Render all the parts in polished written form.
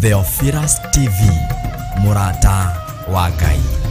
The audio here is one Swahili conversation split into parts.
Theophilus TV, Murata wa Ngai.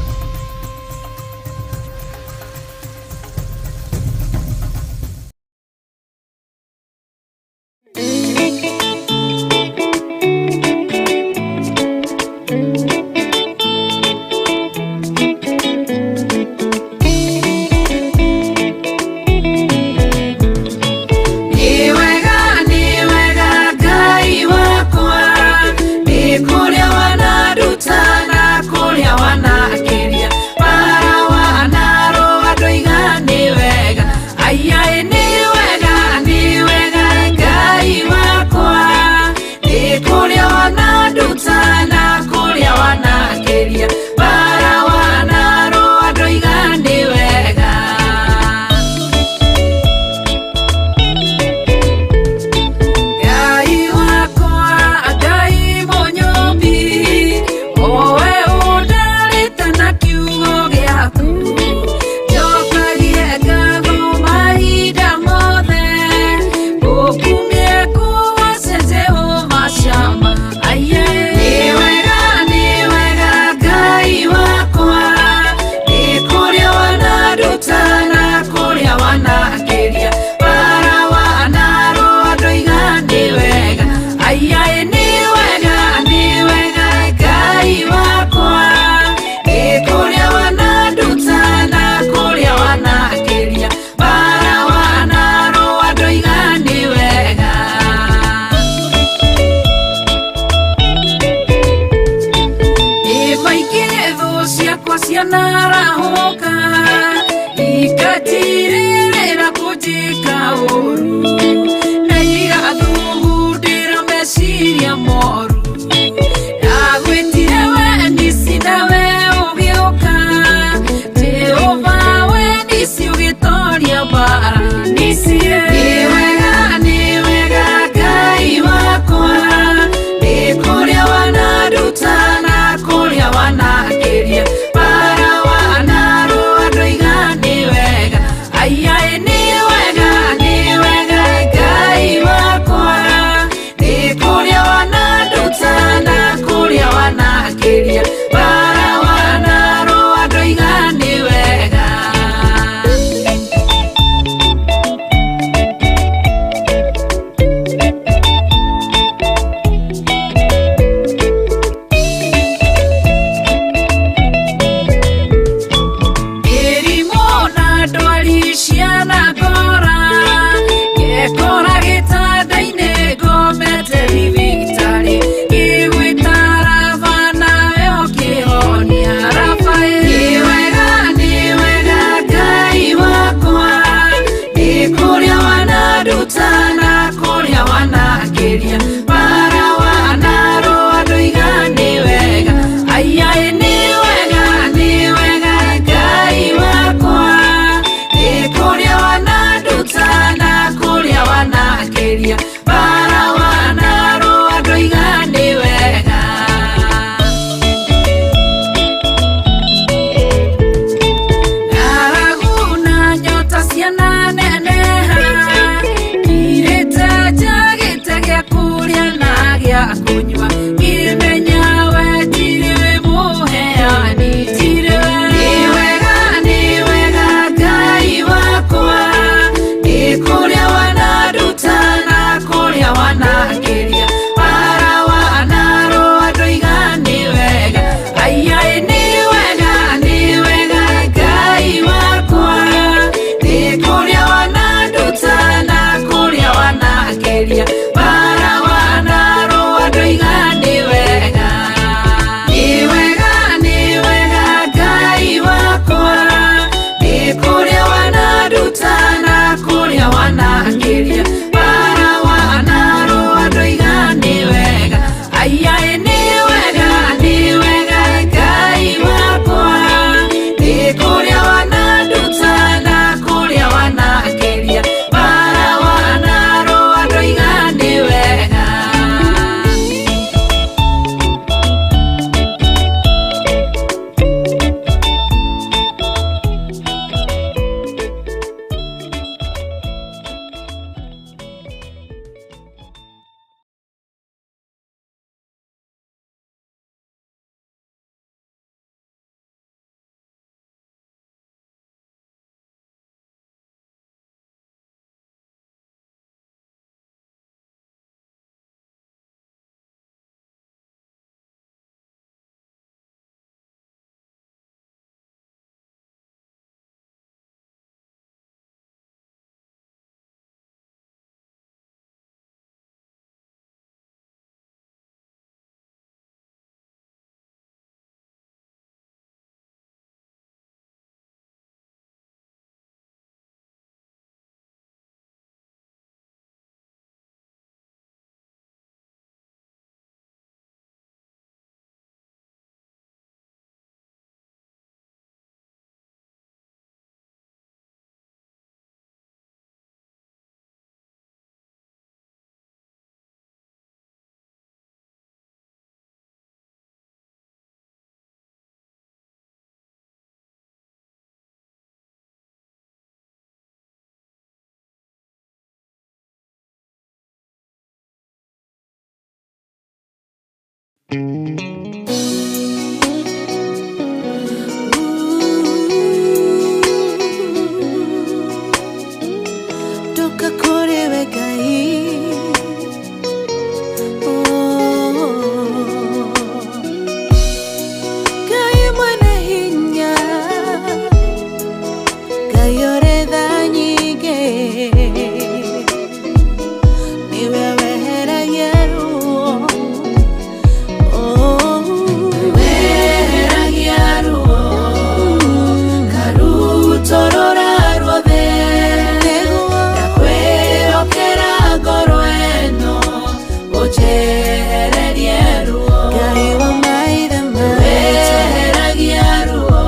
ujehererie ruo Ngai wa maithe weheragia ruo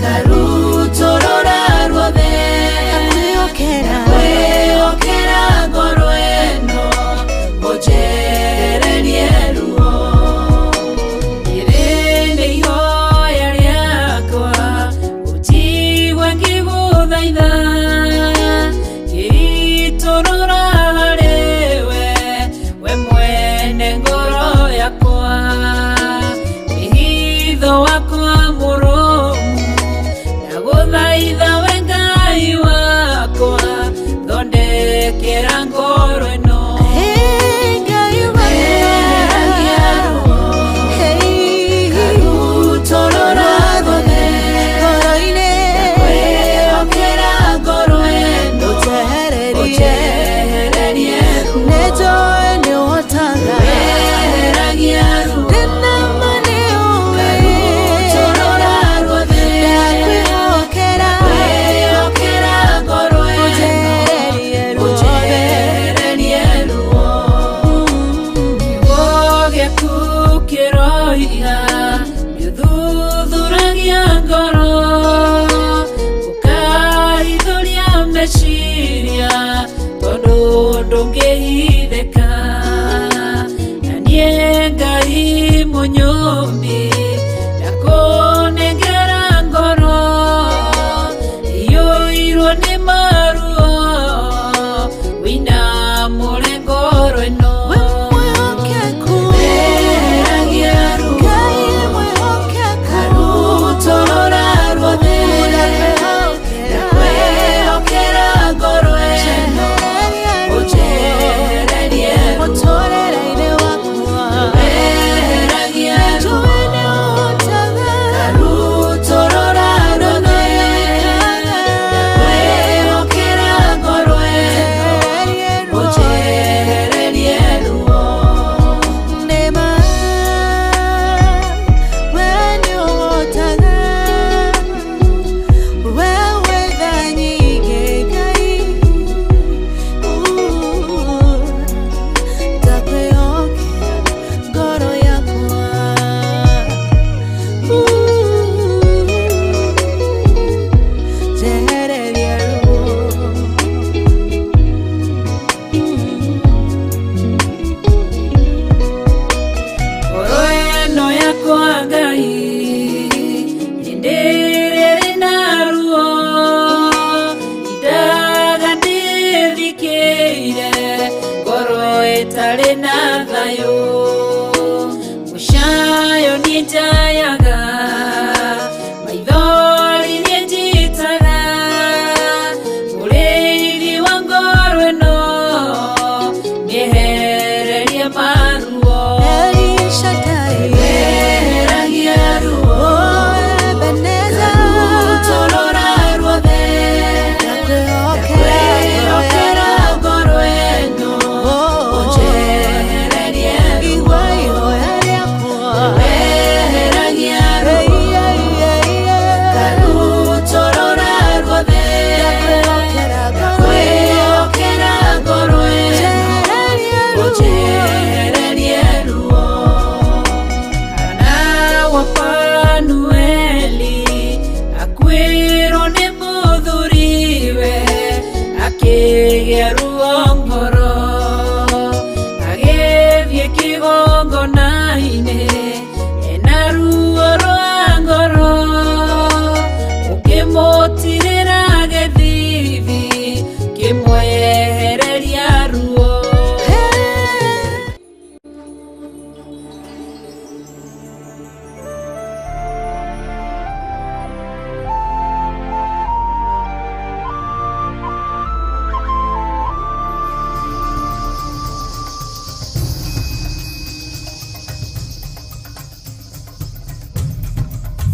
Karutorora ruothe Akwĩhokera ngoro ĩno ujehererie ruo Ĩrĩ nĩ ihoya rĩakwa ũnjigue ngĩgũthaitha Ngĩitorora harĩwe we mwene ngoro yakwa Wĩhitho wakwa mũrũmu ndagũthaitha we Ngai wakwa thondekera ngoro ĩno ndũngĩhithĩka na niĩ Ngai mũnyũmbi ndakũnengera ngoro ĩiyũirwo nĩ maruo wĩinamũre ngoro ĩno Tare na thayo mushayo nĩnjayaga maithori nĩnjitaga mũrĩithi wa ngoro ĩno nĩehererie maruo weheragia ruo Karutorora ruothe Akwĩhokera ngoro ĩno Akĩgĩa ruo ngoro agĩthiĩ kĩgongona-inĩ ena ruo rwa ngoro ũkĩmũtirĩra gĩthithi kĩmwehereria ruo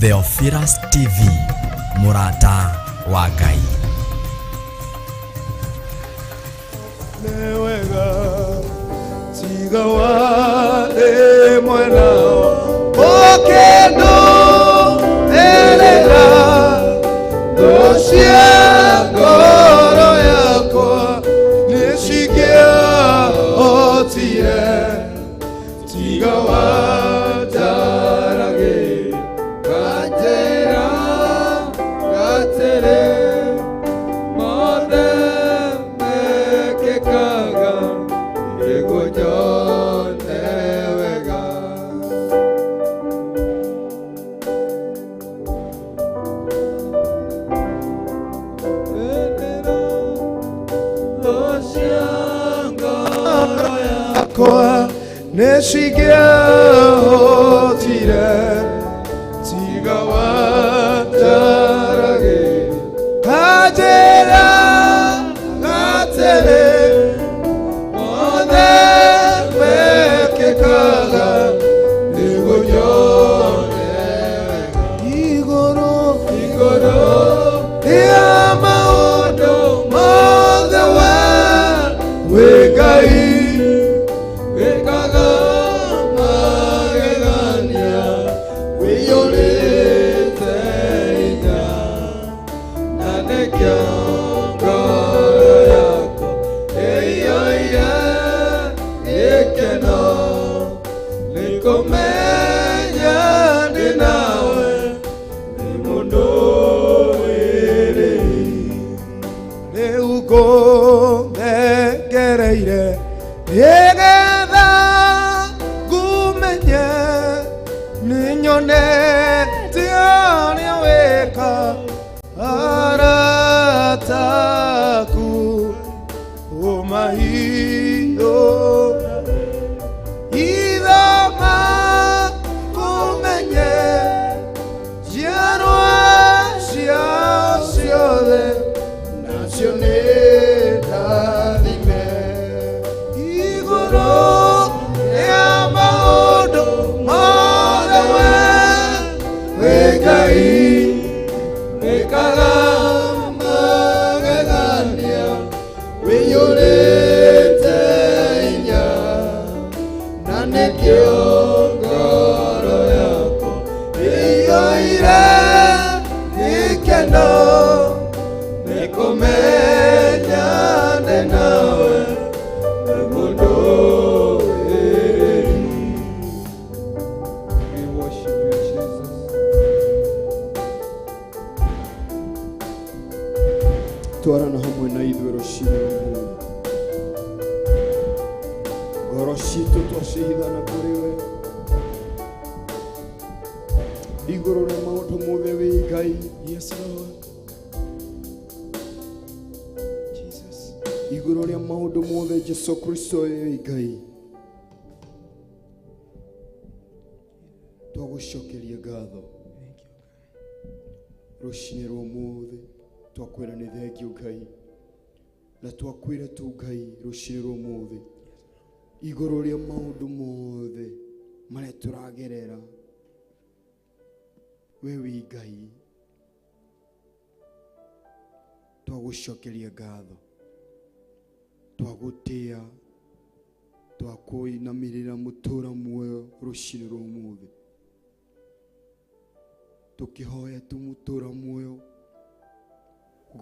Theophilus TV, mũrata wa Ngai. Newega tiga wale mwanao okendo elela dosia ngoro yako nishikia otie tiga watarage gatera gatere mothe mekekaga ego jone wega Koa neshigia hotire tiga watarage hajera gatere mone mekekaga igonyone igoro yama odo mothe wegai Yegetha gumenye ninyone tiania weka arataku umahiyo idama gumenye jianwa siode nacioneta twarana hamwe na ithuĩ rũciinĩ ngoro citũ twacihithana kũrĩ we igũrũ rĩa maũndũ mothe wĩ Ngai. Yes Lord Jesus. Igũrũ rĩa maũndũ mothe Jesũ Kristo wĩ Ngai. Twagũcokeria ngatho rũciinĩ rwa ũmũthĩ twakwĩra nĩ thengio Ngai na twakwĩra tu Ngai rũciinĩ rwa ũmũthĩ igũrũ rĩa maũndũ mothe marĩa tũragerera we wĩ Ngai twagũcokeria ngatho twagũtĩa twakũinamĩrĩra mũtũra muoyo rũciinĩ rwa ũmũthĩ tũkĩhoya tu mũtũra muoyo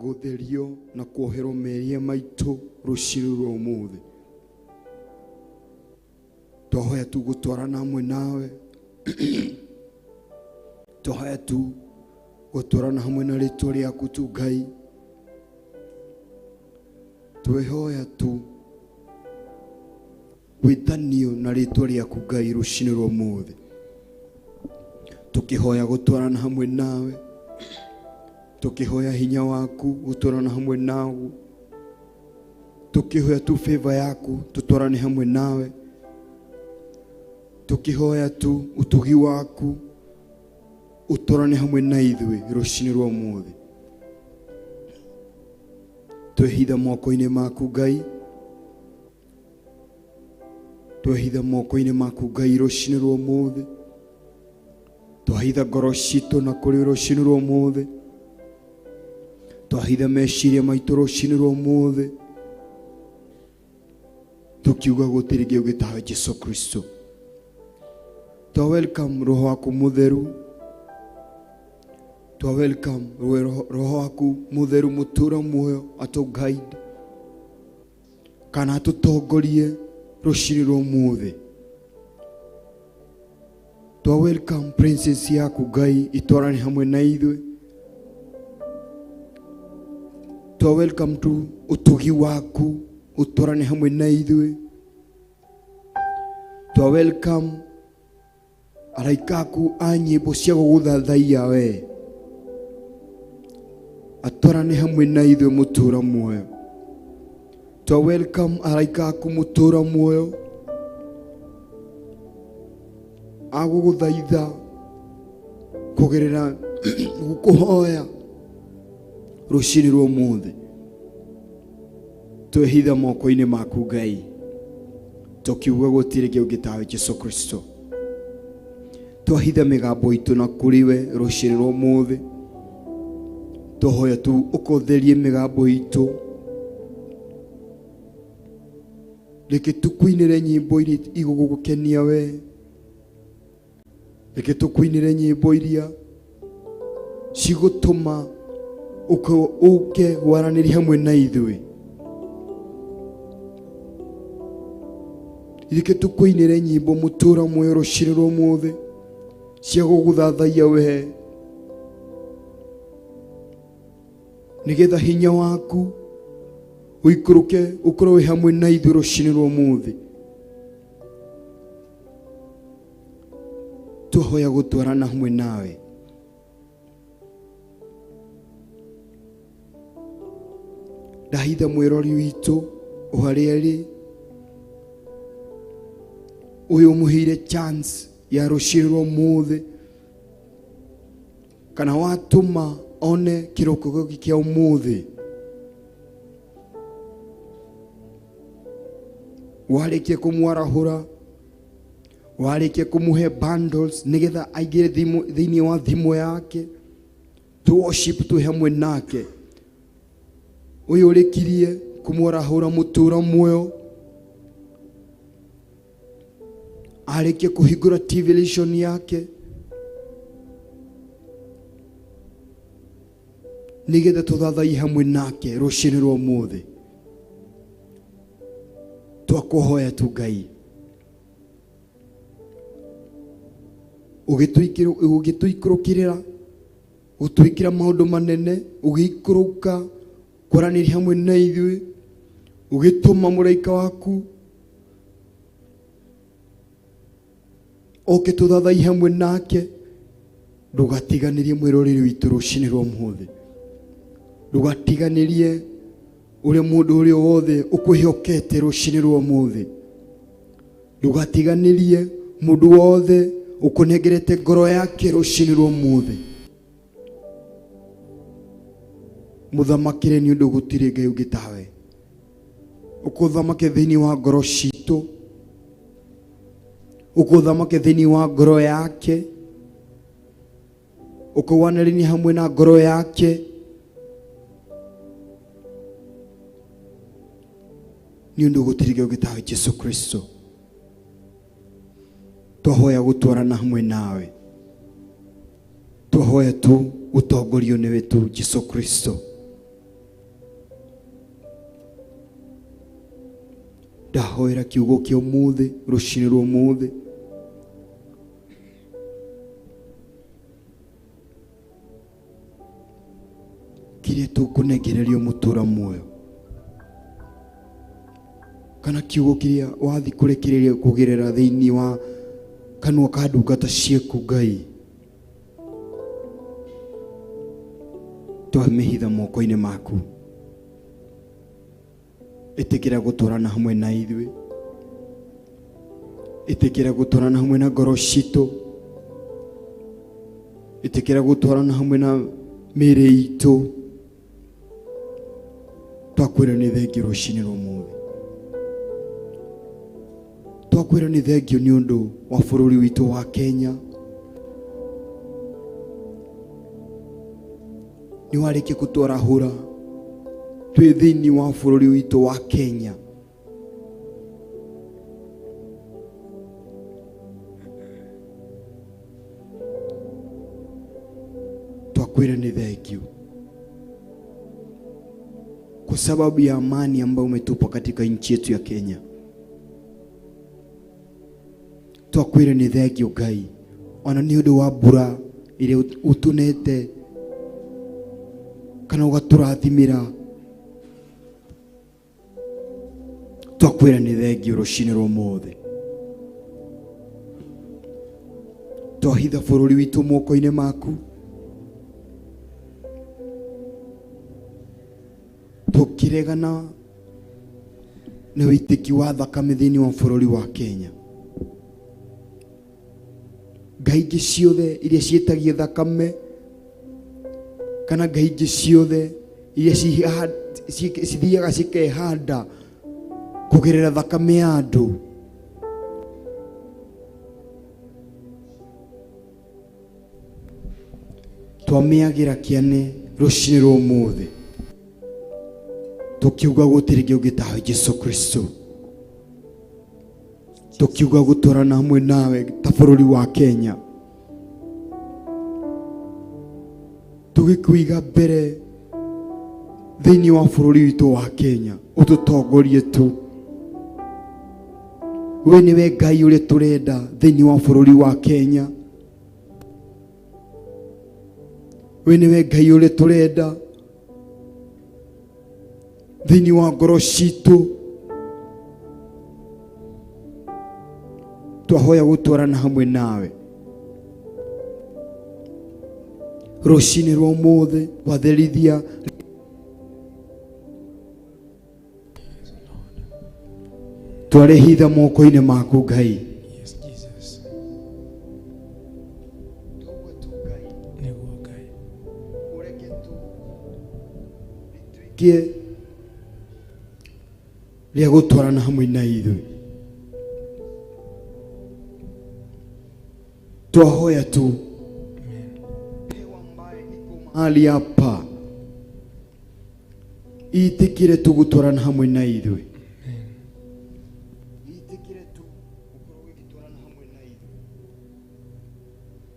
gũtherio na kuoherwo mehia maitũ rũciinĩ rwa ũmũthĩ twahoya tu gũtwarana hamwe nawe twahoya tu gũtwarana hamwe na rĩtwa rĩaku tu Ngai twĩhoya tu wĩtanio na rĩtwa rĩaku Ngai rũciinĩ rwa ũmũthĩ tũkĩhoya gũtwarana hamwe nawe tukihoya hinya waku gũtwarana hamwe nawe tukihoya tu favor yaku tutwarane hamwe nawe tukihoya tu utugi waku utwarane hamwe na ithuĩ rũciinĩ rwa ũmũthĩ twĩhitha moko-inĩ maku Ngai twĩhitha moko-inĩ maku Ngai rũciinĩ rwa ũmũthĩ twahitha ngoro citũ na kũrĩ rũciinĩ rwa ũmũthĩ twahitha meciria maitũ rũciinĩ rwa ũmũthĩ tukiuga gũtirĩ kĩndũ gĩtawe Jesũ Kristo twa welcome roho waku mũtheru twa welcome roho waku mũtheru mũtũra muoyo atũ guide kana atũtongorie rũciinĩ rwa ũmũthĩ Twa welcome princess yaku Ngai itorane hamwe na ithuĩ. Twa welcome tu utugi waku utorane hamwe na ithuĩ. Twa welcome araikaku a nyĩmbo cia gũgũthathaiya we atorane hamwe na ithuĩ mũtũra muoyo. Twa welcome araikaku mũtũra muoyo agũgũthaitha kugerera gũkũhoya rũcinĩ rwa ũmũthĩ. Twehitha moko-inĩ maku Ngai tũkiuga gũtirĩ kĩngĩ tawe Jesũ Kristo. Twahitha mĩgambo itũ na kũrĩ we rũcinĩ rwa ũmũthĩ. Tũhoya tu ũkũtherie mĩgambo itũ. Reke tũkũinĩre nyĩmbo iria igũgũkenia we. Reke tũkũinĩre nyĩmbo iria cigũtũma ũke waranĩrie hamwe na ithuĩ. Reke tũkũinĩre nyĩmbo mũtũra muoyo rũcinĩ rwa ũmũthĩ cia gũgũthathaiya we, nĩgetha hinya waku ũikũrũke ũkorwo wĩ hamwe na ithuĩ rũcinĩ rwa ũmũthĩ. Tũhoya gũtwarana hamwe nawe. Ndahitha mwĩrori witũ ũharĩa arĩ, ũyũ mũheire chance ya rũcinĩ rwa ũmũthĩ, kana watũma one kĩroko gĩkĩ kĩa ũmũthĩ. Warĩkia kũmwarahũra, warĩkia kũmũhe bundles nĩgetha aingĩre thĩinĩ wa thimũ yake, tu worship tu hamwe nake. Ũyũ ũrĩkirie kũmwarahũra mũtũra muoyo, arĩkia kũhingũra television yake nĩgetha tũthathaiye hamwe nake rũcinĩ rwa ũmũthĩ. Twakũhoya tu Ngai ũgĩtũikũrũkĩrĩra, gũtwĩkĩra maũndũ manene, ũgĩikũrũka kwaranĩria hamwe na ithuĩ, ũgĩtũma mũraika waku oke tũthathaiye hamwe nake. Ndũgatiganĩrie mwĩroreri witũ rũcinĩ rwa ũmũthĩ. Ndũgatiganĩrie ũrĩa mũndũ ũrĩa wothe ũkwĩhokete rũcinĩ rwa ũmũthĩ. Ndũgatiganĩrie mũndũ wothe ũkũnengerete ngoro yake rũcinĩ rwa ũmũthĩ. Mũthamakĩre nĩ ũndũ gũtirĩ Ngai ũngĩ tawe. Ũkũthamake thĩinĩ wa ngoro citũ, ũkũthamake thĩinĩ wa ngoro yake, ũkũwanĩrĩrie hamwe na ngoro yake. Nĩ ũndũ gũtirĩ Ngai ũngĩ tawe Jesũ Kristo. Twahoya gũtwarana hamwe nawe. Twahoya tu ũtongorio nĩwe tu Jesũ Kristo. Ndahoera kiugo kĩa ũmũthĩ rũcinĩ rwa ũmũthĩ, kĩrĩa tũkũnengererio mũtũra muoyo, kana kiugo kĩrĩa wathi kũrekereria kũgerera thĩinĩ wa kanua ka ndungata ciaku Ngai. Twamĩhitha moko-inĩ maku. Ĩtĩkĩra gũtwarana hamwe na ithuĩ, ĩtĩkĩra gũtwarana hamwe na ngoro citũ, ĩtĩkĩra gũtwarana hamwe na mĩĩrĩ itũ. Twakwĩra nĩ thengio rũcinĩ rwa ũmũthĩ. Twakwĩra nĩ thengio nĩ ũndũ wa bũrũri witũ wa Kenya. Nĩ warĩkia gũtwarahũra twĩ thĩinĩ wa bũrũri witũ wa Kenya. Twakwĩra nĩ thengio kwa sababu ya amani ambayo umetupa katika nchi yetu ya Kenya. Twakwĩra nĩ thengio Ngai ona nĩ ũndũ wa mbura ĩrĩa ũtunĩte kana ũgatũrathimĩra. Twakwĩra nĩ thengiũ rũcinĩ rwa ũmũthĩ. Twahitha bũrũri witũ moko-inĩ maku, tũkĩregana na wĩitĩki wa thakame thĩinĩ wa bũrũri wa Kenya. Ngai ingĩ ciothe iria ciĩtagia thakame kana ngai ingĩ ciothe iria cithiaga cikehanda kũgerera thakame ya andũ, twamĩagĩra kĩane rũcinĩ rwa ũmũthĩ, tukiuga gũtirĩ kĩngĩ ũngĩtahe Jesũ Kristo, tukiuga gũtwarana hamwe nawe ta bũrũri wa Kenya, tũgĩkũiga mbere thĩinĩ wa bũrũri witũ wa Kenya, ũtũtongorie tu. We nĩwe Ngai ũrĩa tũrenda thĩinĩ wa bũrũri wa Kenya. We nĩwe Ngai ũrĩa tũrenda thĩinĩ wa ngoro citũ. Twahoya gũtwarana hamwe nawe rũcinĩ rwa ũmũthĩ, watherithia twarehitha moko-inĩ maku Ngai. Kie rĩa gũtwarana hamwe na ithuĩ, twahoya tu mahali hapa itikire tu gũtwarana hamwe na ithuĩ, itikire tu gũkorwo gĩtwarana hamwe na ithuĩ.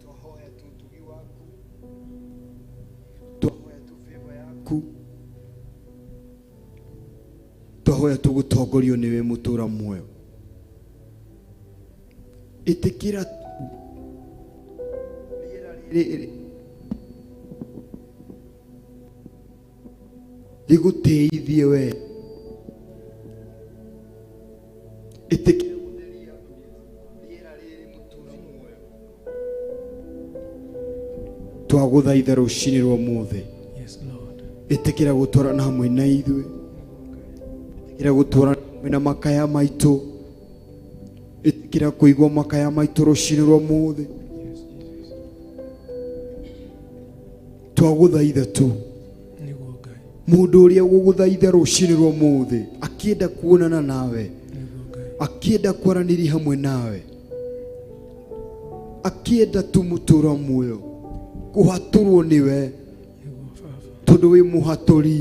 Twahoya tu ũtugi waku, twahoya tu favor yaku, twahoya tu gũtongorio nĩwe mũtũra muoyo. Itikira rĩgũteithie we, itikira gũtheria rĩera rĩrĩ mũtũra muoyo. Twagũthaitha rũcinĩ rwa ũmũthĩ, itikira gũtwarana hamwe na ithuĩ, itikira gũtwarana hamwe na makaya maitũ, itikira kũigua makaya maitũ rũcinĩ rwa ũmũthĩ. Twagũthaitha tu mũndũ ũrĩa ũgũgũthaitha rũcinĩ rwa ũmũthĩ akĩenda kuonana nawe, akĩenda kwaranĩria hamwe nawe, akĩenda tu mũtũra muoyo, kũhatũrwo nĩwe tondũ wĩ mũhatũri.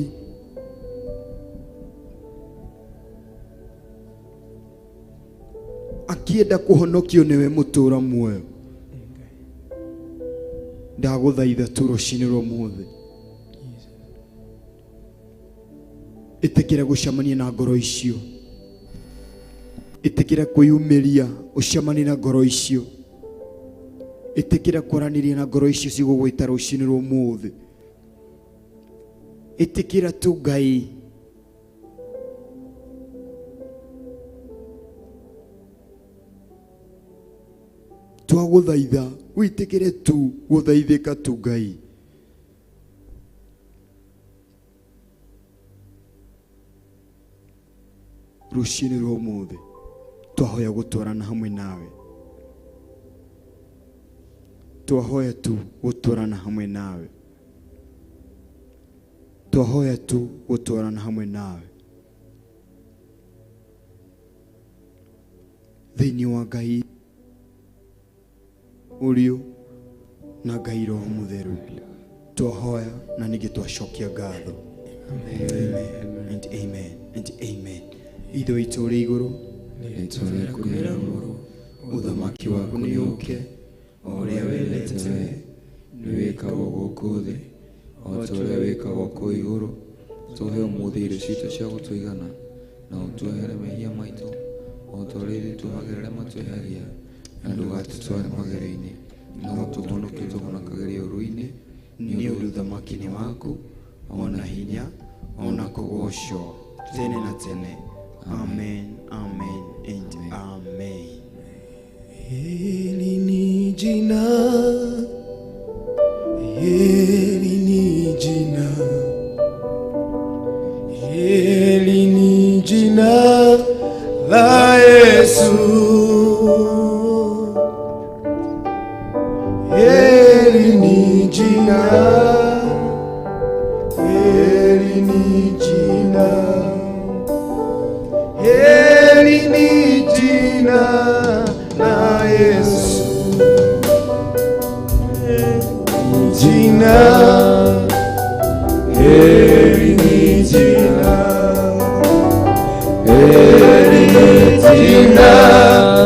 Akĩenda kũhonokio nĩwe mũtũra muoyo. Ndagũthaitha tu rũcinĩ rwa ũmũthĩ, itikira gũcemania na ngoro icio, itikira kwĩyumĩria ũcemania na ngoro icio, itikira kwaranĩria na ngoro icio cigũgwĩta rũcinĩ rwa ũmũthĩ. Itikira tu Ngai twagũthaitha, wĩtĩkĩre tu gũthaithĩka tu Ngai. Rũcinĩ rwa ũmũthĩ twahoya gũtwarana hamwe nawe, twahoya tu gũtwarana hamwe nawe, twahoya tu gũtwarana hamwe nawe thĩinĩ wa Ngai Ũriũ na Ngai Roho Mũtheru. Twahoya na ningĩ twacokia ngatho. Amen and amen and amen. Ithuĩ itũ ũrĩ igũrũ, nĩtũrakwĩra igũrũ, ũthamaki waku nĩ ũke, o ũrĩa wendete we nĩwĩkagwo gũkũ thĩ o ta ũrĩa wĩkagwo kũu igũrũ. Tũhe ũmũthĩ irio citũ cia gũtũigana, na ũtwehere mehia maitũ o ta ũrĩa ithuĩ twĩhagĩra arĩa matwĩhagia, na ndũgatũtware magerio-inĩ, no tũhonokie na kagerio ruine nĩ ũndũ ũthamaki-nĩ waku ona hinya ona kũgocwo tene na tene. Amen, amen and amen. Hili ni jina, hili ni jina, hili ni jina la Yesu. Hili ni jina, hili ni jina, hili ni jina la Yesu. Jina, hili ni jina, hili ni jina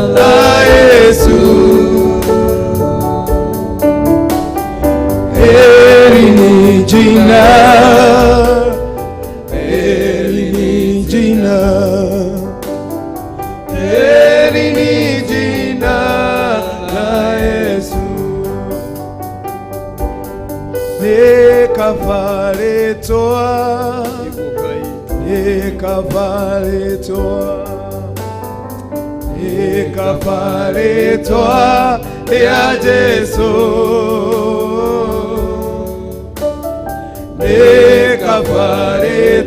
la Yesu. Hili ni jina, hili ni jina, hili ni jina la Yesu. Nikavaletoa, nikavaletoa, nikavaletoa ya Yesu.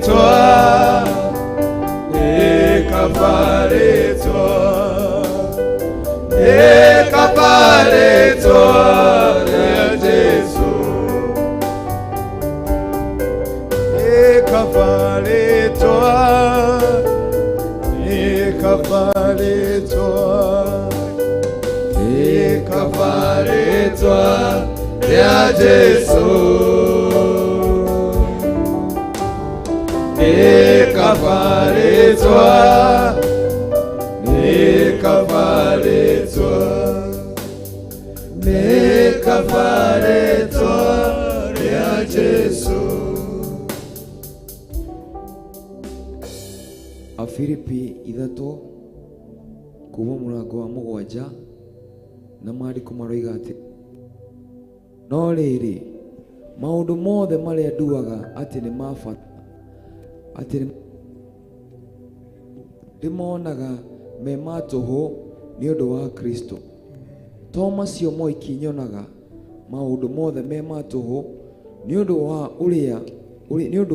Nikavaletoa, nikavaletoa, nikavaletoa ya Yesu. Nikavaletoa, nikavaletoa, nikavaletoa ya Yesu. Nikavaletoa, nikavaletoa, nikavaletoa ya Yesu. Afilipi 3 kuma mũrango wa 7 na maandĩko maroiga atĩ no rĩrĩ maũndũ mothe marĩa nduaga atĩ nĩ ma bata atĩ ndĩmonaga me ma tũhũ nĩ ũndũ wa Kristo. To macio moiki nyonaga maũndũ mothe me ma tũhũ nĩ ũndũ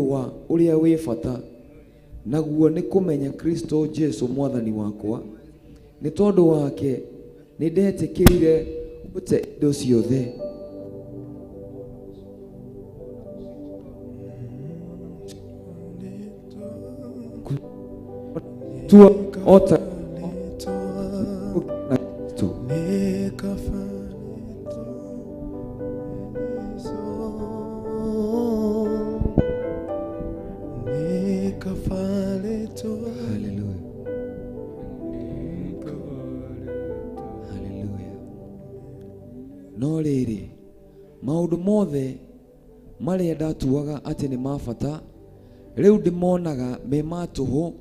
wa ũrĩa wĩ bata, naguo nĩ kũmenya Kristo Jesu mwathani wakwa. Nĩ tondũ wake nĩ ndetĩkĩrire gũte indo ciothe tua ota no rĩrĩ maũndũ mothe marĩa ndatuaga atĩ nĩ ma bata rĩu ndĩmonaga me ma tũhũ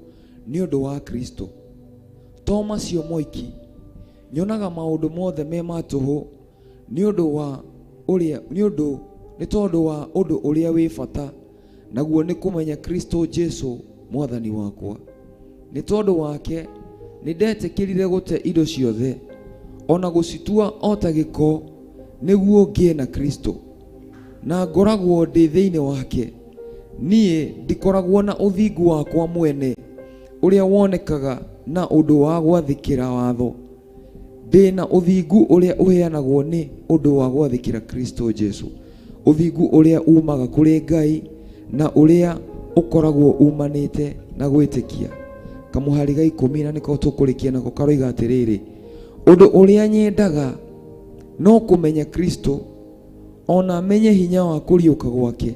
nĩ ũndũ wa Kristo. To macio moiki nyonaga maũndũ mothe me ma tũhũ nĩ tondũ wa ũndũ ũrĩa wĩ bata, naguo nĩ kũmenya Kristo Jesu mwathani wakwa. Nĩ tondũ wake nĩ ndetĩkĩrire gũte indo ciothe ona gũcitua o ta gĩko nĩguo ngĩe na Kristo, na ngoragwo ndĩ thĩinĩ wake. Niĩ ndikoragwo na ũthingu wakwa mwene ũrĩa wonekaga na ũndũ wa gwathĩkĩra watho, ndĩ na ũthingu ũrĩa ũheanagwo nĩ ũndũ wa gwathĩkĩra Kristo Jesu, ũthingu ũrĩa umaga kũrĩ Ngai na ũrĩa ũkoragwo umanĩte na gwĩtĩkia. Kamũhari ga 10 na nĩko tũkũrĩkia nako karoiga atĩrĩrĩ, ũndũ ũrĩa nyendaga no kũmenya Kristo, ona menye hinya wa kũriũka gwake,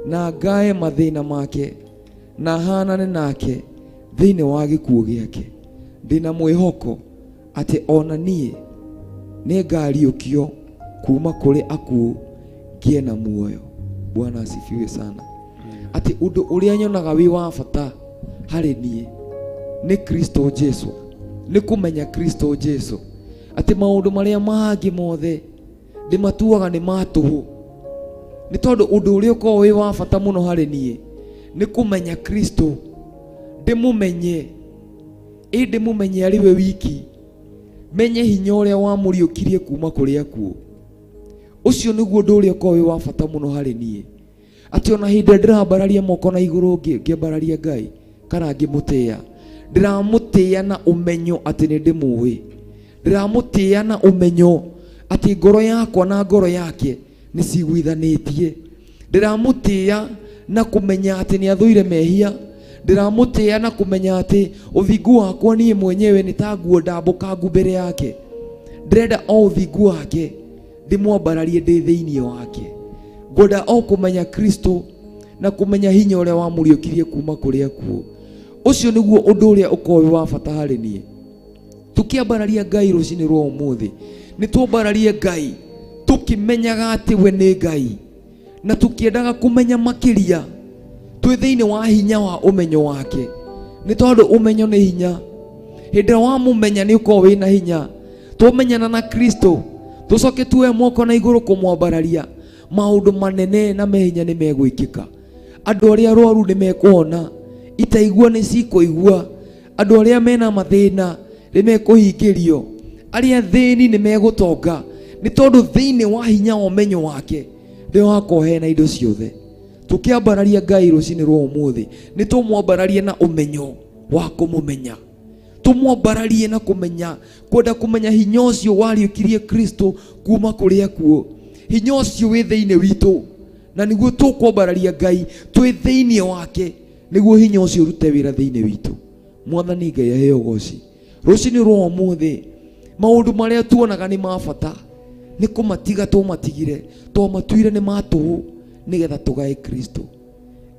na ngae mathĩna make, na hanane nake thĩinĩ wa gĩkuũ gĩake. Ndĩna mwĩhoko atĩ ona niĩ nĩ ngariũkio kuma kũrĩ akuũ ngĩe na muoyo. Bwana asifiwe sana. Atĩ ũndũ ũrĩa nyonaga wĩ wa bata harĩ niĩ nĩ Kristo Jesu, nĩ kũmenya Kristo Jesu. Atĩ maũndũ marĩa mangĩ mothe ndimatuaga ni matuhu ni tondu undu uria uko wi wa bata muno hari nie ni kumenya Kristo, ndimumenye ndimumenye ari we wiki, menye hinya uria wamuriukirie kuma kuri akuo. Ucio niguo undu uria uko wi wa bata muno hari nie, ati ona hindi ndirambararia moko na iguru ngiambararia Ngai kana ngimutia, ndiramutia na umenyo ati ni ndimuwi, ndiramutia na umenyo ati ngoro yakwa na ngoro yake ni ciguithanitie, ndiramutia na kumenya ati ni athuire mehia, ndiramutia na kumenya ati uthingu wakwa nie mwenyewe ni ta nguo ndambukangu mbere yake, ndirenda o uthingu wake ndimwambararie ndi thiini wake. Ngwenda o kumenya Kristo na kumenya hinya uria wamuriukirie kuma kuri akuo. Ucio niguo undu uria ukowi wa bata hari nie. Tukiambararia Ngai rucini rwa umuthi, ni tuambararie Ngai tukimenyaga ati we ni Ngai, na tukiendaga kumenya makiria twi thiini wa hinya wa umenyo wake, ni tondu umenyo ni hinya. Hindi wa mumenya ni uko wina hinya, tumenyana na Kristo tucoke tuwe moko na iguru kumwambararia, maundu manene na mehinya ni megwikika. Andu aria arwaru ni mekuona, itaigua ni cikuigua, andu aria mena mathina ni mekuhingirio, aria thini ni megutonga, ni tondu thiini wa hinya wa umenyo wake ni wakohe na indo ciothe. Tukiambararia Ngai rucini rwa umuthi, ni tumwambararie na umenyo wa kumumenya, tumwambararie na kumenya, kwenda kumenya hinya ucio wariukirie Kristo kuma kuri akuo, hinya ucio wi thiini witu, na niguo tukwambararia Ngai twi thiini wake, niguo hinya ucio rute wira thiini witu. Mwathani Ngai aheo goci rucini rwa umuthi. Maundu maria tuonaga ni ma bata ni kumatiga tumatigire, matuire ni matuhu nigetha tugae Kristo.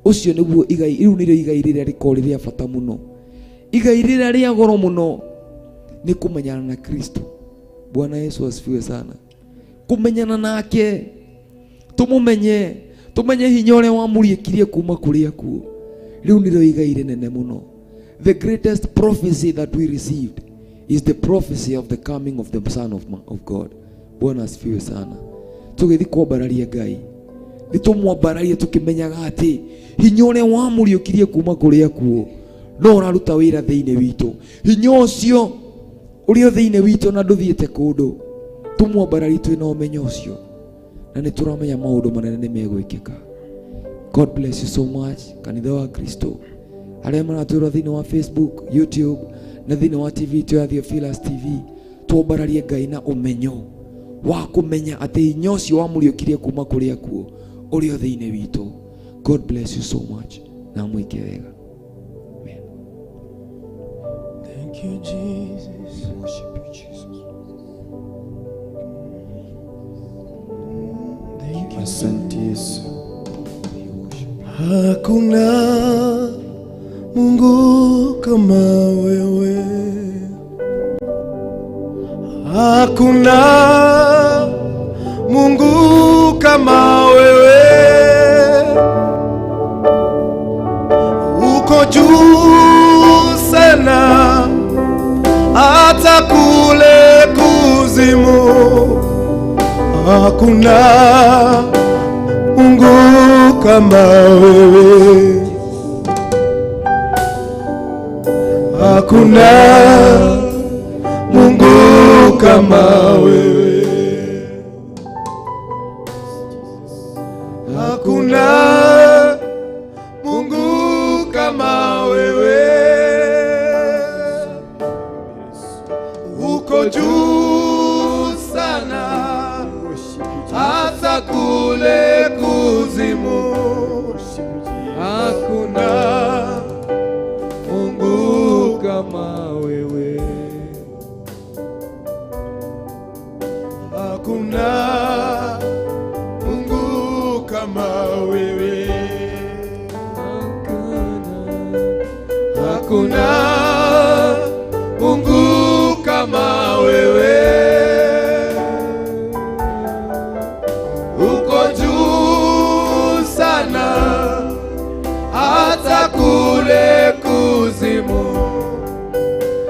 Ucio niguo igai, riu nirio igai riria rikori ria bata muno, igai riria ria goro muno ni kumenyana na Kristo. Bwana Yesu asifiwe sana. Kumenyana nake, tumumenye, tumenye hinya uria wamuriukirie kuma kuri akuo. Riu nirio igai rinene muno. The greatest prophecy that we received is the prophecy of the coming of the Son of God. Bwana asifiwe sana. Tugithi kwambararia Ngai, ni tumwambararie tukimenyaga ati hinya uria wamuriukirie kuma kuri akuo no uraruta wira thiini witu. Hinya ucio uri thiini witu na nduthiete kundu, tumwambararie twina umenyo ucio, na ni turamenya maundu manene ni megwikika. God bless you so much. Kanitha wa Kristo aria maratwira thiini wa Facebook, YouTube na thiini wa TV tu ya Theophilus TV, tuambararie Ngai na umenyo wa kumenya ati hinya ucio wamuriukirie kuma kuri akuo uri thiini witu. God bless you so much. Na mwike wega. Amen. Thank you, Jesus. We worship you, Jesus. Thank you. Asante Yesu. Hakuna Mungu kama wewe, hakuna Mungu kama wewe, uko juu sana hata kule kuzimu. Hakuna Mungu kama wewe, hakuna Mungu kama wewe, hakuna Mungu kama wewe, uko juu sana hata kule kuzimu. Hakuna Mungu kama wewe, hakuna Mungu kama wewe, hakuna Mungu kama wewe, uko juu sana hata kule kuzimu.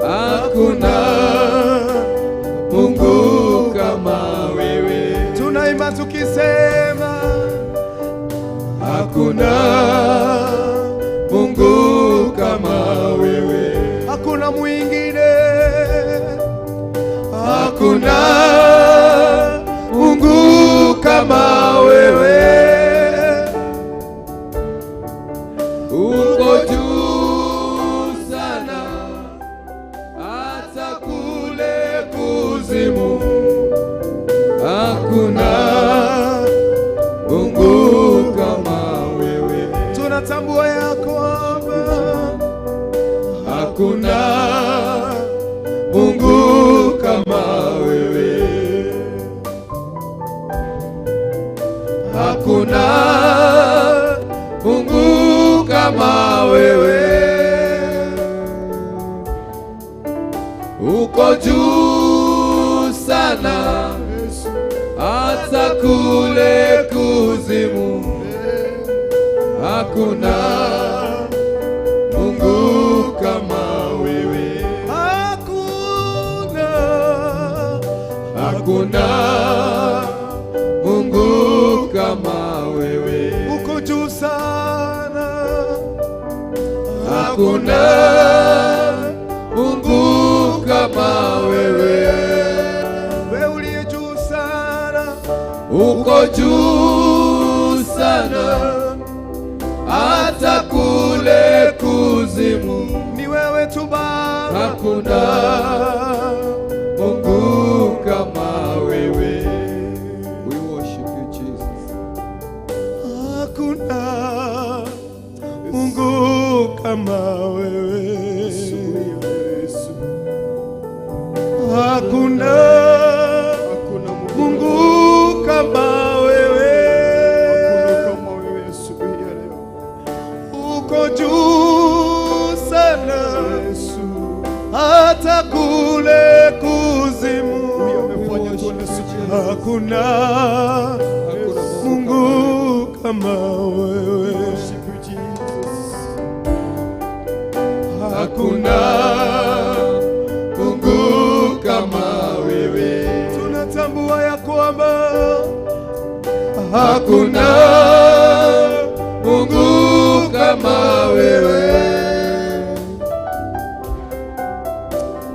Hakuna Mungu kama wewe. pamoja tukisema hakuna Mungu kama wewe, hakuna mwingine, hakuna Mungu kama wewe. Uko juu sana hata kule kuzimu, hakuna Mungu kama wewe. Tunatambua ya kwamba hakuna Mungu kama wewe, hakuna Mungu kama wewe. Uko juu sana hata kule kuzimu, hakuna Mungu kama wewe, hakuna, hakuna Mungu kama wewe. Uko juu sana, hakuna Mungu kama wewe. Wewe uliye juu sana, uko juu sana hata kule kuzimu, ni wewe tu Baba, hakuna Mungu kama wewe. We worship you Jesus. Hakuna Mungu kama wewe, hakuna Mungu kama wewe. Uko juu sana hata kule kuzimu, hakuna Mungu kama wewe, hakuna Mungu kama wewe. Tunatambua ya kwamba hakuna Mungu kama wewe.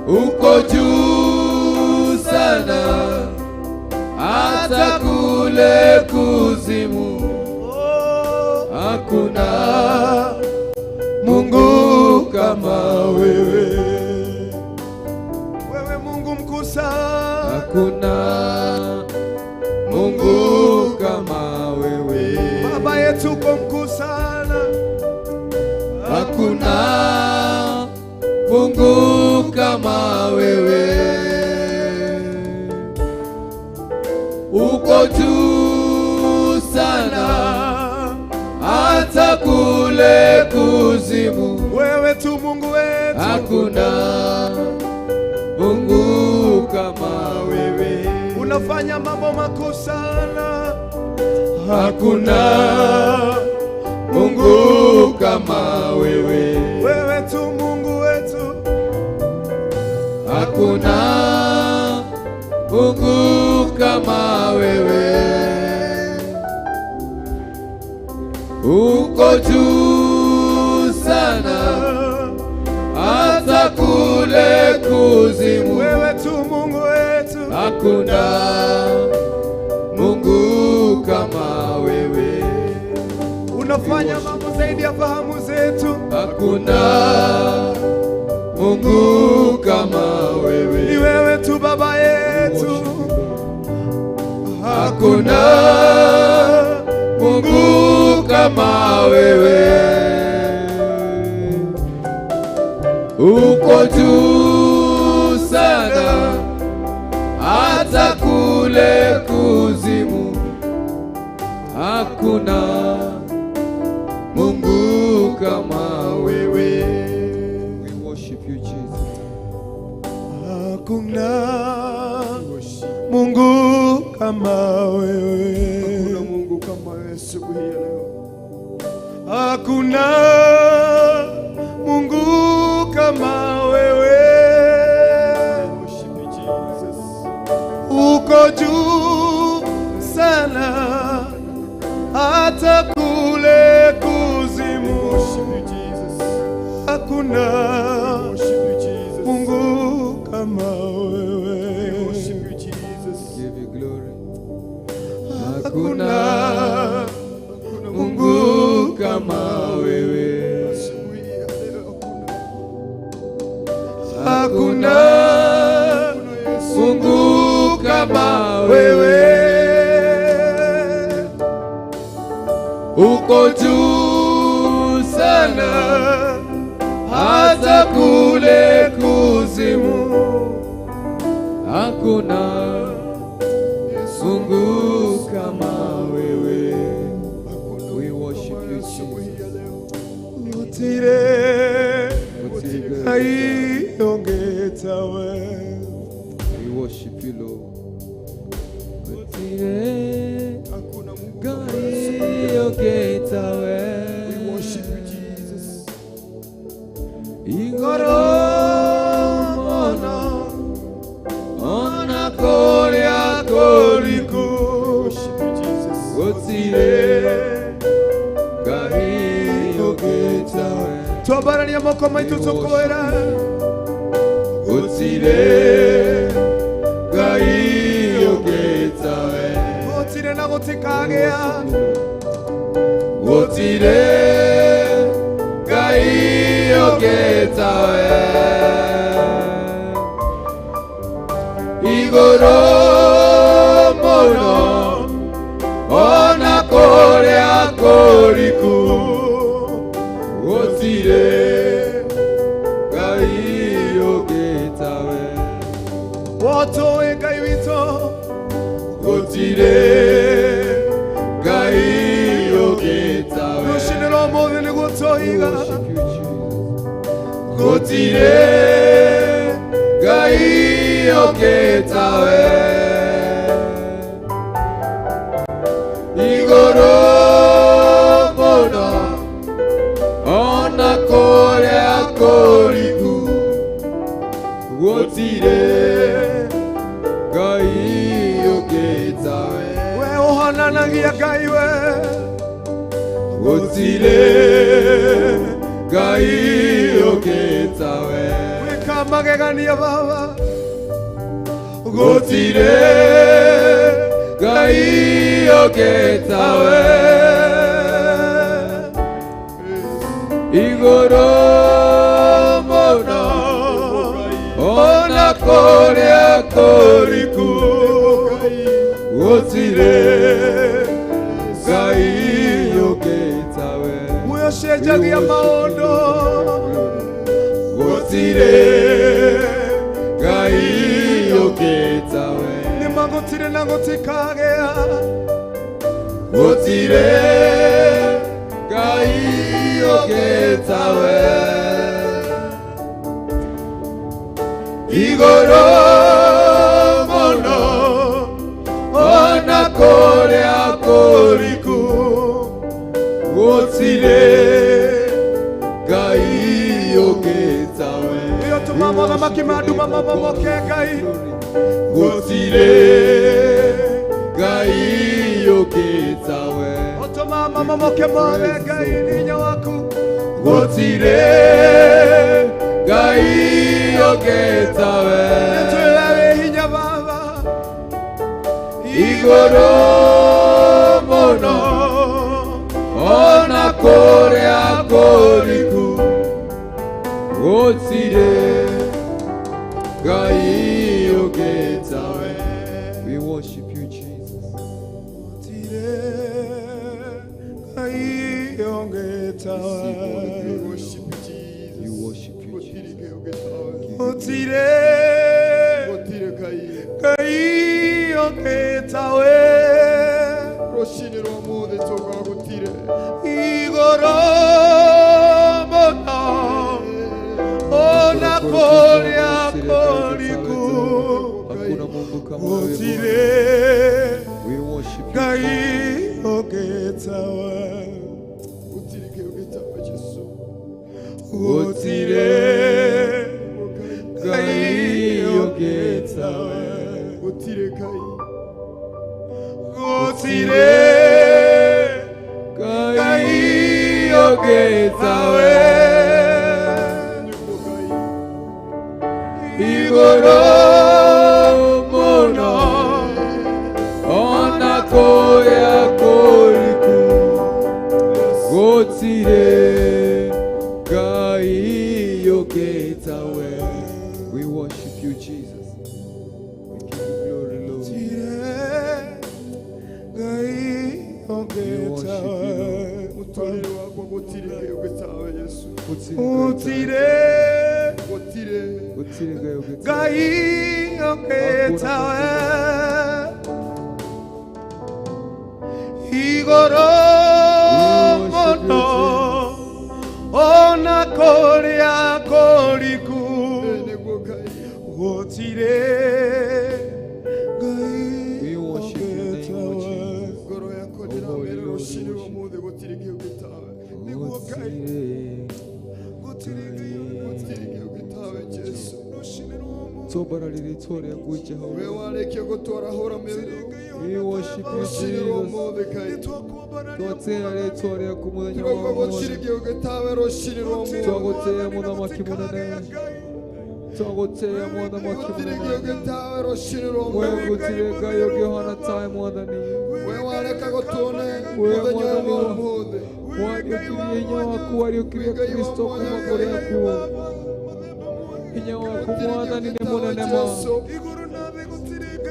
Uko juu sana hata kule kuzimu, hakuna Mungu kama wewe. Wewe Mungu mkuu sana, hakuna Mungu kama wewe. Baba yetu uko mkuu sana, hakuna Mungu kama wewe. Uko juu sana hata kule kuzimu, wewe tu Mungu wetu, hakuna Mungu kama wewe. Unafanya mambo makuu sana, hakuna Mungu kama wewe. Wewe tu Mungu wetu, hakuna Mungu kama wewe. Uko juu sana hata kule kuzimu, wewe tu Mungu wetu, hakuna Mungu kama wewe. Unafanya mambo zaidi ya fahamu zetu, hakuna Mungu kama wewe. Ni wewe tu Baba yetu, hakuna Mungu kama wewe. Uko juu sana hata kule kuzimu, hakuna Mungu kama wewe. We worship you Jesus. Hakuna Mungu kama wewe, hakuna Mungu kama wewe siku hii leo. Hakuna Mungu kama wewe. Uko juu sana hata kule kuzimu. Hakuna Mungu kama wewe. Give you glory. Hakuna Mungu kama wewe. Hakuna Mungu kama wewe. Uko juu sana hata kule kuzimu. Hakuna Mungu kama wewe. We worship you, Jesus. Utire aiongetawe. We worship you, Lord. Utire aiongetawe. We worship you, Jesus. Igoro mono ona korea koriku. Worship you, Jesus. Utire aiongetawe. Twabarania moko maitu tukwera. Utire aiongetawe. Utire na gutikagea. Utire aiongetawe. Igoro mono ona korea koriku. Utire aiongetawe. Woto engai wito. Utire aiongetawe. Rushiniro mothe ni gutoiga. Utire aiongetawe. Igoro mono ona korea koriku. Utire aiongetawe. We uhananagia Ngai we. Utire aiongetawe. Wika magegania Baba. Utire aiongetawe. Igoro mono ona korea koriku. Utire aiongetawe. Uyocenjagia maondo. Utire aiongetawe. Ni magutire na gutikagea. Utire aiongetawe. Igoro mono ona korea koriku. Utire aiongetawe. Iyo tumama na makimadu mama moke Ngai. Utire aiongetawe. Otoma mama moke mothe Ngai ninya waku. Utire aiongetawe. Nitwewe hinya Baba. Igoro mono ona korea koriku. Utire aiongetawe. We worship you, Jesus. We worship you, Jesus. You worship you, Jesus. Utire Utire aiongetawe. Rushiniro mothe toka gutire. Igoro mono ona korea koriku. Hakuna Mungu kama wewe. Utire We worship you. aiongetawe. Utire aiongetawe Yesu. Utire aiongetawe. Utire Ngai. Utire ogetawe igoro muno ona koya koriku gotire gai ogetawe. We worship you, Jesus. We give you glory, Lord. We worship you,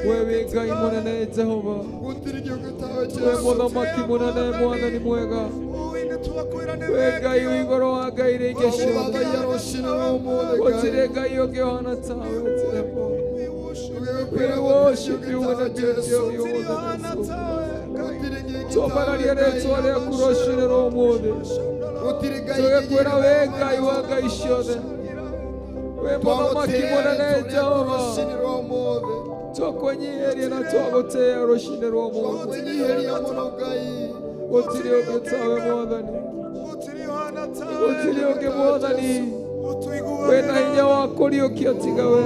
wewe gai munene Jehova, wewe mwana maki munene mwana ni mwega, wewe gai igoro wa gai regesho, otire gai ogehana tawe otire. We worship you with the beauty of your holiness. Tobarariere tore kuroshire romode, toye kwera we gai wa gai shode, we mwana maki munene Jehova. Tokonyeri na twagote roshine romo otiri ogetawe modani otiri oge modani wena hinya wakori okiotigawe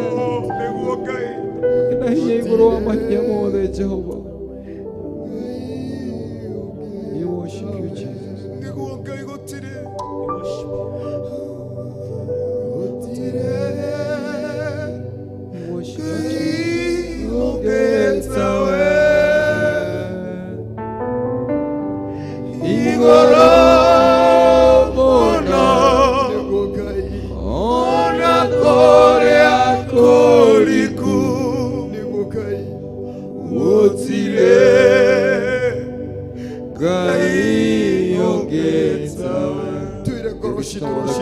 ina hinya iguru wa mahinya mothe Jehova. We worship you, Jesus. We worship you, Jesus. Ogetawe igoro muno ona kore akoriku otire gai ogetawe.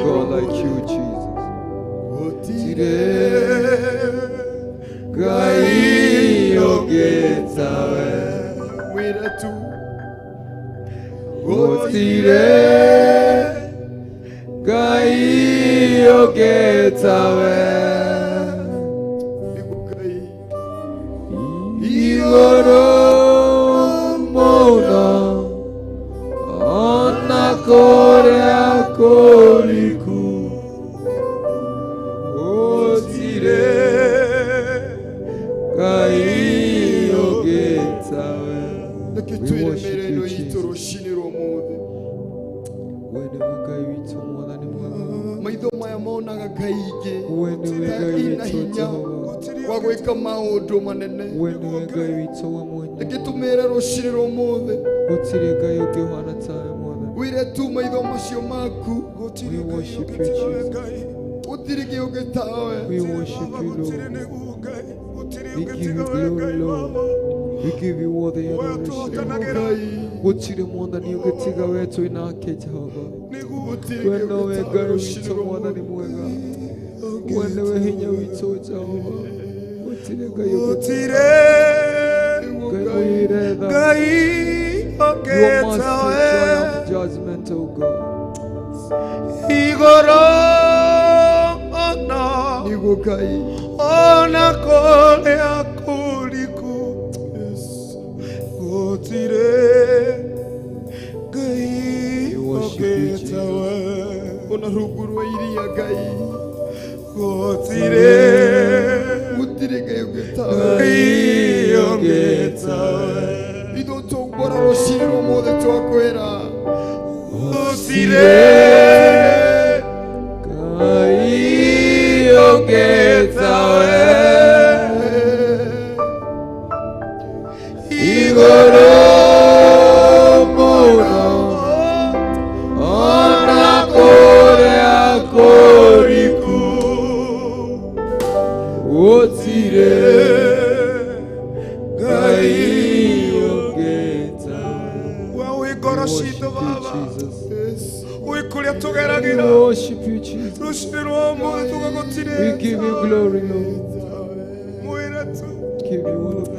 God like you, Jesus. Otire gai ogetawe mwira tu otire gai ogetawe igoro mona ona kore akoriku otire gai ogetawe. We worship you, Jesus. maitho maya monaga gaige ina hinya wa gwika maundu manene igitumira rushini rumuthe wire tu maitho macio maku utirige ugitawe. We worship you, Lord. We give you glory, Lord. We give you all the adoration. Utire mwanda ni ugetiga wetu inake Jehova. Wena wega wito mwanda ni mwega. Wena wehinya wito Jehova. Utire gai ugetiga. Gai ogetawe. Triumph judgment, O God. Igoro ona Nigokai. ona kole akuriku otire gai ogetawe ona ruguru iria gai otire utire gai ogetawe ido to bora roshiro mode to akwera gutire Ngai ongetawe igoro muno ona korea koriku gutire Ngai ongetawe Goroshito Baba. We worship you, Jesus. We give you glory, Lord. Give you all of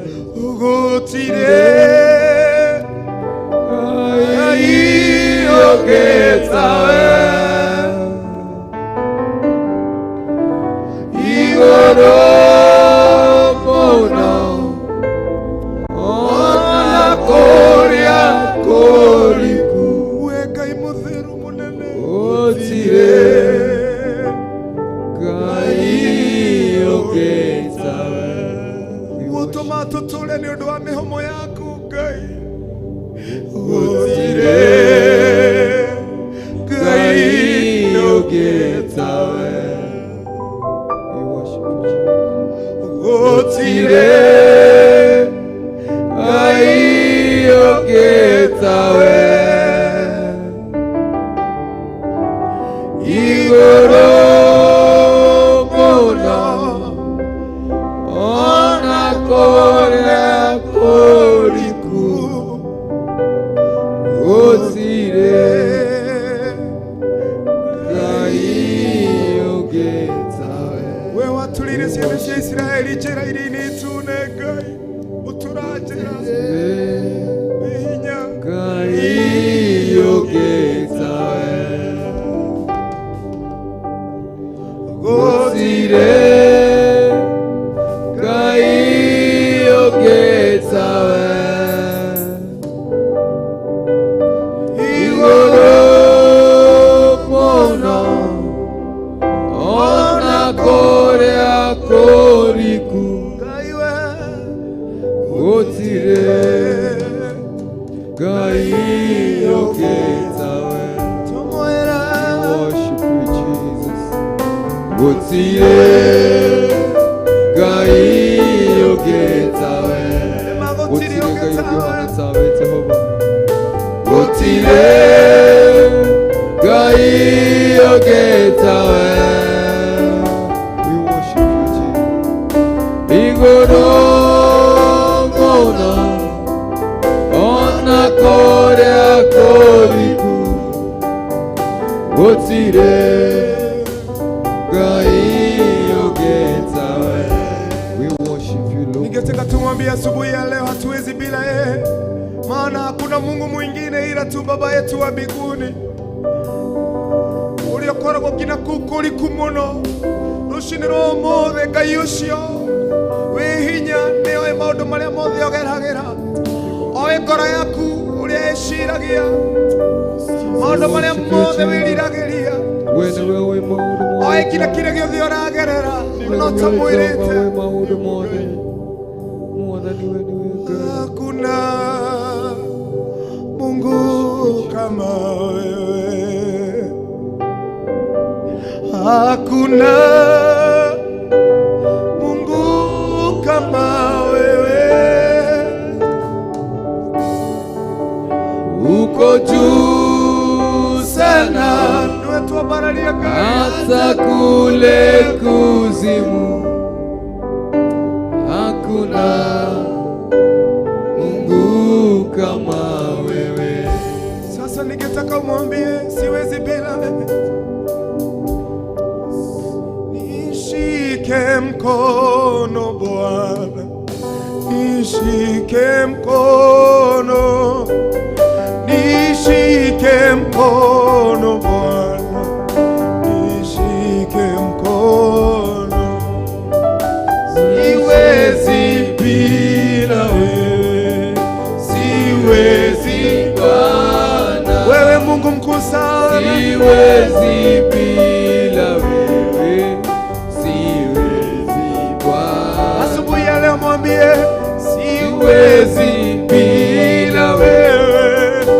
siwezi bila wewe,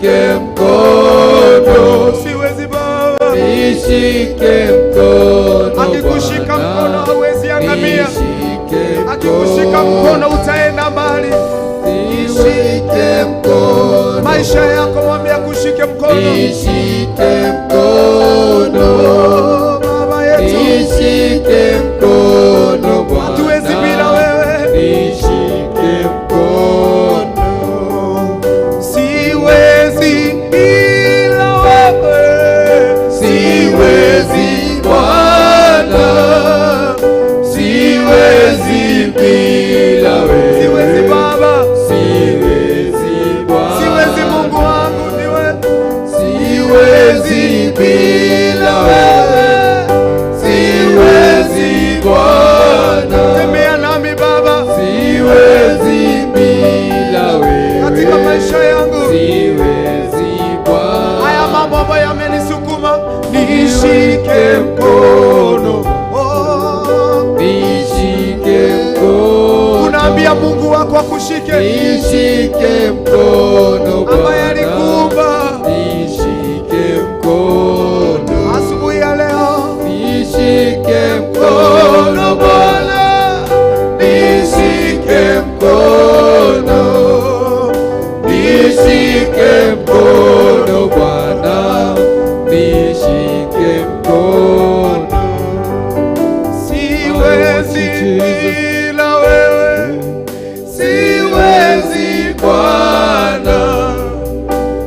nishike mkono, siwezi Baba. nishike mkono, Akikushika mkono hauwezi angamia, nishike akikushika mkono utaenda mbali. nishike mkono, Maisha yako mwambie akushike mkono. nishike mkono, Baba yetu, nishike mkono Bwana, hatuwezi bila wewe. nishike mkono, Siwezi bila wewe, siwezi Bwana, siwezi bila wewe, siwezi Baba, siwezi Bwana, siwezi Mungu wangu, niwe siwezi bila wewe, siwezi Bwana, tembea nami Baba siwezi bila wewe, katika maisha yangu. siwezi Bwana, Haya mambo ambayo yamenisukuma, nishike mkono. Oh, nishike mkono, unaambia Mungu wako akushike, nishike mkono ambaye Bwana, alikuumba. nishike mkono, Asubuhi ya leo nishike mkono Bwana, nishike mkono, nishike mkono Bwana, nishike mkono, siwezi bila wewe, siwezi Bwana,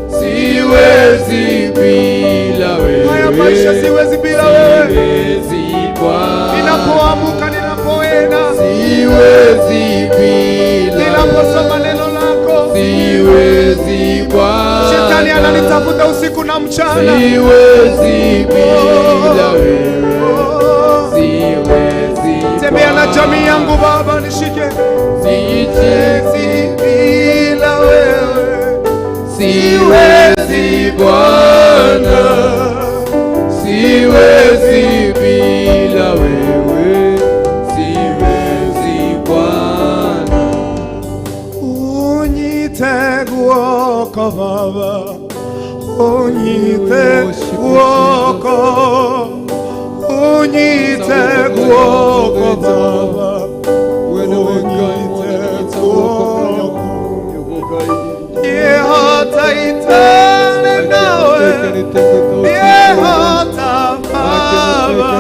siwezi bila wewe, haya maisha siwezi bila wewe. siwezi Bwana, Ninapoamka, ninapoenda, siwezi bila ninaposoma neno lako, siwezi Bwana, shetani ananitafuta usiku na mchana. siwezi bila wewe, Oh, siwezi tembea na jamii yangu Baba, nishike. siwezi Bila wewe, siwezi Bwana, siwezi bila wewe, siwezi Bwana, unyite guoko Baba, unyite guoko, unyite guoko Baba, unyite guoko. Yehova itane nawe, Yehova Baba,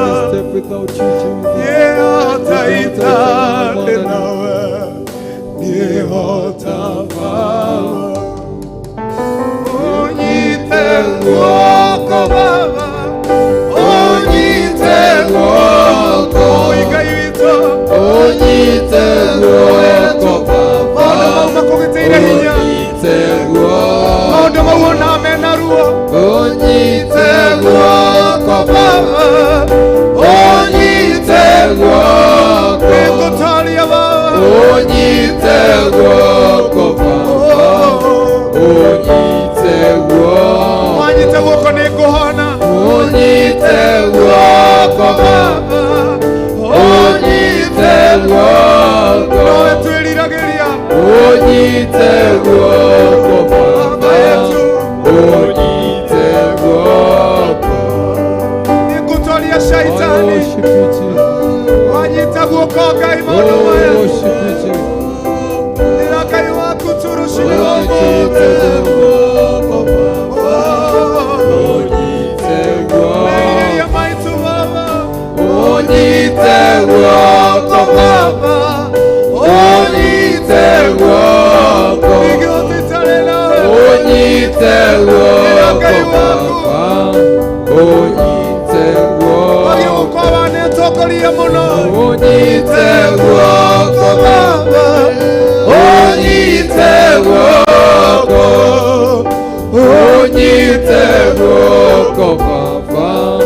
Yehova itane nawe, Yehova Baba. Unyite guoko Baba, unyite guoko, igayito, unyite guoko Baba, ono mauma kugitire hinya, unyite guoko, ono mauna mena ruo, unyite guoko Baba, unyite guoko, ekutolia Baba, unyite guoko Baba, unyite guoko, wanyite guoko nikuhona, unyite guoko Baba, unyite guoko, nowe twiriragiria, unyite guoko Baba Baba, yetu, unyite guoko, nikutolia shaitani, wanyite guoko gai maono maya, niragai waku turushire unyite omuze, guoko Baba, unyite guoko, meiria maitu Baba, unyite guoko Baba, unyite guoko, igotitare nawe, unyite guoko Baba, unyite wagi guoko, uko wanetokoria muno, unyite guoko Baba, unyite guoko, unyite guoko Baba,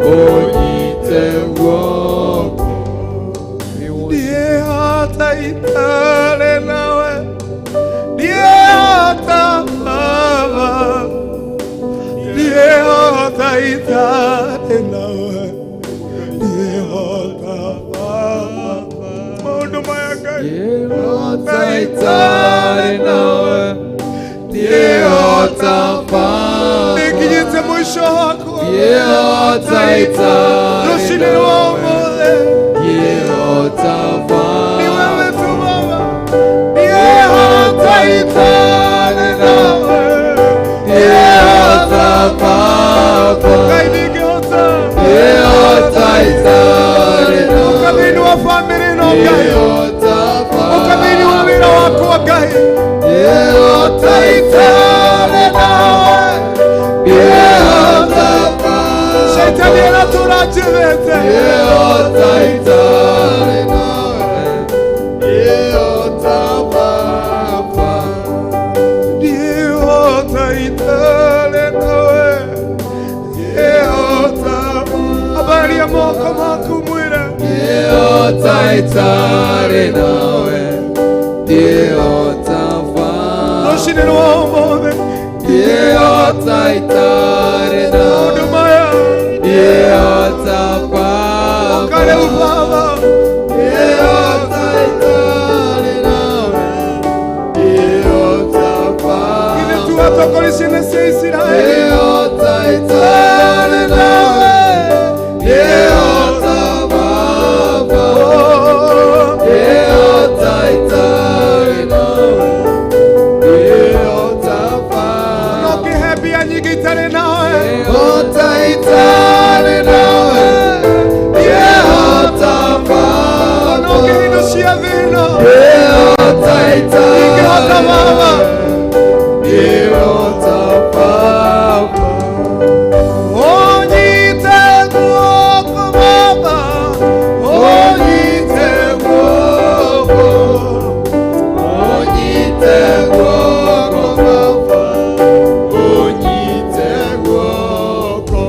unyite guoko, ndiye hata itare nawe, ndiye hata Baba, ndiye hata itare nawe, ndiye hata Baba, maundu maya Ngai, Yehova itare nawe, Yehova mwisho wako. Yehota itare Rushine rwa mothe. Yehota Ni wewe tu Baba. Yehota itare nawe Yehota Baba Kainigehota. Yehota itare nawe Ukabini wa family no Ngai. Yehota Baba Ukabini wa wira wako wa Ngai. Yehota itare nawe Yehota Baba Shetani anaturajirete. Yehota itare nawe Yehota Baba Yehota itale nawe. Yehota. Habari ya moko mako mwira. Yehota itare nawe Yehota Baba Rushine rwa mothe. Yehota itare nawe Huduma ya. Yehota Baba Kale ubaba. Yehota itare nawe Yehota Baba Ile tu watokolishine si Israeli. Yehota itare nawe Yehota Baba Yehota itare nawe Yehota Baba Nokihebia nyingi itare nawe. Yehota itare nawe Yehota Baba Nokihinushia vino. Yehota itare Yehota Baba. Yehota Baba Onyite guoko Baba. Onyite guoko Onyite guoko Baba Onyite guoko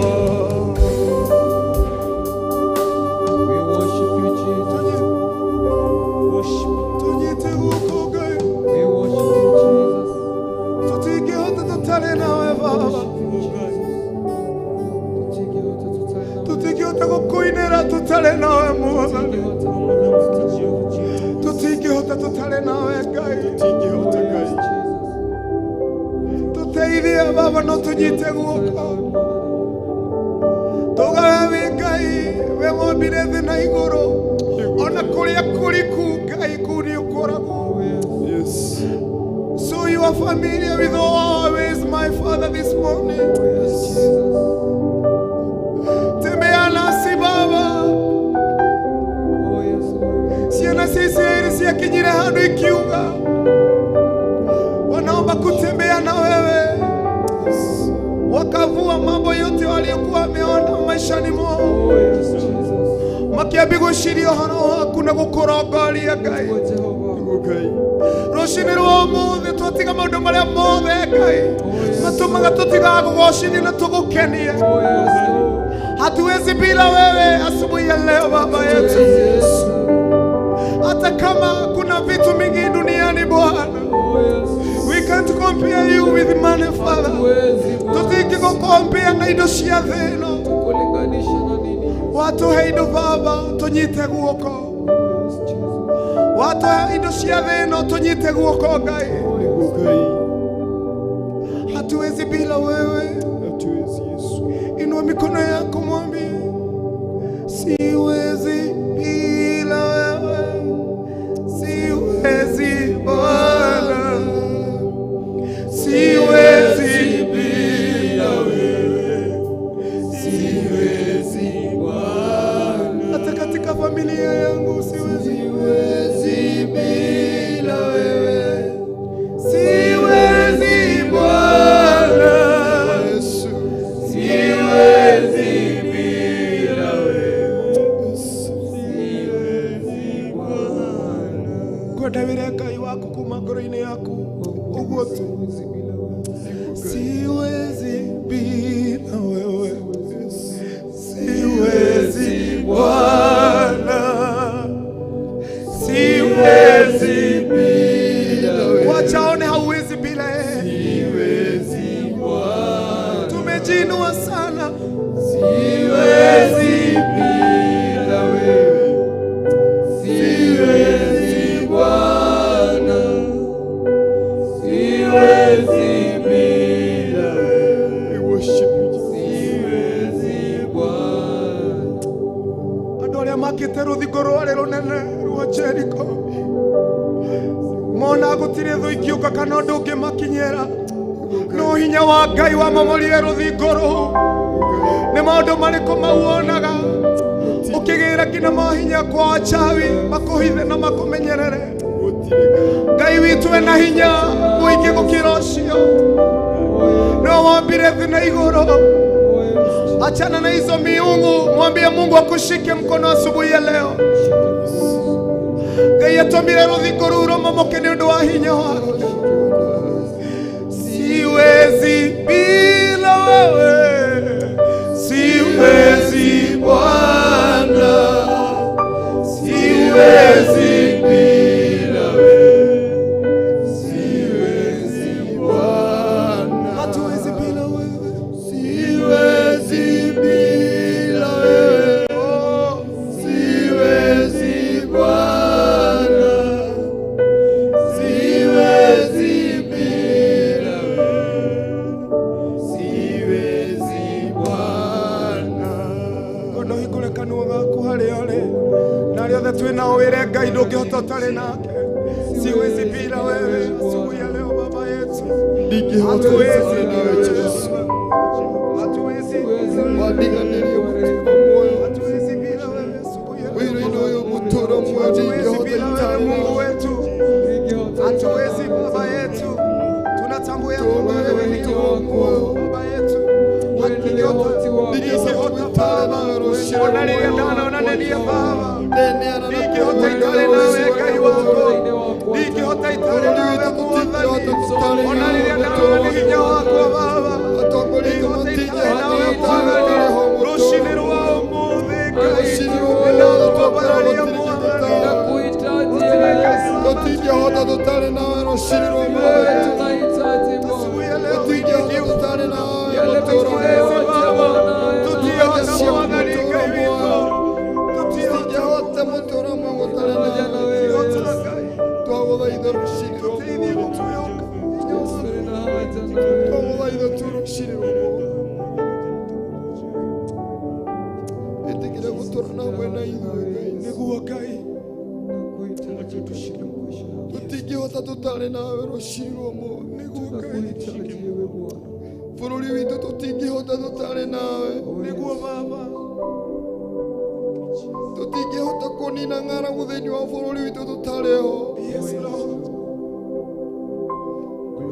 We worship you Jesus Tunyite guoko Ngai. We worship you Jesus Tutigehota tutare nawe Baba. Tutigehota gukuinira tutare nawe Mwathani. Tutigehota tutare nawe Ngai. Tutigehota Ngai. Tuteithie Baba no tunyite guoko. Tugawe wi Ngai we wombire thĩ na igũrũ. Ona kũrĩa kũriku Ngai kũu nĩ ũkoragwo. So you are familiar with all ways, my Father, this morning. Tembea nasi Baba. Siana sisi siakinyire handu ikiuga. Wanaomba kutembea na wewe. Wakavua mambo yote waliokuwa wameona maishani mwao. Makiambi gwĩciria ũhoro waku na gũkũrongoria Ngai. Rũciinĩ rwa ũmũthĩ twatiga maũndũ marĩa mothe Ngai matũmaga tũtigaga gũgocithia na tũgũkenie. Hatuwezi bila wewe asubuhi ya leo Baba yetu. Hata kama kuna vitu mingi duniani Bwana, we can't compare you with money Father. Tutingĩgũkompea na indo cia thĩ ĩno. Watuhe indo Baba tunyite guoko. Watuhe indo cia thĩ ĩno tunyite guoko Ngai. Hatuwezi bila wewe. Inua mikono yako mwambie, siwezi bila wewe. Siwezi Bwana. Siwezi bila wewe. Siwezi Bwana. Hata katika familia yangu siwezi bila wewe. Siwezi Bwana. Siwezi bila wewe. Siwezi Bwana. Kwendawire Ngai waku kuma ngoro-inĩ yaku ũguo tu. Siwezi bila wewe. Siwezi Bwana. Siwezi bila wewe. Wachaone hauwezi bila yeye. Siwezi Bwana. Tumejiinua sana. Siwezi bila wewe. Siwezi Bwana. Siwezi bila wewe. Jericho mona gutire thu ikiuka kana undu ungimakinyira no hinya wa Ngai wa mamorire ruthingo ru ni maundu mariku mauonaga ukigira kina mahinya kwa achawi makuhithe na makumenyerere Ngai witu ena hinya muingi gukira ucio no wambire thi na iguru. Achana na hizo miungu, mwambie Mungu akushike mkono asubuhi ya leo. Ngai atuambire ruthingo ruru rumomoke ni undu wa hinya wake. Siwezi bila wewe, siwezi Bwana, siwezi bila wewe, siwezi Bwana, hatuwezi bila wewe, siwezi bila wewe, oh, siwezi Bwana, siwezi bila wewe, siwezi Bwana. Kono hingure kanua gaku haria uri na aria othe twina wire Ngai ndungihota utari nake. Siwezi bila wewe asubuhi ya leo Baba yetu, hatuwezi na wewe Yesu, hatuwezi wadiganirie mutima moyo, hatuwezi bila wewe asubuhi ya leo wino yo mutoro mwadi ndingihota Mungu wetu, hatuwezi Baba yetu, tunatambua kwamba wewe ni Mungu Baba yetu, ndingihota Baba onaliye ndana onaliye Baba ndingihota itale nawe Ngai wako, ndingihota itale nawe Mwathani, onaliye ndana ni hinya wako Baba, ndingihota itale nawe Mwathani, rushini rwa umuthi Ngai ndakubararia Mwathani, ndingihota tutale nawe rushini rwa umuthi, ndingihota tutale nawe mutoro Baba, tutihota Mwathani Ngai witu, tutihota mutoro mwagutale nawe, twaguthaitha rushini rwa umuthi, twaguthaitha tu rushini rwa umuthi, itikire guturana hamwe na ithuĩ nĩguo Ngai tutingĩhota tutare nawe rushini rwa umuthi, nĩguo Ngai bũrũri witũ tutingĩhota tutare nawe, nĩguo Baba tutingĩhota kũnina ng'aragu thĩinĩ wa bũrũri witũ tutare ho,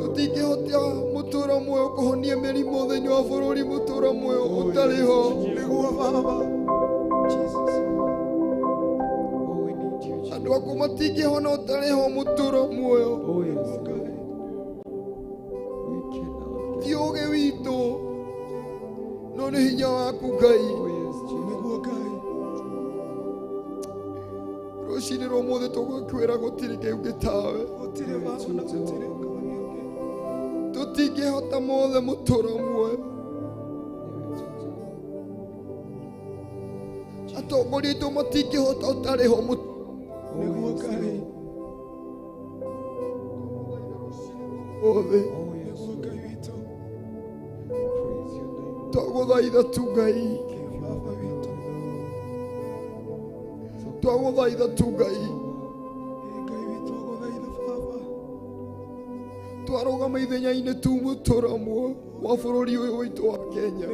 tutingĩhota mũtũũro muoyo kũhonia mĩrimũ thĩinĩ wa bũrũri mũtũũro muoyo ũtarĩ ho, nĩguo Baba andũ aku matingĩhona ũtarĩ ho mũtũũro muoyo, ti ũũgĩ witũ no nĩ hinya waku Ngai, nĩguo Ngai rũcinĩ rwa ũmũthĩ tũgũkwĩra gũtirĩ kĩngĩ tawe, gũtirĩ Baba na gũtirĩ tũtingĩhota mothe mũtũũro muoyo, atongoria aitũ matingĩhota ũtarĩ ho, nĩguo Ngai ũthĩ twagũthaitha tu Ngai, twagũthaitha tu Ngai, twarũgama ithenya-inĩ tu mũtũũro wa bũrũri ũyũ witũ wa Kenya,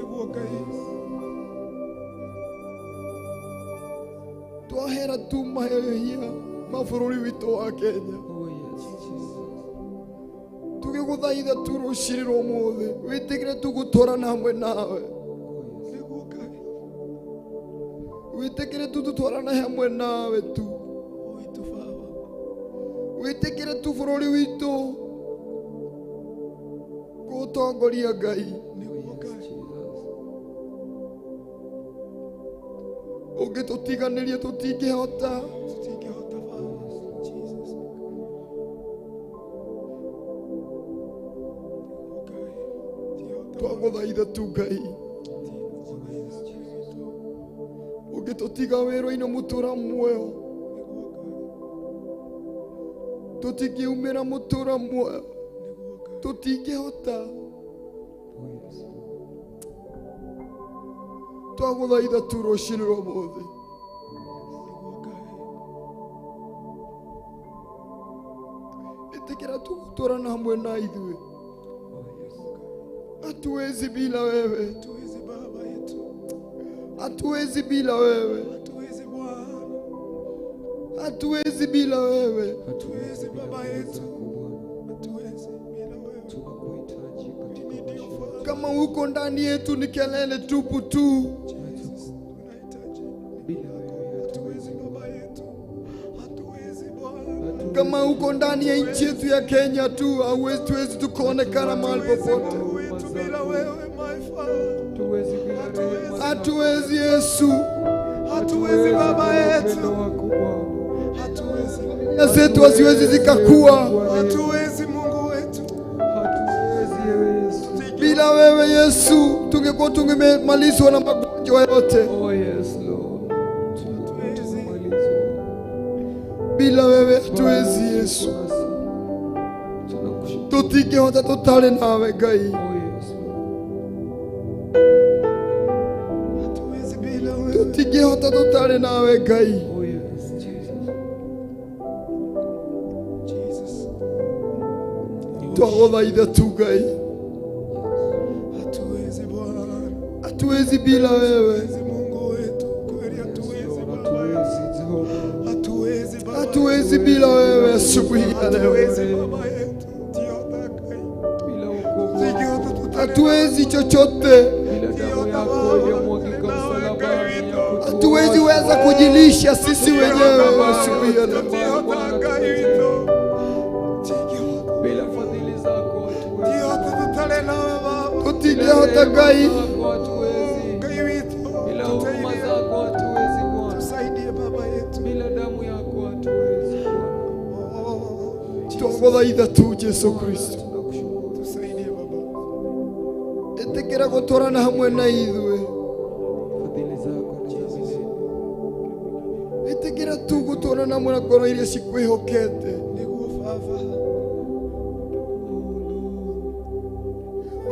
twahera tu mahĩhia ma bũrũri witũ wa Kenya, tũgĩgũthaitha tu rũcinĩ rwa ũmũthĩ wĩtĩkĩre tu gũtwarana hamwe nawe, wĩtĩkĩre tu tũtwarane hamwe nawe tu, wĩtĩkĩre tu bũrũri witũ gũtongoria Ngai, ũngĩtũtiganĩria tũtingĩhota, twagũthaitha tu Ngai, ũngĩtũtiga wĩra-inĩ mũtũũra muoyo, tũtingĩumĩra mũtũũra muoyo, tũtingĩhota, twagũthaitha tu rũcinĩ rwa ũmũthĩ Etekera tuguturana hamwe na ithuĩ. Hatuwezi bila wewe. Hatuwezi Baba yetu. Hatuwezi bila wewe. Hatuwezi Bwana. Hatuwezi bila wewe. Hatuwezi Baba yetu. Hatuwezi bila wewe. Tunakuhitaji katika We need you, Father. Kama uko ndani yetu ni kelele tupu tu. Jesus, tunahitaji. bila wewe. Hatuwezi Baba yetu. Hatuwezi Bwana. Kama uko ndani ya nchi yetu ya Kenya tu, hatuwezi tukaonekana mahali popote. Mungu wetu bila wewe, my Father. Hatuwezi bila wewe. Hatuwezi Yesu. Hatuwezi Baba yetu. Upendo wako Bwana. Hatuwezi. Familia zetu haziwezi zikakua Hatuwezi Mungu wetu. Hatuwezi ewe Yesu. bila wewe Yesu. Tungekuwa tungemalizwa na magonjwa yote. Oh yes Lord. Tumalizwa. Bila wewe hatuwezi Yesu. Tunakushukuru. Tutingehota tutari nawe Ngai. Oh yes Lord. Hatuwezi bila wewe. Tutingehota tutari nawe Ngai. Oh yes Jesus. Jesus. Twaguthaitha tu Ngai. Hatuwezi Bwana. Hatuwezi bila wewe. Hatuwezi Mungu wetu. Kweli hatuwezi Baba. Hatuwezi Jehova. Hatuwezi Baba. Hatuwezi bila wewe asubuhi ya leo. Hatuwezi Baba yetu. Tiotakai. Bila wokovu. Zikiota tutane. Hatuwezi chochote. Bila damu yako iliyomwagika msalabani ya kutuosha. Hatuwezi weza kujilisha sisi wenyewe asubuhi ya leo. Tiotakai wito. Zikiota. Bila fadhili zako hatuwezi. Tiota tutale nawe Baba. Tutingehota Ngai. Zako hatuwezi. Ngai wito. Bila huruma Tusaidie. zako hatuwezi Bwana. Tusaidie Baba yetu. Bila damu yako hatuwezi Bwana. Twaguthaitha tu Jesu Kristo. Tunakushukuru. Tusaidie Baba. Etekera gutwarana hamwe na ithuĩ. Fadhili zako ni za milele. Etekera tu gutwarana hamwe na ngoro iria cikwĩhokete. Niguo Baba.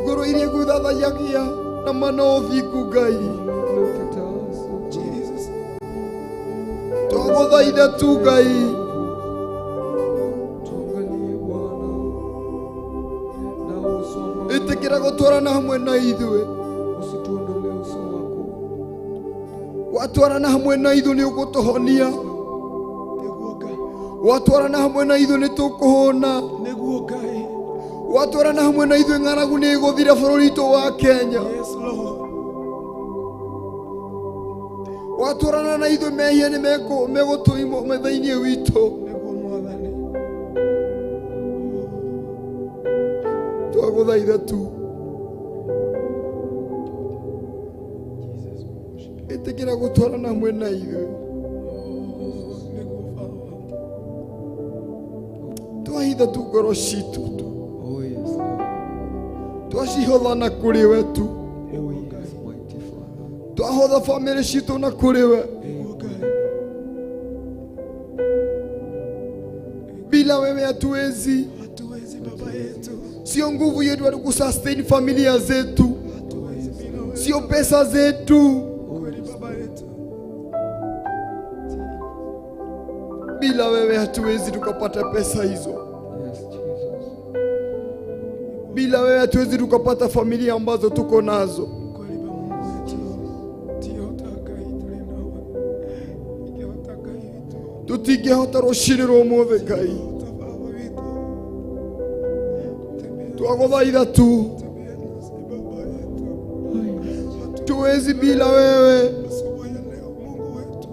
Ngoro iria igũthathayagia na manothingu Ngai. Look at us. Jesus. Twaguthaitha tu Ngai. Tuangalie Bwana. Na uso wako. Etekera gutwarana hamwe na ithuĩ. Usituondolee uso wako. Watwarana hamwe na ithuĩ nĩ ũgũtũhonia. Niguo Ngai. Watwarana hamwe na ithuĩ nĩ tũkũhona. Niguo Ngai. Watwarana hamwe na ithuĩ ng'aragu nĩ ĩgũthira bũrũri witũ wa Kenya. Yes, Lord. Watwarana na ithuĩ mehia nĩ megũtũima thĩinĩ witũ. Niguo Mwathani. Twaguthaitha tu. Etekera gutwarana hamwe na ithuĩ. Niguo Baba. Twahitha tu ngoro citũ tu. Oh yes Lord. Twacihotha na kũrĩ we tu. Oh yes mighty Father. Twahotha bamĩrĩ citũ na kũrĩ we. Niguo Ngai. Bila wewe hatuwezi. Hatuwezi Baba yetu. Sio nguvu yetu ya kusustain familia zetu. Hatuwezi bila wewe. Sio pesa zetu. Kweli Baba yetu. Bila wewe hatuwezi tukapata pesa hizo. Yes Jesus. Bila wewe hatuwezi tukapata familia ambazo tuko nazo. Kweli Baba Mungu wetu. Tiotakai tuli nawe. Tiotakai wito. Tutingehota rũcinĩ rwa ũmũthĩ Ngai. Tiota Baba wito. Tembea. Twaguthaitha tu. Tembea nasi Baba yetu. Tuwezi bila wewe. Asubuhi ya leo Mungu wetu.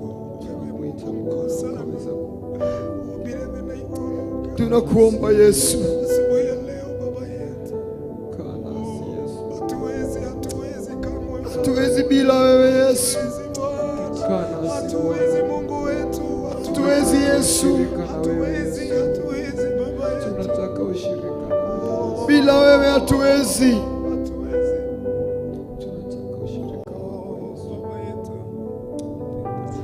Wewe Mungu sana. Ubirebe na ito. Tunakuomba Yesu. Asubuhi ya leo Baba yetu. Kaa nasi Yesu. Hatuwezi kamwe. Hatuwezi bila wewe Yesu. Hatuwezi Bwana. Kaa nasi Bwana. Hatuwezi Mungu wetu. Hatuwezi Yesu. Ushirika na wewe Hatuwezi Yesu. Baba yetu. Tunataka ushirika na wewe. Bila wewe hatuwezi. Hatuwezi. Tunataka ushirika na wewe Yesu. Baba yetu.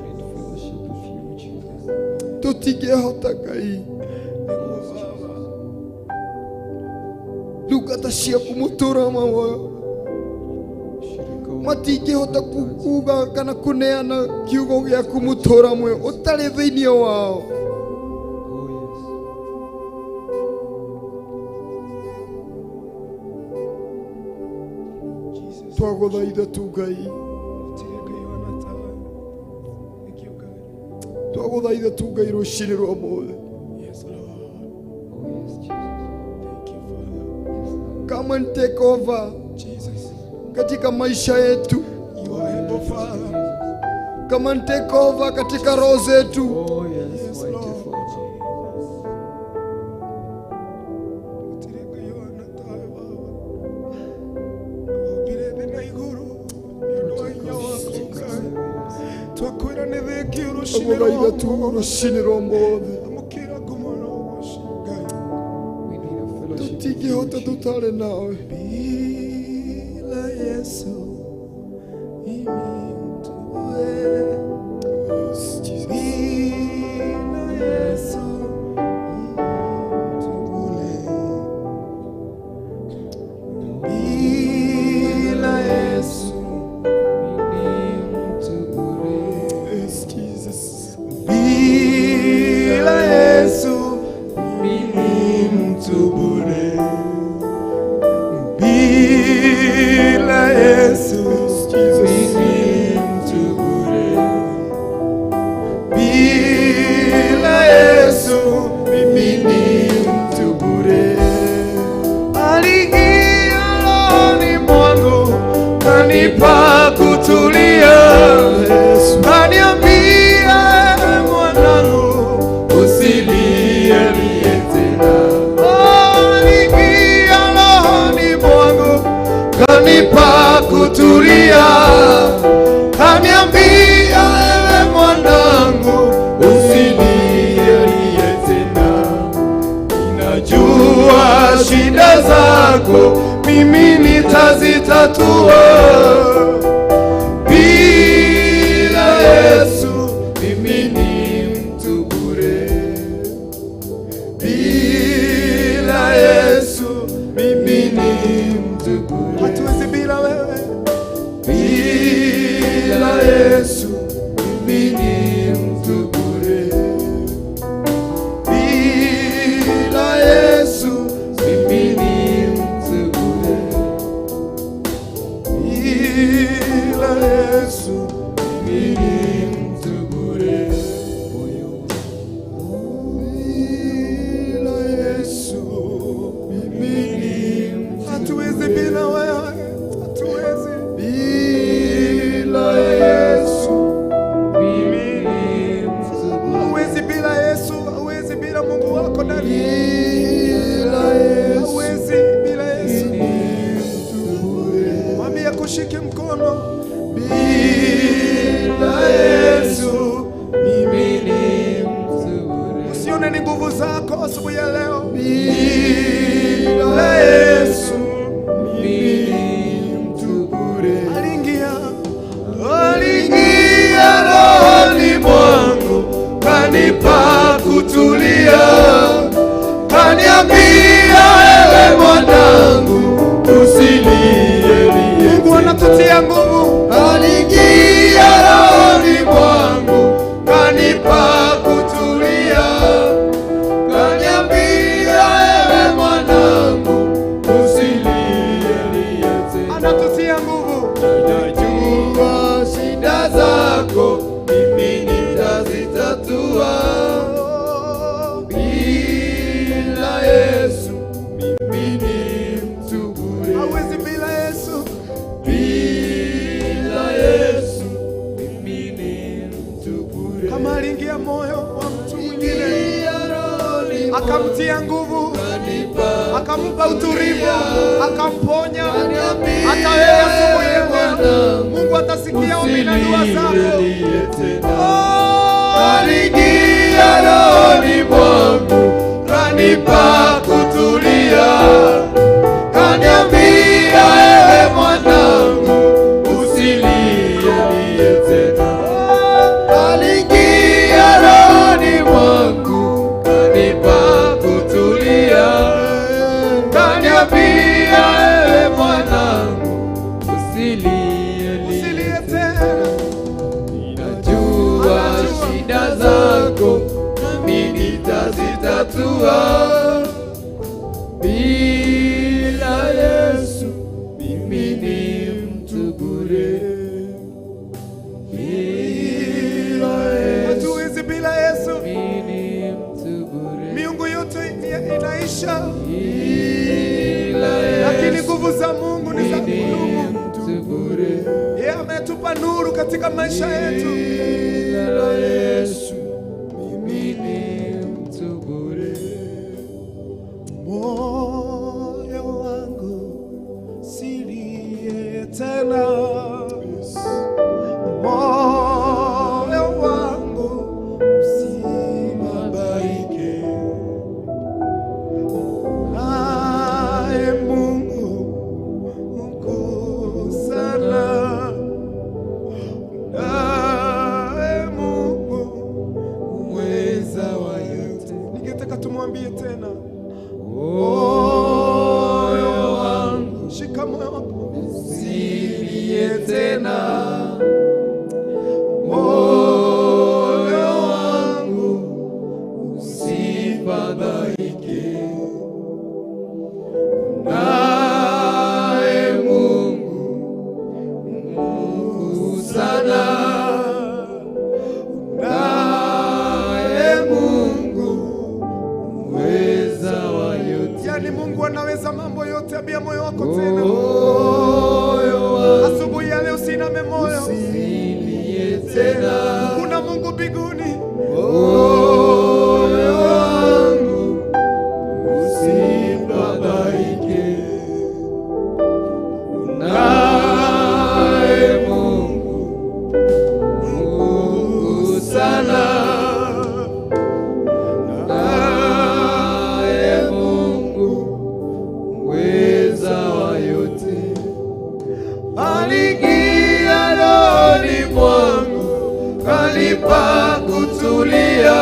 Need fellowship with you Jesus. Tutingehota Ngai. Ndungata ciaku mũtũrama muoyo Ushirika wa matingĩhota kuuga kana kũneana kiugo gĩaku mũtũra muoyo ũtarĩ thĩinĩ wao. Oh yes. twaguthaitha tu Ngai, twaguthaitha tu Ngai rucini rwa mothe. Come and take over katika maisha yetu. Come and take over katika roho zetu. Twaguthaitha tu rucini rwa mothe. Tutingĩhota tutare nawe. Bila Yesu shida zako mimi nitazitatua. Bila Yesu mimi ni mtu bure. Bila Yesu mimi ni mtu bure. Hatuwezi bila wewe. Bila Yesu mimi ni mtu bure. Bila Yesu mimi ni mtu bure. Bila Yesu mimi ni mtu bure. Bila Yesu mimi ni mtu bure. Hatuwezi bila wewe. Hatuwezi. Bila Yesu mimi ni mtu bure. Hauwezi bila Yesu. Hauwezi bila Mungu wako ndani. Shike mkono. Bila Yesu mimi ni mtu bure. Usione ni nguvu zako asubuhi ya leo. Bila Yesu mimi ni mtu bure. Aliingia rohoni mwangu, kanipa kutulia, kaniambia ewe mwanangu usilie. Anatutia nguvu. Aliingia rohoni mwangu, kanipa kutulia, kaniambia ewe mwanangu usilie tena. Anatutia nguvu. Najua shida zako mimi nitazitatua. Bila Yesu mimi ni mtu bure. Hauwezi bila Yesu. Bila Yesu mimi ni mtu bure. Kama aliingia moyo wa mtu mwingine, akamtia nguvu, akampa utulivu, akamponya, hata wewe asubuhi ya leo Mungu atasikia ombi na dua zako. Aliingia rohoni mwangu, kanipa kutulia, kaniambia ewe mwanangu usilie tena. Aliingia rohoni mwangu, kanipa kutulia, kaniambia ewe mwanangu usilie tena. Ninajua shida zako nami nitazitatua. Bila Yesu mimi ni mtu maisha, lakini nguvu za Mungu ni za kudumu. Yeye ametupa nuru katika maisha yetu. Bila Yesu mimi ni mtu bure. Moyo wangu silie tena, moyo wangu usibabaike, naye Mungu mkuu sana, naye Mungu mweza wa yote. Ningetaka tumwambie tena, moyo wangu, shika moyo wako, usilie tena, moyo wangu usifadhaike, naye Mungu mkuu sana, naye Mungu mweza wa yote. Yani Mungu anaweza mambo yote. Abia moyo wako tena. Asubuhi ya leo usiname moyo, usilie tena. Kuna Mungu mbinguni. Moyo wangu usifadhaike, naye Mungu mkuu sana, naye Mungu mweza wa yote. Aliingia rohoni mwangu, kanipa kutulia,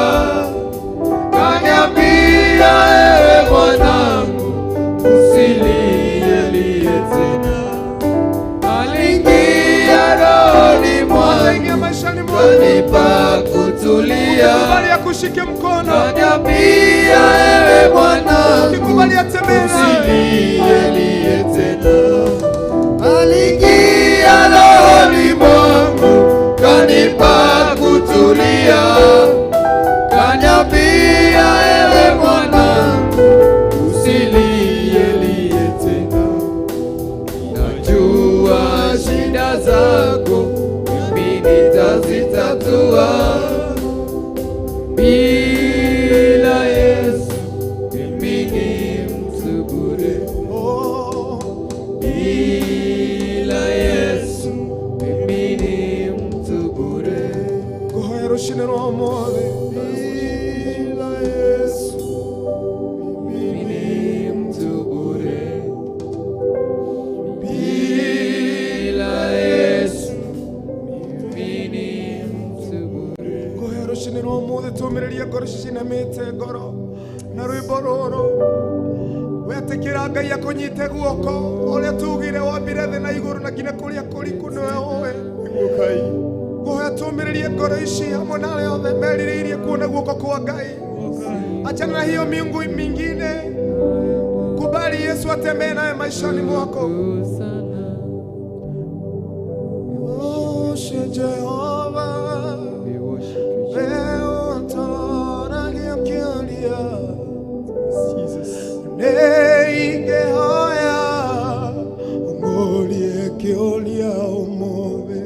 kaniambia ewe mwanangu, usilie tena. Aliingia rohoni mwangu, kanipa kutulia, kukubali akushike mkono, kaniambia ewe mwanangu, kukubali atembee, usilie tena. Aliingia rohoni mwangu, kanipa kutulia, kaniambia ewe mwanangu, usilie tena. Najua shida zako mimi nitazitatua, bila Yesu mimi ni mtu bure. Bila Yesu mimi ni mtu bure. Kuhoya rushine roho mole. Bila Yesu mimi ni mtu bure. Bila Yesu mimi ni mtu bure. Kuhoya rushine roho mole. Tumireria ngoro cinamite ngoro na rwimbo ruru. Wetekera Ngai akunyite guoko, uria tugire wambire thĩ na igũrũ na nginya kũrĩa kũriku nĩwe ũĩ. Ngai ngũhoya tumĩrĩrie ngoro ici hamwe na arĩa othe merirĩirie kuona guoko kwa Ngai. Achana na hiyo miungu mingine, kubali Yesu atembee nawe maishani mwako. Oshe Jehova, leo toragia mkialia Neige hoya ngolie kiolia umove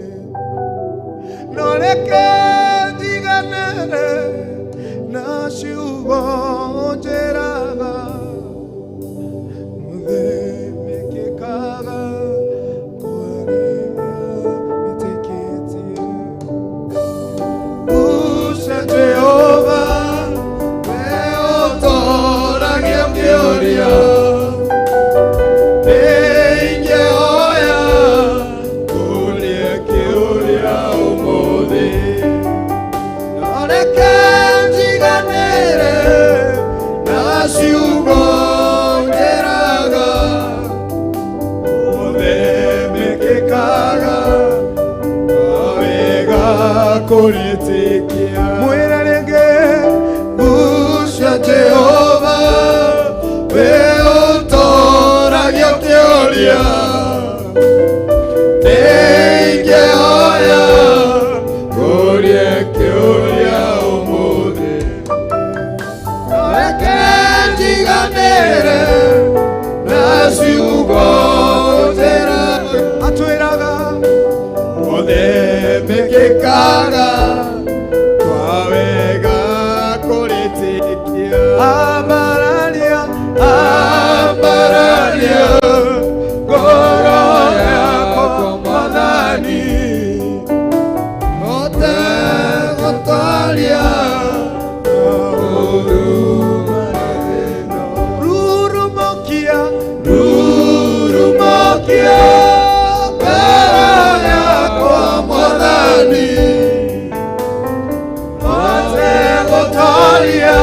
Noreke diganere na shubo jeraga Mude meke kaga Kuaria miteketi Usha Jehova Leo toragia mkiolia Neige hoya Kulia kiolia umode Noreke jiganere Nasi ubongeraga Ode meke kaga Avega koretikia Muera rege Gusha Jehova Veo toragia teoria Neige hoya Korie keoria umode Noreke jiganere na ciugo njeraga atwiraga mothe mekikaga kwa wega kuritikia ambararia ngoro yakwa Mwathani otegotaria rurumokia ngoro yakwa Mwathani otegotaria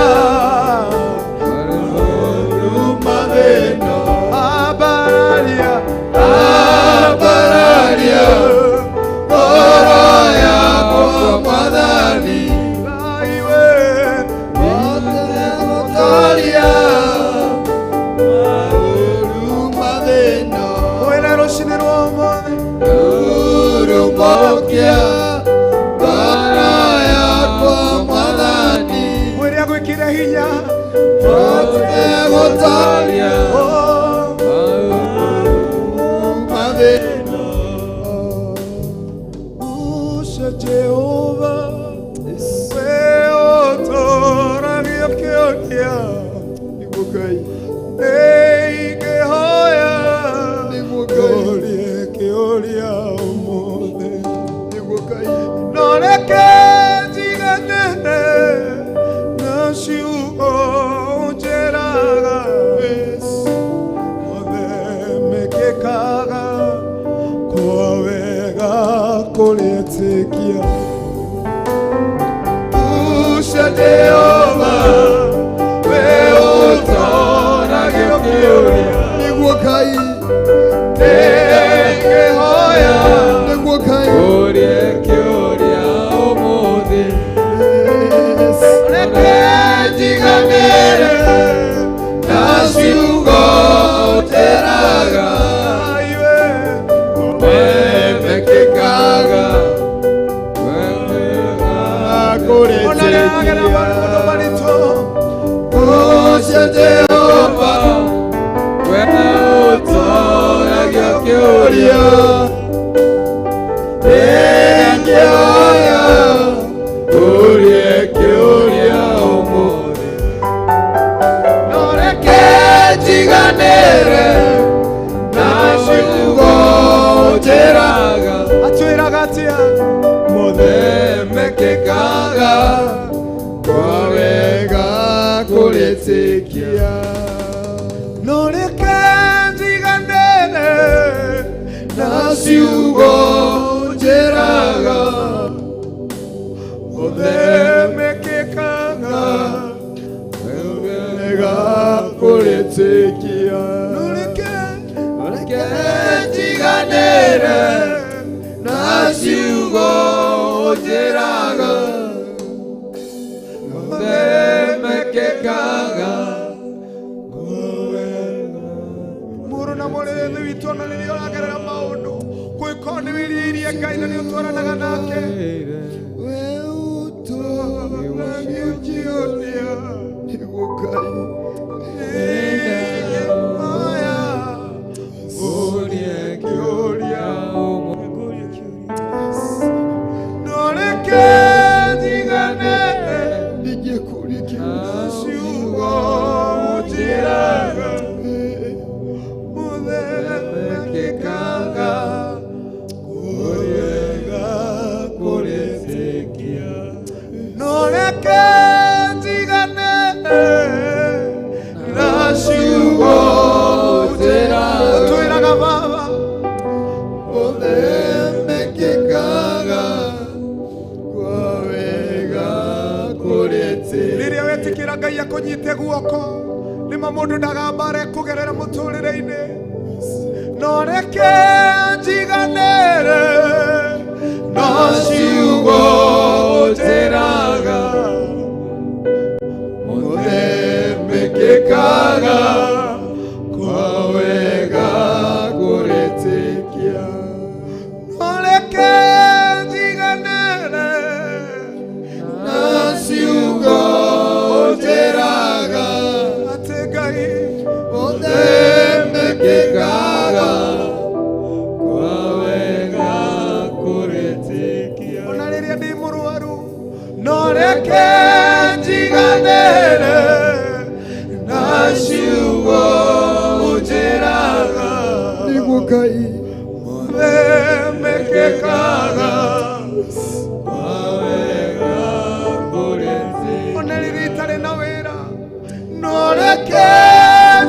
Jehovah, we utora giokia niguo kai hoya niguo kai orie kioria umuthi reke jiganere na ciugo njeraga we mekikaga Jehovah, we utora giokia orie kioria umuthi noreke jiganere na ciugo njeraga atwiraga atia mothe mekikaga kwa wega kuritikia noreke jiganere na ciugo njeraga mothe mekikaga wega kuritikia noreke jiganere na ciugo njeraga mothe mekikaga muru na murethi witu na nirio agerera maundu kwikoni wiriirie Ngai na niutwaranaga nake we utoragia jionia niguo Ngai aya orie kioria noreke jiganere nigie kurikia ciugo njeraga mothe mekikaga wega kuritikia noreke jiganere na ciugo njeraga twiraga baba mothe mekikaga wega kuritikia riria wetikira Ngai akunyite guoko nima mundu ndagambare kugerera muturire-ini noreke jiganere na ciugo njeraga mothe mekikaga kwa wega kuritikia noreke jiganere na ciugo njeraga noreke njiganĩre na ciugo njĩraga nĩguo Ngai mothe mekĩkaga wawega kũrĩte ona rĩrĩ itarĩ na wĩra noreke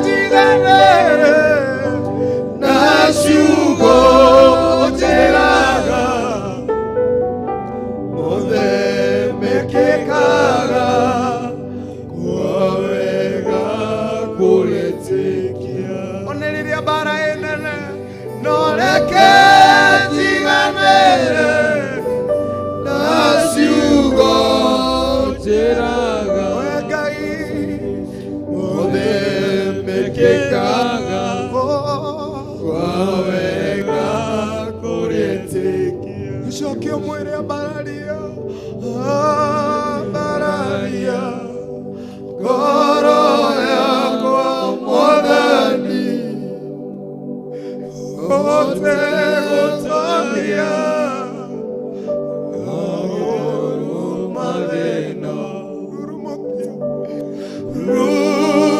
njiganĩre na ciugo njĩraga mothe mekĩkaga wawega kũrĩtĩkia ona rĩrĩa mbara ĩ nene noreke njiganĩre na ciugo njĩraga we Ngai mothe mekĩkaga wawega kũrĩtĩkia gĩcokio mwĩrĩ ambararia ambararia ngoro yakwa Mwathani hote gũtooria mathĩna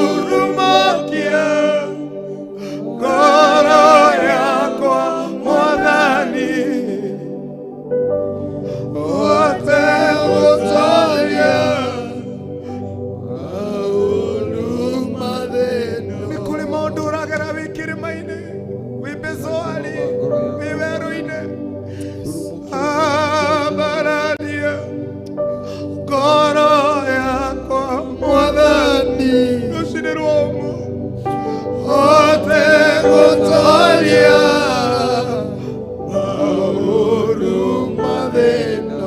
rurumokia ngoro yakwa Mwathani hote gũtooria mathĩna nĩ kũrĩ maũndũ ũragera wĩ kĩrĩma-inĩ wĩ Bezori wĩ werũ-inĩ ambararia ngoro yakwa Mwathani rũcinĩ rũmũ hote gũtooria maũndũ mathĩna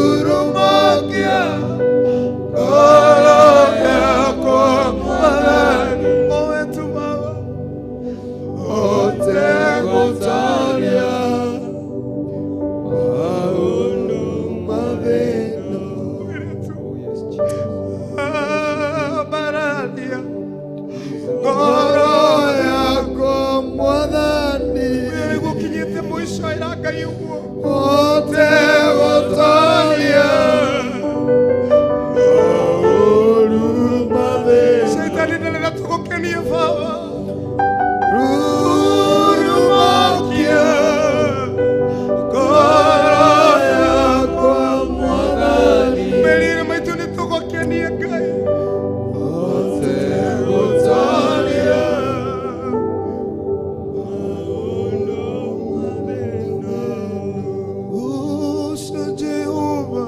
rurumokia ngoro yakwa Mwathani o wetu Baba hote gũtooria maũndũ mathĩna ambararia ngoro yakwa Mwathani gũkinyĩte mũico ĩra Ngai ũguo hote gũtooria maũndũ mathĩna Shaitani ndarenda tũgũkenie Baba rurumokia ngoro yakwa Mwathani mĩrĩre maitũ nĩ tũgũkenie Ngai hote gũtooria maũndũ mathĩna ucio Jehova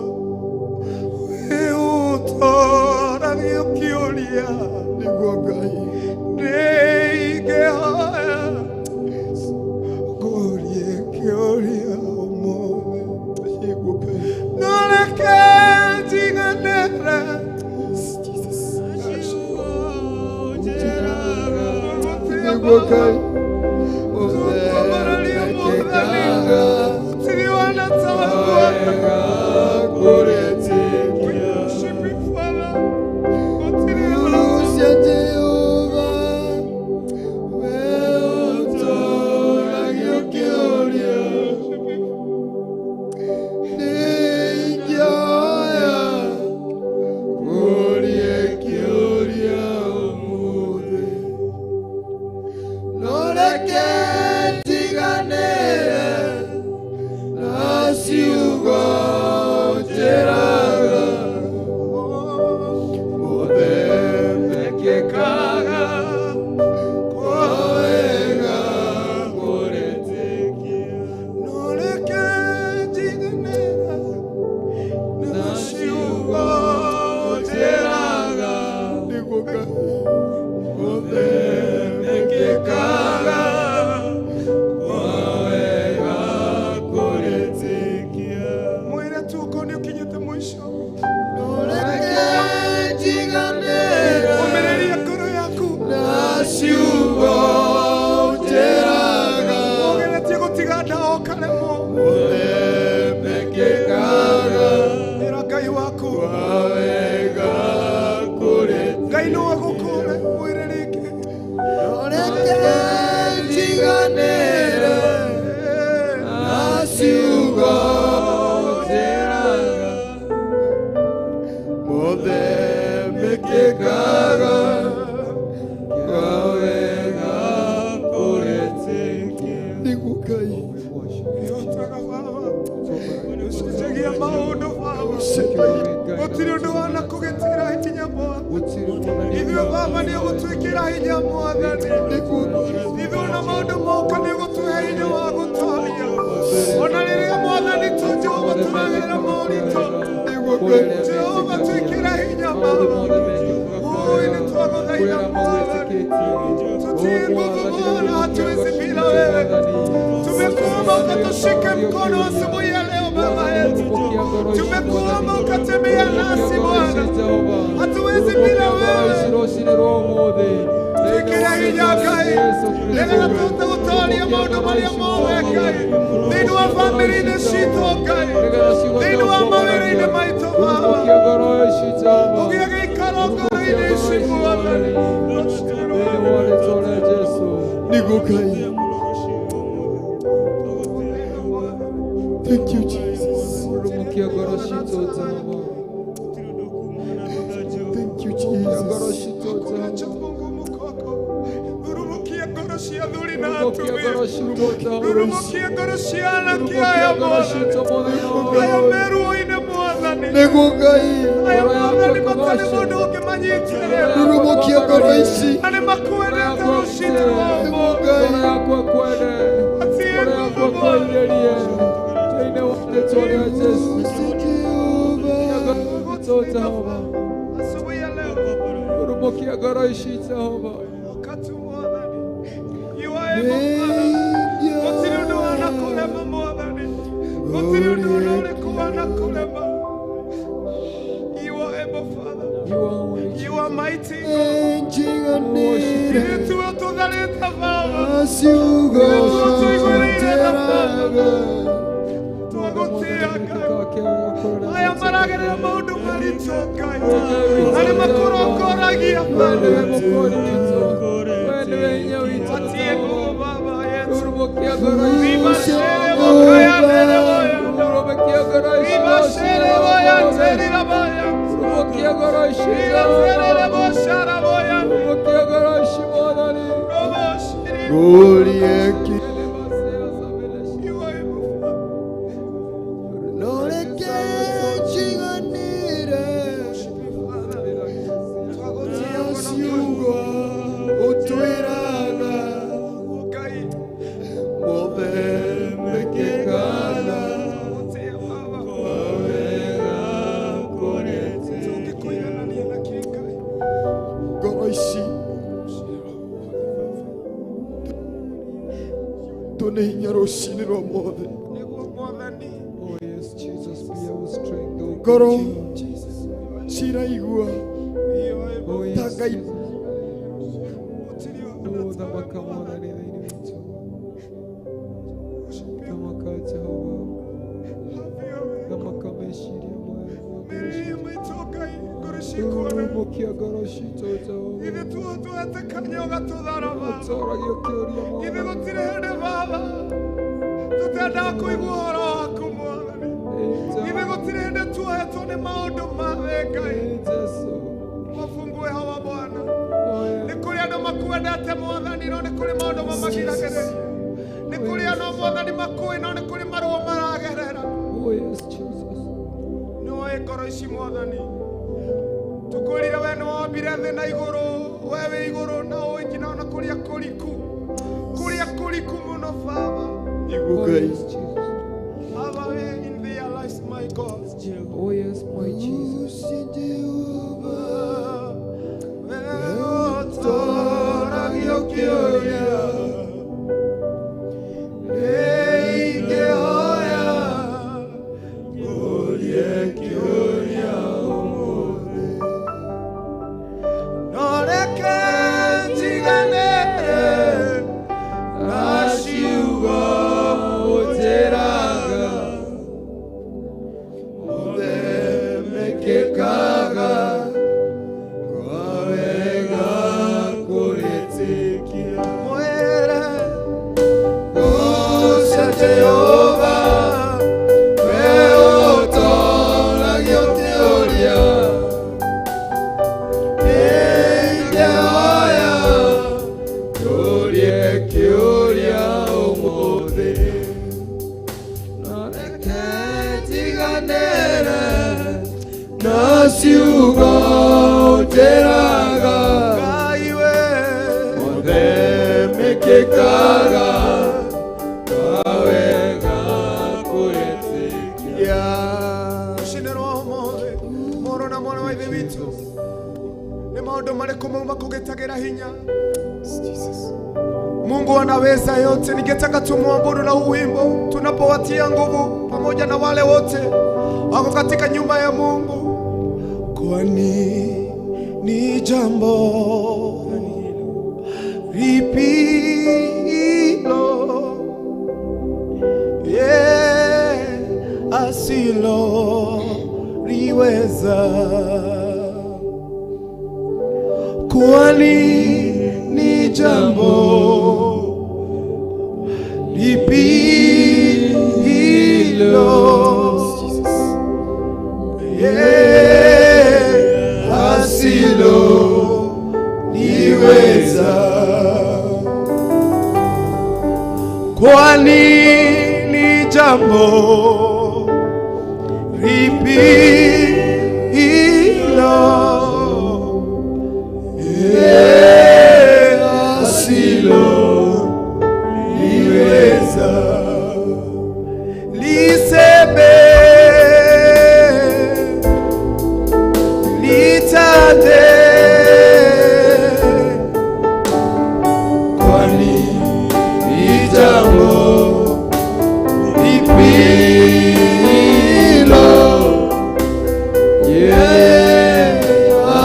wĩ ũtũũragia ũkĩũria nĩguo Ngai nĩingĩhoya ngũrie kĩũria ũmũthĩ nĩguo Ngai noreke njiganĩre nĩguo Ngai ũtũũragia mekĩkaga gũtirĩ wanatawaga kũrĩtĩkia ucio Jehova wĩ ũtũũragia ũkĩũria nĩingĩhoya ngũrie kĩũria ũmũthĩ noreke njiganĩre na ciugo njĩraga mothe mekĩkaga wawega kũrĩtĩkia noreke njiganĩre na ciugo njĩraga nĩguo Ngai mothe mekĩkaga wawega kũrĩtĩkia mwĩre tu ũkorwo nĩ ũkinyĩte mũico noreke njiganĩre ũmĩrĩria ngoro yaku na ciugo njĩraga ũgeretie gũtiga ndawa ũkaremwo mothe mekĩkaga ĩra Ngai waku wawega kũrĩtĩkia Ngai no agũkũũre mwĩre rĩngĩ noreke njiganĩre na ciugo mothe mekekaga kawega kuretekia nigukai yotaga baba usijagia maundu baba gutiri undu wana kugitira hinya mwathani ithio baba ni gutwikira hinya mwathani ithio na maundu moka ni gutuhe hinya wa gutoria ona riria mwathani tu Jehova turagera morito Jehova twikira hinya baba oi ni twaguthaitha mwathani tutie nguvu Bwana hatuwezi bila wewe tumekuomba ukatushike mkono asubuhi ya leo baba yetu tumekuomba ukatembea nasi Bwana hatuwezi bila wewe twikira hinya Ngai rĩrĩa tũtũtoria maũndũ marĩa mothe Ngai thĩinĩ wa bamĩrĩ-inĩ citũ Ngai thĩinĩ wa mawĩra-inĩ maitũ baba ũgĩe gĩikaro ngoro-inĩ ici Mwathani nĩguo Ngai. Thank you Jesus. Thank you Jesus. You are mighty God. Oh yes, Jesus, be our strength. Goro Shiraigua Oh yes, Takai Jesus. Oh, the Makamona in the Namaka Jehovah. The Makameshiri. Mokia Goroshito Jehovah. Ibe tu atakanya ugatutharama Tora Yokiori. ibe gutire hende baba tutenda kuigua uhoro waku Mwathani ibe gutire hende tuohetwo nĩ maũndũ ma Ngai mafungue hawa Bwana nĩ kũrĩ andũ makwendete Mwathani no nĩ kũrĩ maũndũ mamagiragĩrĩria nĩ kũrĩ andũ Mwathani makũĩ no nĩ kũrĩ maruo maragerera Oh yes, Jesus. nĩwoĩ ngoro ici Mwathani tukwĩrire we nĩ wombire thĩ na igũrũ we wĩ igũrũ na ũĩ nginya ona kũrĩa kũriku mũno Baba Oh yes, Jesus. have a way in their lives my God Oh yes, my Jesus. Kekaga ciugo njĩraga Ngai we mothe mĩkĩkaga kawega kwĩtĩkia. Rũcinĩ rwa ũmũthĩ mũrũ na mwana wa ithe witũ, nĩ maũndũ marĩkũ mauma kũgĩtagĩra hinya? Mungu anaweza yote. Ningetaka tumwabudu na uwimbo tunapowatia nguvu pamoja na wale wote wako katika nyumba ya Mungu. Kwani ni jambo lipi hilo asilo liweza? Kwani ni jambo lipi hilo asilo liweza? Kwani ni jambo lipi hilo asilo liweza? Liseme, litande, kwani ni jambo lipi hilo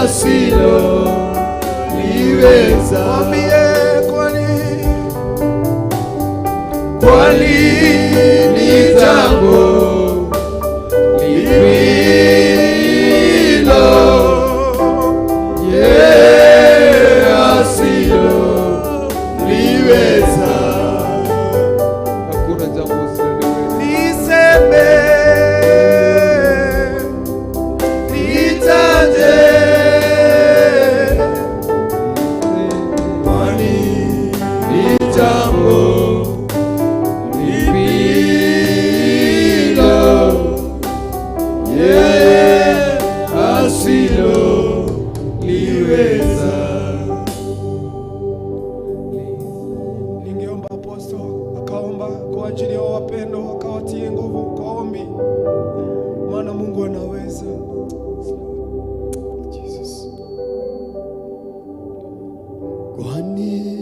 asilo liweza? Kwani ni jambo lipi hilo asilo liweza? Hakuna jambo usiloliweza. Liseme, litande, kwani ni jambo lipi hilo asilo liweza? Ningeomba apostol akaomba kwa ajili ya wapendo, akawatie nguvu kwa ombi, maana Mungu anaweza. Jesus. Kwani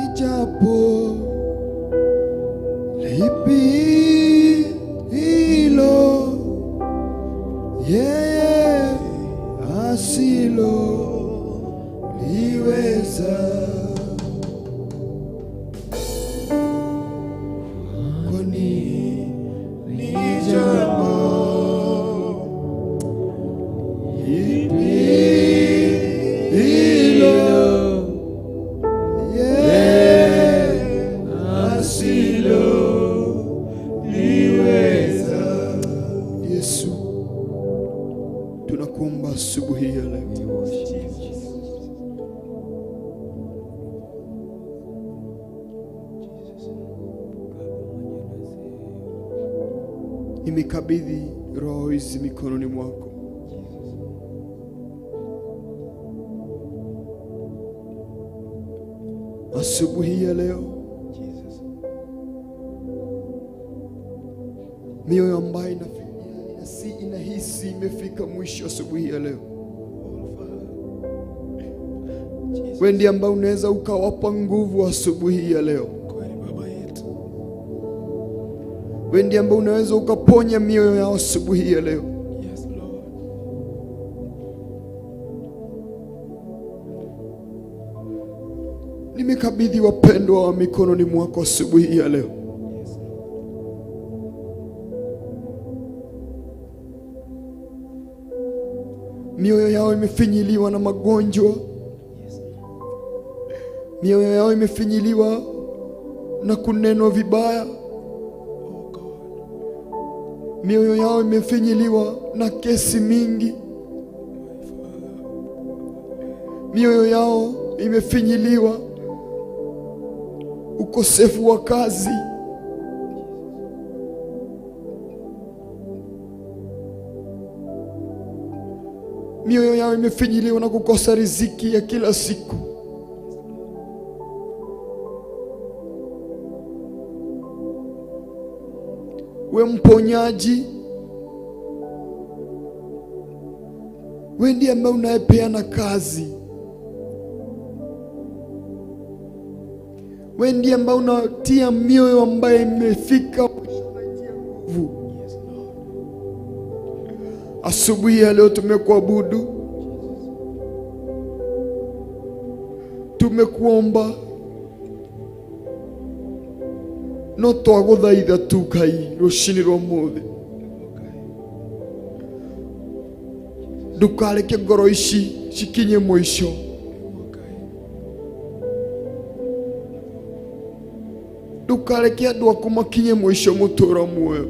ijapo lipi hilo yeye asilo liweza? Kwani Ni jambo lipi hilo yeye asilo liweza. Yesu, tunakuomba asubuhi ya leo, nimekabidhi roho hizi mikononi mwako. Asubuhi ya leo, mioyo ambayo inahisi imefika mwisho asubuhi ya leo, wewe ndiye ambaye unaweza ukawapa nguvu asubuhi ya leo. Wewe ndiye ambaye unaweza ukaponya mioyo yao asubuhi ya leo. Yes, Lord. Nimekabidhi wapendwa wa mikononi mwako asubuhi ya leo. Mioyo yao imefinyiliwa na magonjwa. Mioyo yao imefinyiliwa na kunenwa vibaya. Mioyo yao imefinyiliwa na kesi mingi. Mioyo yao imefinyiliwa ukosefu wa kazi. mioyo yao imefinyiliwa na kukosa riziki ya kila siku. We mponyaji, we ndiye ambaye unayepeana kazi, we ndiye ambaye unatia mioyo ambaye imefika nguvu. Asubuhi ya leo tumekuabudu, tumekuomba, no twaguthaitha tu Ngai rucini rwa muthi, ndukareke ngoro ici cikinye mwisho. Ndukareke andu aku makinye mwisho mutura muoyo.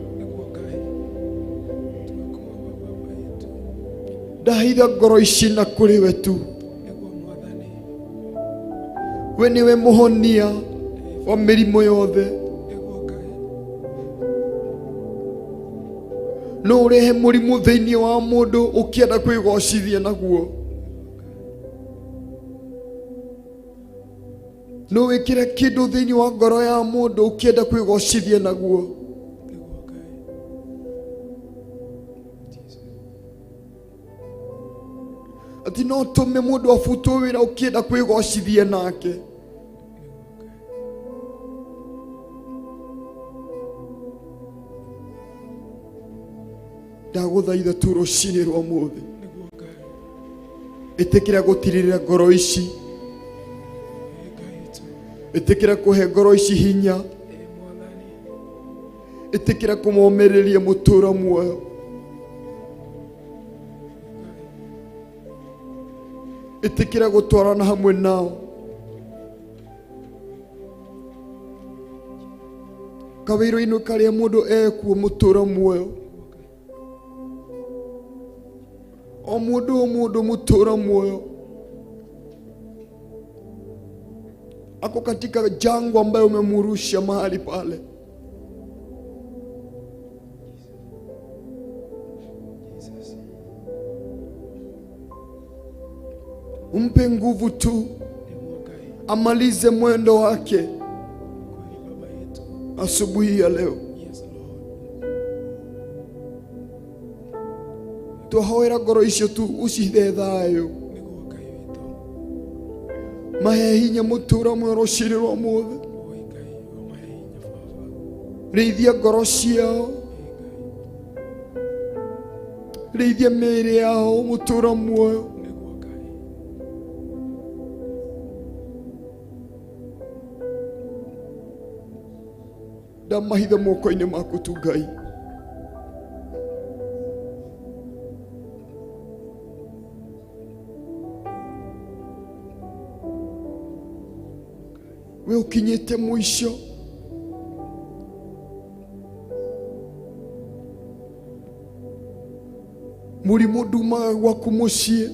Ndahitha ngoro ici na kuri we tu. We niwe muhonia wa mirimo yothe. No urehe murimu thiini wa mundu ukienda kwigocithia naguo. No wikire kindu thiini wa ngoro ya mundu ukienda kwigocithia naguo. Ati no tume mundu afutwo wira ukienda kwigocithia nake. Ndaguthaitha tu rucini rwa muthi, itikira gutirira ngoro ici, itikira kuhe ngoro ici hinya, itikira kumomeriria mutura muoyo. Itikira gutwarana hamwe nao. Kawiro-ini karia mundu ekuo mutura muoyo, o mundu mutura muoyo ako katika jangwa ambayo umemurusha mahali pale. Umpe nguvu tu amalize mwendo wake asubuhi ya leo. Tuhoera ngoro icio tu ucithe thayo, mahe hinya mutura muoyo rucini rwa muthi. Rĩithia ngoro ciao, rĩithia mĩĩrĩ yao mutura muoyo. Ndamahitha moko-inĩ maku tu Ngai. We ukinyite mwisho, murimu ndumaga gwaku muciĩ,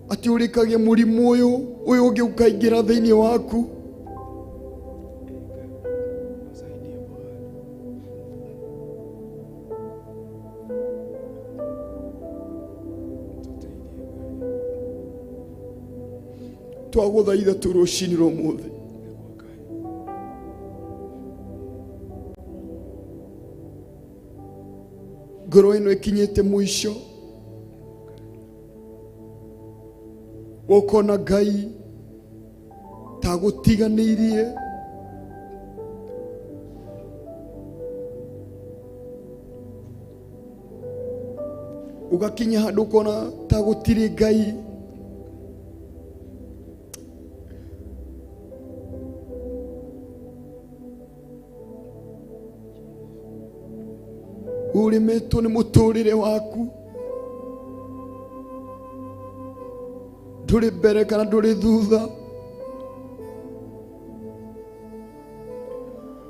ati urikagia murimu uyu ungi ukaingira thiini waku. Twaguthaitha tu rucini rwa muthi, ngoro ino ikinyite mwisho. Wokona Ngai tagutiganirie, ugakinya handu ukona tagutiri Ngai. Urimetwo ni muturire waku, nduri mbere kana nduri thutha.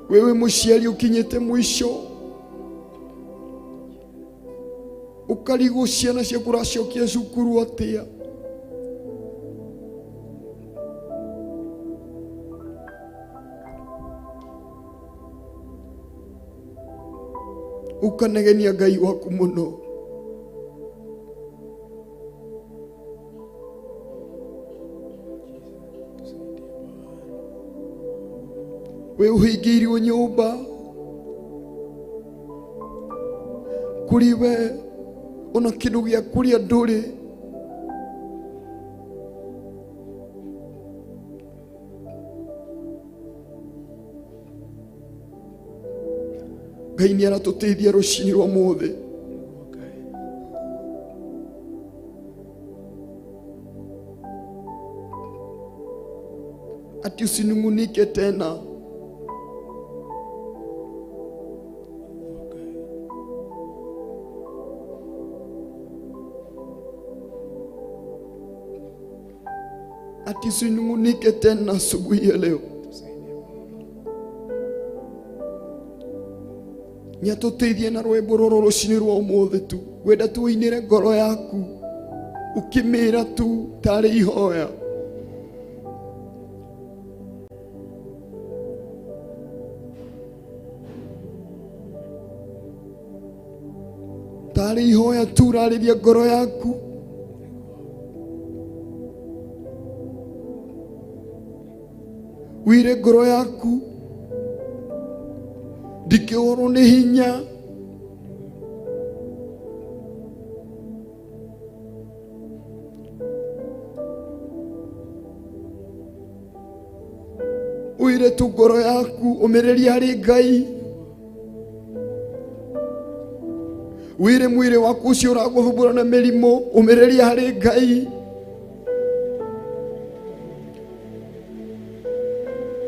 Wewe muciari ukinyite mwisho, ukarigu ciana ciaku uracokia cukuru atia. ukanegenia Ngai waku muno. We uhingiirio nyumba kuri we ona kindu gia kuria nduri. Ngai ni aratũteithia rũcinĩ rwa mũthĩ. Ati usinungunike tena. Ati usinungunike tena asubuhi ya leo. Nyatũteithie na rwĩmbo rũrũ rũcinĩ rwa ũmũthĩ tu. Wenda tuinĩre ngoro yaku ukimĩra tu tarĩ ihoya. Tarĩ ihoya tu rarĩria ngoro yaku. Wire ngoro yaku ndikĩhũrwo nĩ hinya. Wire tu ngoro yaku ũmĩrĩrie harĩ Ngai. Wire mwĩrĩ waku ũcio ũragũthumbũra na mĩrimũ ũmĩrĩrie harĩ Ngai.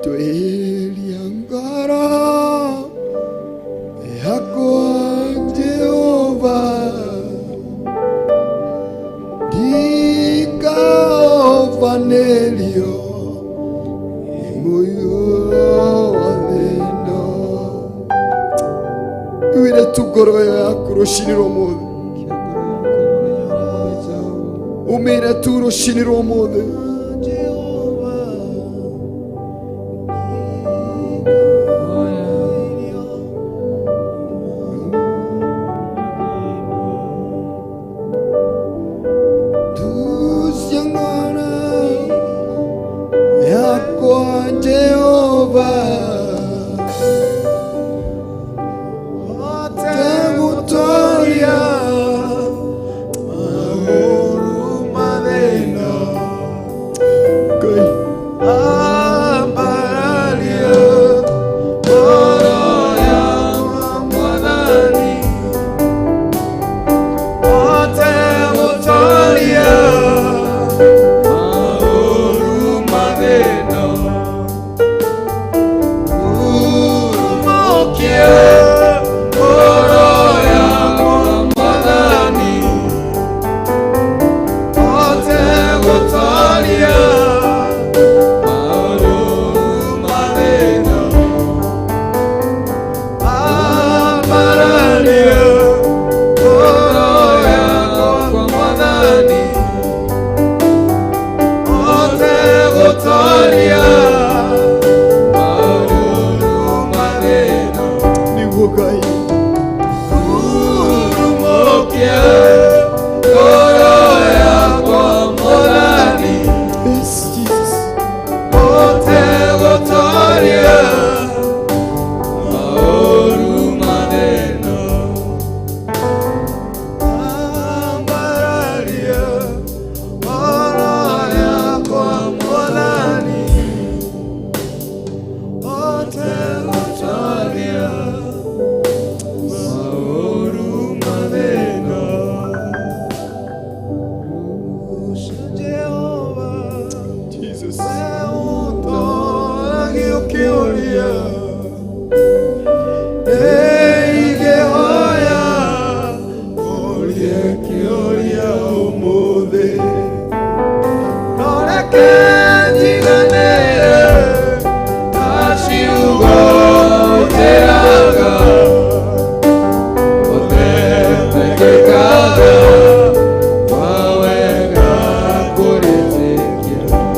Tweria ngoro yakwa Jehova, ndikaovanĩrio nĩ mũiyũ wa thĩĩno. Wire tu ngoro ĩyo yaku rũcinĩ rwa ũmũthĩ, umĩre tu rũcinĩ rwa ũmũthĩ.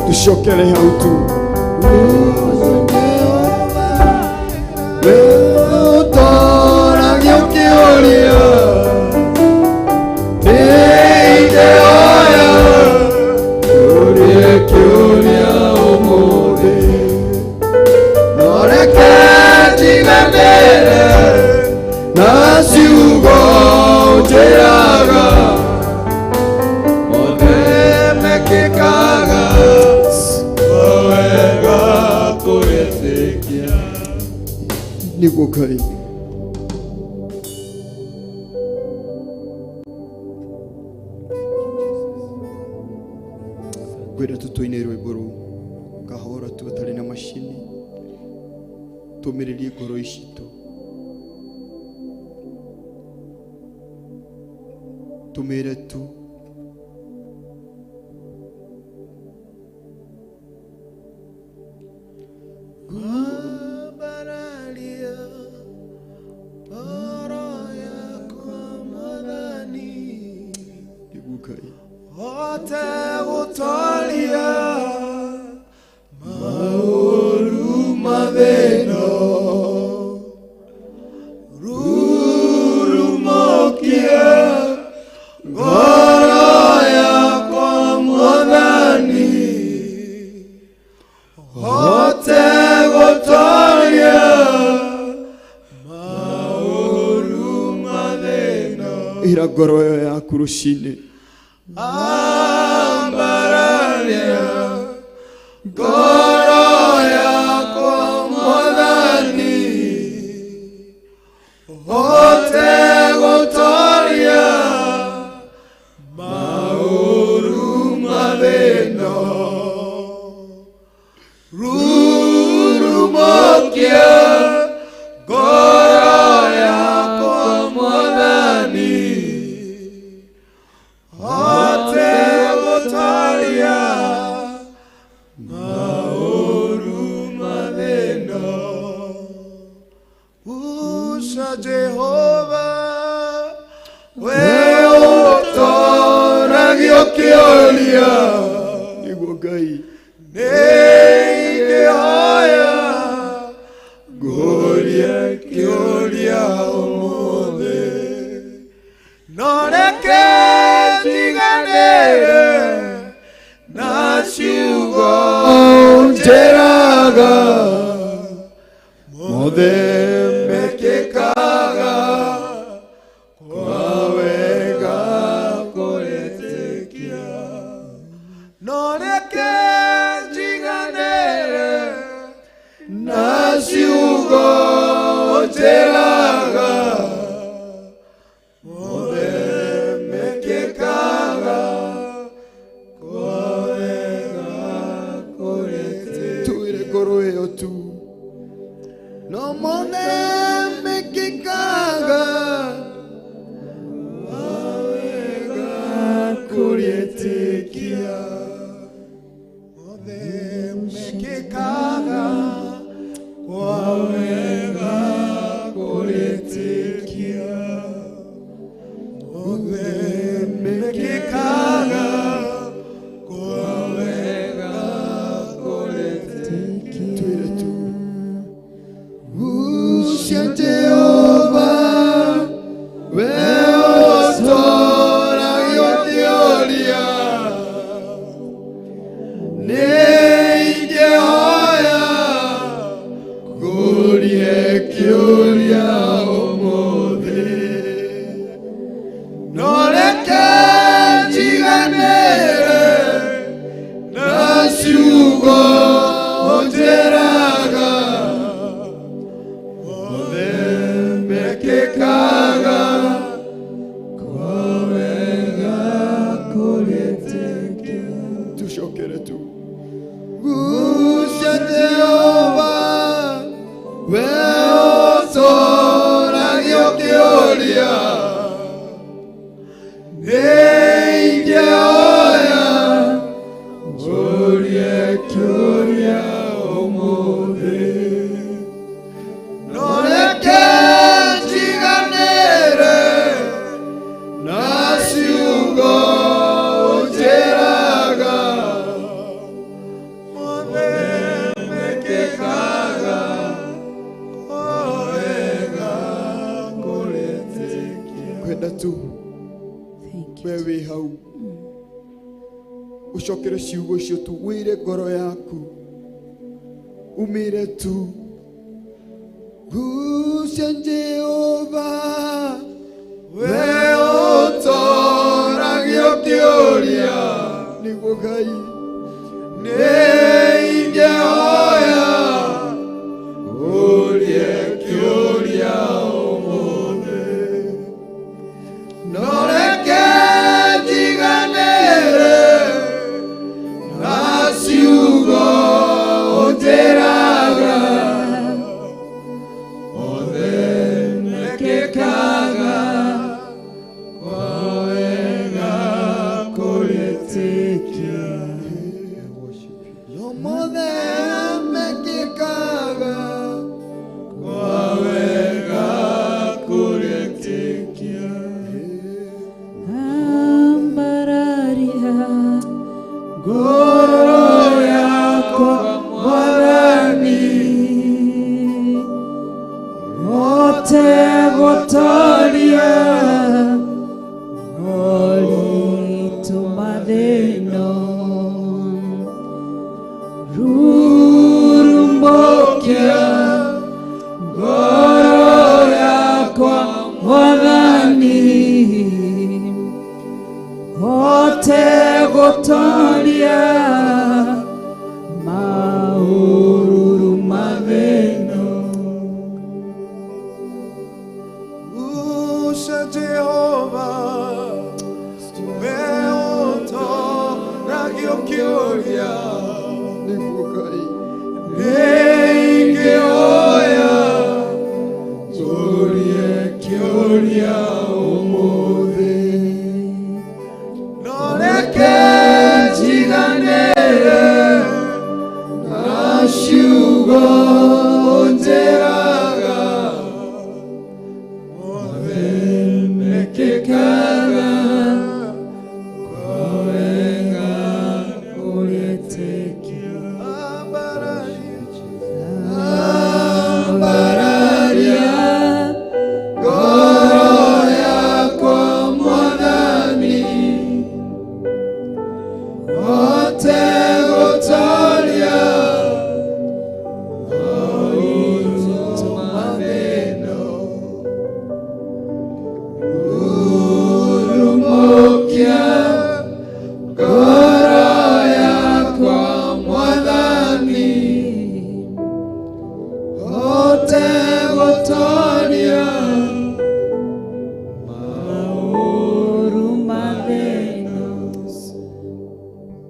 Tucokere hau tu. Wewe utoragio kĩoya njĩraga mothe mekĩkaga wega kũrĩtĩkia nĩguo Ngai. Ngwĩra tũtũine rwĩmbo rũu kahora tu atarĩ na macini, tũmĩrĩrie ngoro icitũ, tũmĩre tu Gwambararia ngoro yakwa Mwathani, nĩguo Ngai. hote gũtooria maũru mathĩna, rurumũkia ngoro yakwa Mwathani, hote gũtooria maũru mathĩna. Ĩra ngoro ĩyo yaku rũcinĩ, ambararia ngoro yakwa Mwathani, hote gũtooria maũru mathĩna, rurumũkia ngoro yakwa Mwathani, hote gũtooria maũru mathĩna. Uca Jehova we ũtũũragio kĩũria, nĩguo Ngai. nĩingĩhoya ngũrie kĩũria ũmũthĩ, no reke njiganĩre na ciugo njĩraga mothe mekĩkaga kwa wega kũrĩtĩkia, no reke njiganĩre na ciugo njĩraga mothe mekĩkaga kwa wega kũrĩtĩkia. Tũire ngoro ĩyo tu, No mothe mekĩkaga kwa wega kũrĩtĩkia, mothe mekĩkaga kwa wega kũrĩtĩkia, mothe mekĩkaga kwa wega kũrĩtĩkia. tũire tu. Ucia Jehova we ũtũũragio kĩũria, nĩingĩhoya ngũrie kĩũria ũmũthĩ, no reke njiganĩre na ciugo njĩraga mothe mekĩkaga kwa wega kũrĩtĩkia. Tũcokere tu. Ucia Jehova we ũtũũragio kĩũria, nĩingĩhoya ngũrie kĩũria ũmũthĩ, no reke njiganĩre na ciugo njĩraga mothe mekĩkaga kwa wega kũrĩtĩkia. Kwenda tu we wĩ hau, ũcokere ciugo icio tu, wĩire ngoro yaku, umĩre tu. Ucia Jehova we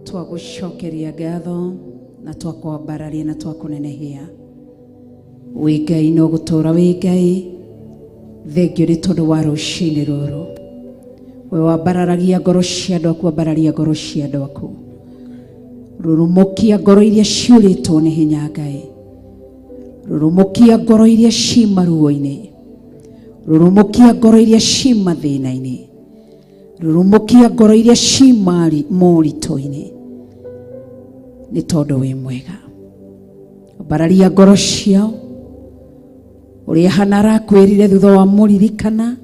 Twagucokeria ngatho na twakwambararia na twakunenehia. Wi Ngai no gutura wi Ngai. Thengio ni tondu wa rucini ruru. We wambararagia ngoro cia andu aku, wambararia ngoro cia andu aku. Rurumukia ngoro iria ciuritwo ni hinya Ngai. Rurumukia ngoro iria ci maruo-ini. Rurumukia ngoro iria ci mathina-ini. Rurumukia ngoro iria ci morito-ini. Ni tondu wi mwega. Wambararia ngoro ciao. Uria hana arakwirire thutha wa muririkana.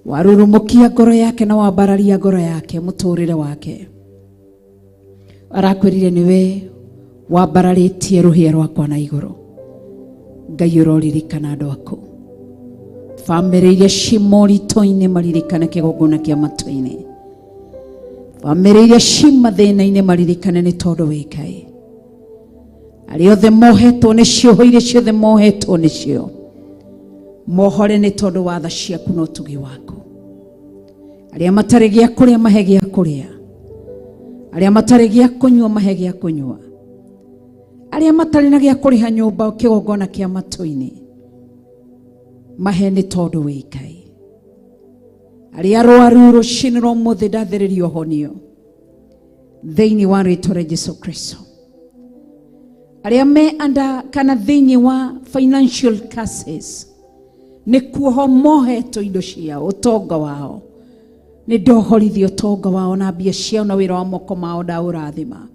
Warurumukia ngoro yake na wambararia ngoro yake muturire wake. Arakwirire niwe wambararitie ruhia rwakwa na iguru. Ngai uroririkana andu aku. Family iria ci morito-ini maririkane kigongona kia matu-ini. Family iria ci mathina-ini maririkane ni tondu wi Ngai. Aria othe mohetwo nicio, iria ciothe mohetwo nicio, mohore ni tondu wa tha ciaku na utugi waku. Aria matari gia kuria mahe gia kuria. Aria matari gia kunywa mahe gia kunywa. Aria matari na gia kuriha nyumba kigongona kia matu-ini mahe ni tondu wi Ngai. Aria arwaru rucini rwa umuthi ndathiririo honio thiini wa ritwa ria Jesu Kristo. Aria me anda kana thiini wa financial curses ni kuoho mohetwo indo ciao, utonga wao ni ndohorithio utonga wao na mbia ciao na wira wa moko mao ndaurathima.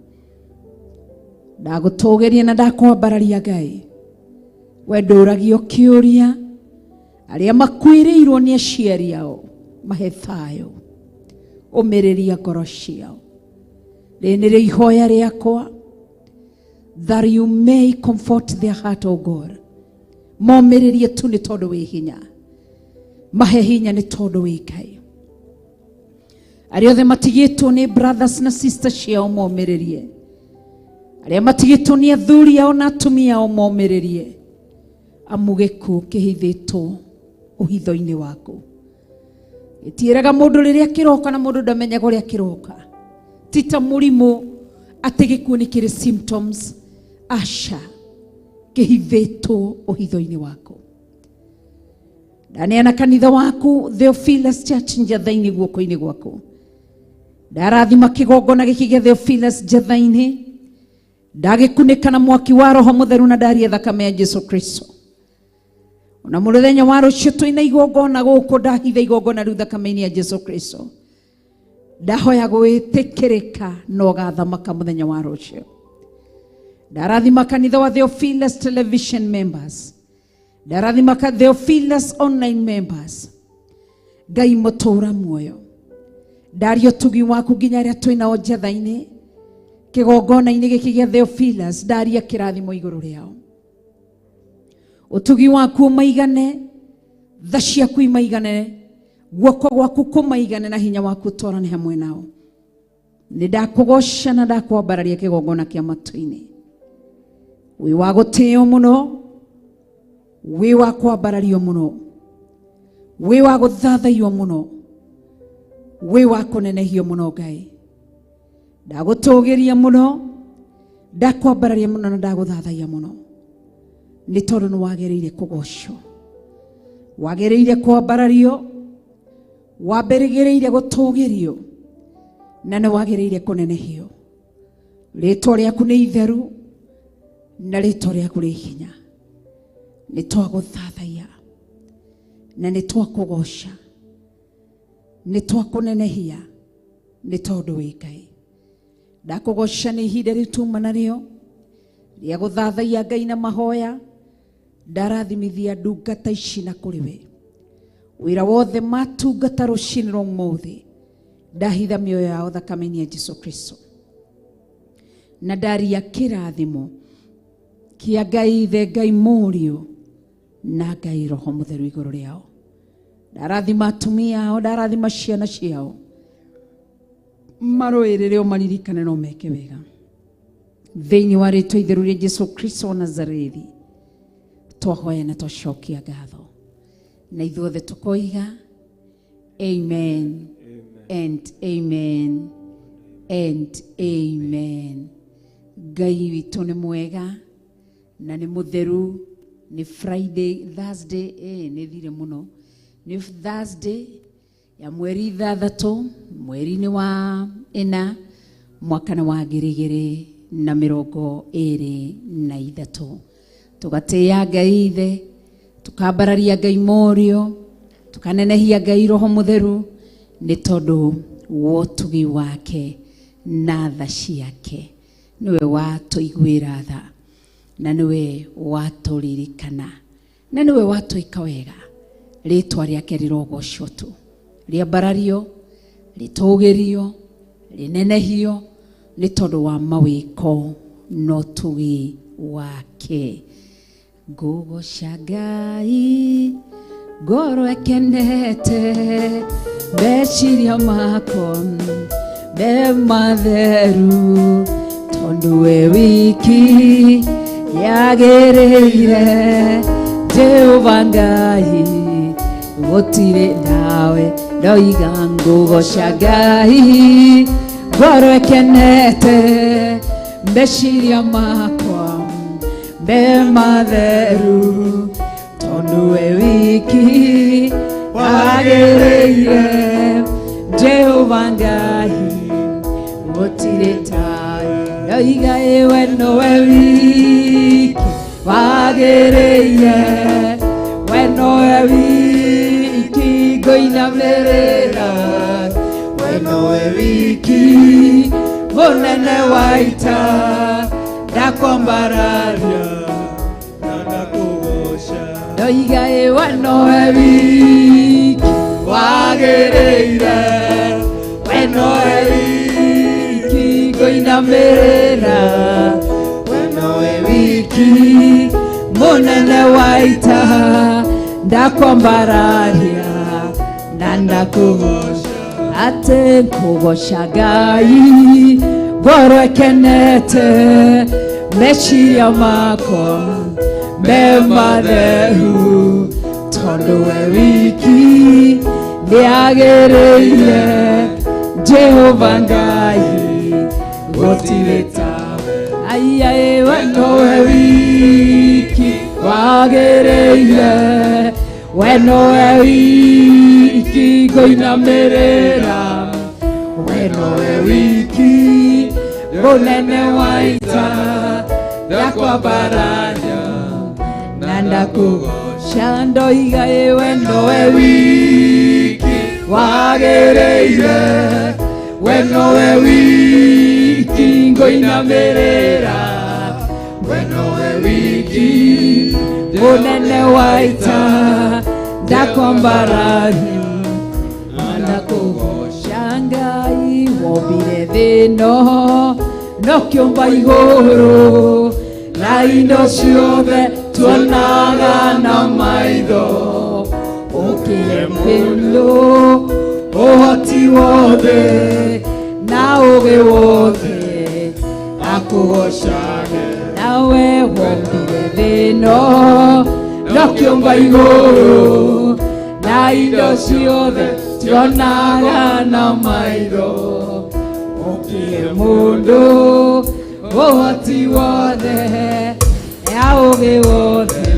Ndagutugeria na ndakwambararia Ngai. We nduragio kiuria. Aria makwiriirwo ni aciari ao mahe thayo, umiriria ngoro ciao. Rĩrĩ nĩrĩo ihoya rĩakwa, that you may comfort their heart, O God. Momĩrĩrie tu nĩ tondũ wĩ hinya. Mahe hinya nĩ tondũ wĩ Ngai. Arĩa othe matigĩtwo nĩ brothers na sisters ciao momĩrĩrie. Arĩa matigĩtwo nĩ athuri ao na atumia ao momĩrĩrie. Amu gĩkuũ kĩhithĩtwo ũhitho-inĩ waku. Gĩtiĩraga mũndũ rĩrĩa kĩroka na mũndũ ndamenyaga ũrĩa kĩroka. Ti ta mũrimũ atĩ gĩkuũ nĩ kĩrĩ symptoms. Aca, kĩhithĩtwo ũhitho-inĩ waku. ndaneana kanitha waku Theophilus Church njatha-inĩ guoko-inĩ gwaku. Ndarathima kĩgongona gĩkĩ gĩa Theophilus njatha-inĩ, ndagĩkunĩka na mwaki wa Roho Mũtheru na ndaria thakame ya Jesu Kristo. Ona mũthenya wa rũciũ twĩna igongona gũkũ, ndahitha igongona rĩu thakame-inĩ ya Jesu Kristo. Ndahoya gwĩtĩkĩrĩka na ũgathamaka mũthenya wa rũciũ. Ndarathima kanitha wa Theophilus Television members, ndarathima Theophilus online members. Ngai mũtũra muoyo, ndaria ũtugi waku nginya arĩa twĩnao njatha-inĩ kĩgongona-inĩ gĩkĩ gĩa Theophilus, ndaria kĩrathimo igũrũ rĩao. Ũtugi waku ũmaigane, tha ciaku imaigane, guoko gwaku kũmaigane na hinya waku ũtwarane hamwe nao. Nĩ ndakũgoca na ndakwambararia kĩgongona kĩa matu-inĩ. Wĩ wa gũtĩo mũno, wĩ wa kwambarario mũno, wĩ wa gũthathaio mũno, wĩ wa kũnenehio mũno Ngai. Ndagũtũgĩria mũno, ndakwambararia mũno na ndagũthathaia mũno, nĩ tondũ nĩ wagĩrĩire kũgocwo, wagĩrĩire kwambarario, wambĩrĩgĩrĩire gũtũgĩrio, na nĩ wagĩrĩire kũnenehio. Rĩtwa rĩaku nĩ itheru na rĩtwa rĩaku rĩ hinya. Nĩ twagũthathaia na nĩ twakũgoca, nĩ twakũnenehia nĩ tondũ wĩ Ngai. Ndakũgoca nĩ ihinda rĩu tuma narĩo rĩa gũthathaia Ngai na mahoya. Ndarathimithia ndungata ici na kũrĩ we, wĩra wothe matungata rũcinĩ rwa ũmũthĩ, ndahitha mĩoyo yao thakame-inĩ ya Jesu Kristo, na ndaria kĩrathimo kĩa Ngai Ithe, Ngai Mũriũ na Ngai Roho Mũtheru igũrũ rĩao. Ndarathima atumia ao, ndarathima ciana ciao, marũĩrĩre ũmaririkane no meke wega thĩinĩ wa rĩtwa itheru rĩa Jesu Kristo wa Nazarethi. Twahoya na twacokia ngatho na ithuothe tukoiga amen, and amen and amen. Ngai witũ nĩ mwega na nĩ mũtheru. Nĩ Friday, Thursday, nĩ thire mũno, nĩ Thursday ya mweri 6 mweri-inĩ wa 4 mwaka wa 2023. Tugatĩĩa Ngai Ithe, tukambararia Ngai Mũriũ, tukanenehia Ngai Roho Mũtheru, nĩ tondũ wa ũtugi wake na tha ciake. Nĩwe watũiguĩra tha, na niwe watũririkana, na niwe watũika wega. Rĩtwa rĩake rĩrogocwo tu, rĩambarario, rĩtũgĩrio, rĩnenehio, nĩ tondũ wa mawĩko na ũtugi wake. Ngũgoca Ngai ngoro ekenete, meciria makwa me matheru, tondũ we wiki yagĩrĩire. Jehova Ngai gũtirĩ nawe, ndoiga ngũgoca Ngai ngoro ekenete, meciria makwa me matheru, tondũ we wiki wagĩrĩire. Jehova Ngai gũtirĩ tawe, ndoiga we nowe wiki wagĩrĩire. We nowe wiki ngũinamĩrĩra, we nowe wiki mũnene wa ita. Ndakwambararia na ndakũgoca, ndoiga we nowe wiki wagĩrĩire. We nowe wiki ngũinamĩrĩra, we nowe wiki mũnene wa ita. Ndakwambararia na ndakũgoca, atĩ ngũgoca Ngai ngoro ekenete, meciria makwa me matheru, tondũ we wiki nĩagĩrĩire. Jehova Ngai gũtirĩ tawe, aiai we nowe wiki wagĩrĩire. we nowe wiki ngũinamĩrĩra, we nowe wiki mũnene wa ita, ndakwambararia na ndakũgoca ndoiga we nowe wiki wagĩrĩire, we nowe wiki ngũinamĩrĩra, we nowe wiki mũnene wa ita, ndakwambararia na ndakũgoca Ngai wombire thĩ ĩno no kĩũmba igũrũ na indo ciothe tuonaga na maitho, ũkĩhe mũndũ ũhoti wothe na ũgĩ wothe akũgocage, nawe wombire thĩ ĩno no kĩũmba igũrũ na indo ciothe tuonaga na maitho, ũkĩhe mũndũ ũhoti wothe ya ũgĩ wothe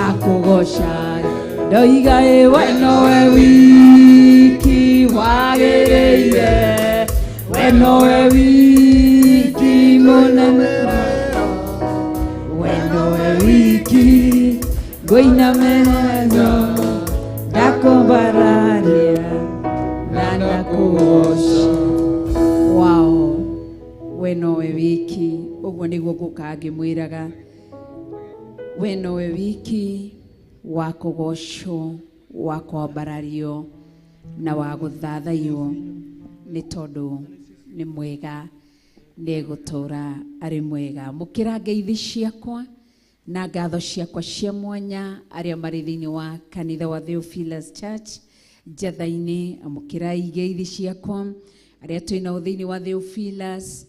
akũgocage, ndoiga we nowe wiki wagĩrĩire, we nowe wiki mũnene, we nowe wiki ngũinamĩrĩra, ndakwambararia na ndakũgoca. Wow, we nowe wiki, ũguo nĩguo ngũka ngĩmwĩraga, we nowe wiki wa kũgocwo, wa kwambarario na wa gũthathaiyo, nĩ tondũ nĩ mwega, nĩ gũtũra arĩ mwega. Mũkĩra ngeithi ciakwa na ngatho ciakwa cia mwanya arĩa marĩ thĩinĩ wa kanitha wa Theophilus Church Njatha-inĩ, amũkĩrai ngeithi ciakwa arĩa twĩnao thĩinĩ wa Theophilus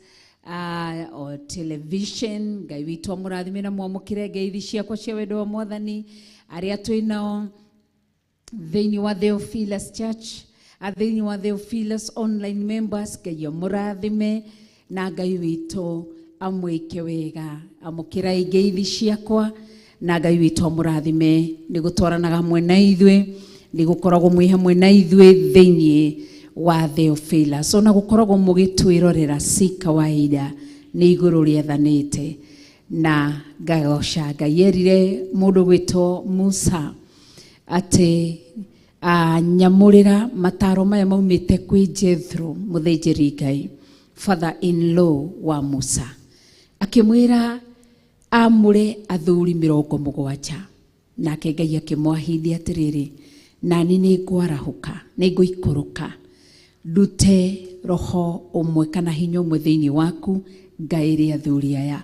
o television. Ngai witũ amũrathime na mwamũkĩre ngeithi ciakwa cia wendo wa Mwathani arĩa twĩnao thĩinĩ wa Theophilus Church, thĩinĩ wa Theophilus online members. Ngai amũrathime na Ngai witũ amwĩke wega. Amũkĩrai ngeithi ciakwa na Ngai witũ amũrathime. Nĩ gũtwaranaga hamwe na ithuĩ, nĩ gũkoragwo mwĩ hamwe na ithuĩ thĩinĩ wa Theophilus. Ona gũkoragwo mũgĩtwĩrorera si kawaida, nĩ igũrũ rĩethanĩte na ngagoca Ngai. Erire mũndũ gwĩtwo Musa atĩ nyamũrĩra mataro maya maumĩte kwĩ Jethro mũthĩnjĩri Ngai, father in law wa Musa, akĩmwĩra amũre athuri 70. Nake Ngai akĩmwahidi atĩrĩrĩ, nani nĩ ngwarahũka, nĩ ngũikũrũka ndute roho ũmwe kana hinya ũmwe thĩinĩ waku, ngaĩre athuri aya.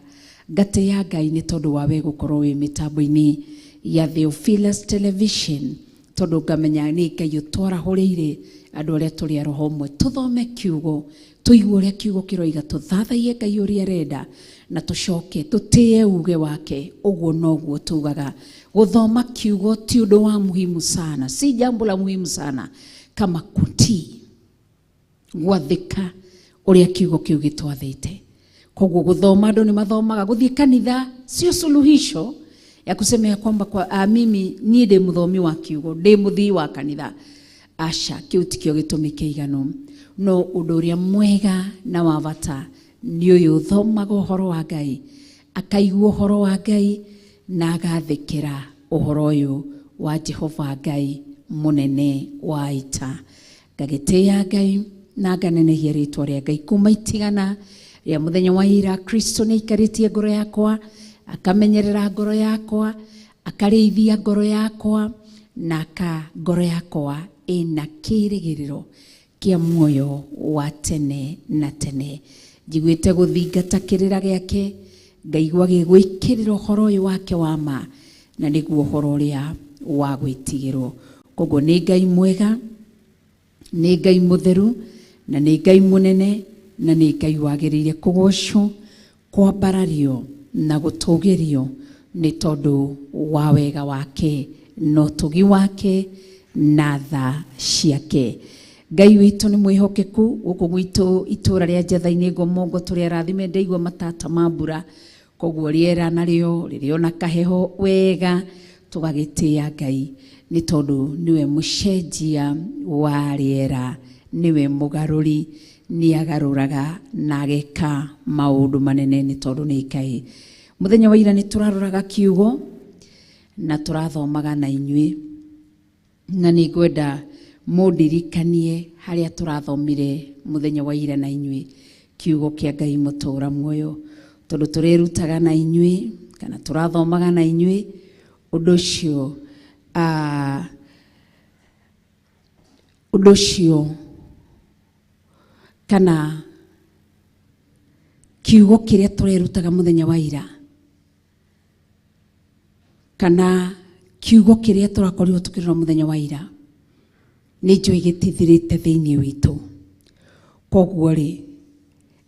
Ngatĩĩa Ngai nĩ tondũ wawe gũkorwo wĩ mĩtambo-inĩ ya Theophilus television, tondũ ngamenya nĩ Ngai ũtwarahũrĩire andũ arĩa tũrĩ a roho ũmwe. Tũthome kiugo, tũigue ũrĩa kiugo kĩroiga, tũthathaie Ngai ũrĩa arenda na tũcoke tũtĩe uge wake. Ũguo noguo tugaga. Gũthoma kiugo ti ũndũ wa muhimu sana, si jambo la muhimu sana kama kutii, gwathĩka ũrĩa kiugo kĩu gĩtwathĩte. Koguo gũthoma, andũ nĩ mathomaga, gũthiĩ kanitha sio suluhisho ya kusema ya kwamba mimi niĩ ndĩ mũthomi wa kiugo, ndĩ mũthii wa kanitha. Aca, kĩu tikĩo gĩtũmi kĩiganu. No ũndũ ũrĩa mwega na wa bata nĩ ũyũ ũthomaga ũhoro wa Ngai, akaigua ũhoro wa Ngai na agathĩkĩra ũhoro ũyũ wa Jehova Ngai mũnene wa ita. Ngagĩtĩĩa Ngai na nganenehia rĩtwa rĩa Ngai kuma itigana rĩa mũthenya wa ira. Kristo nĩ aikarĩtie ngoro yakwa, akamenyerera ngoro yakwa, akarĩithia ngoro yakwa, na ngoro yakwa ĩna kĩĩrĩgĩrĩro kĩa muoyo wa tene na tene. Njiguĩte gũthingata kĩrĩra gĩake, ngaigua gĩgwĩkĩrĩra ũhoro ũyũ wake wa ma, na nĩguo ũhoro ũrĩa wa gwĩtigĩrwo. Koguo nĩ Ngai mwega, nĩ Ngai mũtheru, na nĩ Ngai mũnene, na nĩ Ngai wagĩrĩire kũgocwo, kwambarario na gũtũgĩrio nĩ tondũ wa wega wake na ũtugi wake na tha ciake. Ngai witũ nĩ mwĩhokeku. Gũkũ gwitũ itũra rĩa Njatha-inĩ Ngomongo tũrĩ arathime, ndaigua matata ma mbura, koguo rĩera narĩo rĩrĩ ona kaheho wega, tugagitia Ngai ni tondu niwe mucenjia wa riera, niwe mugaruri, ni agaruraga na ageka maundu manene ni tondu ni Ngai. Muthenya wa ira ni turaroraga kiugo na turathomaga na inyui, na ni ngwenda mundirikanie haria turathomire muthenya wa ira na inyui kiugo kia Ngai mutura muoyo, tondu turirutaga na inyui kana turathomaga na inyui undu ucio kana kiugo kiria turirutaga muthenya wa ira kana kiugo kiria turakorirwo tukirora muthenya wa ira ni njui gitithirite thiini witu. Koguo ri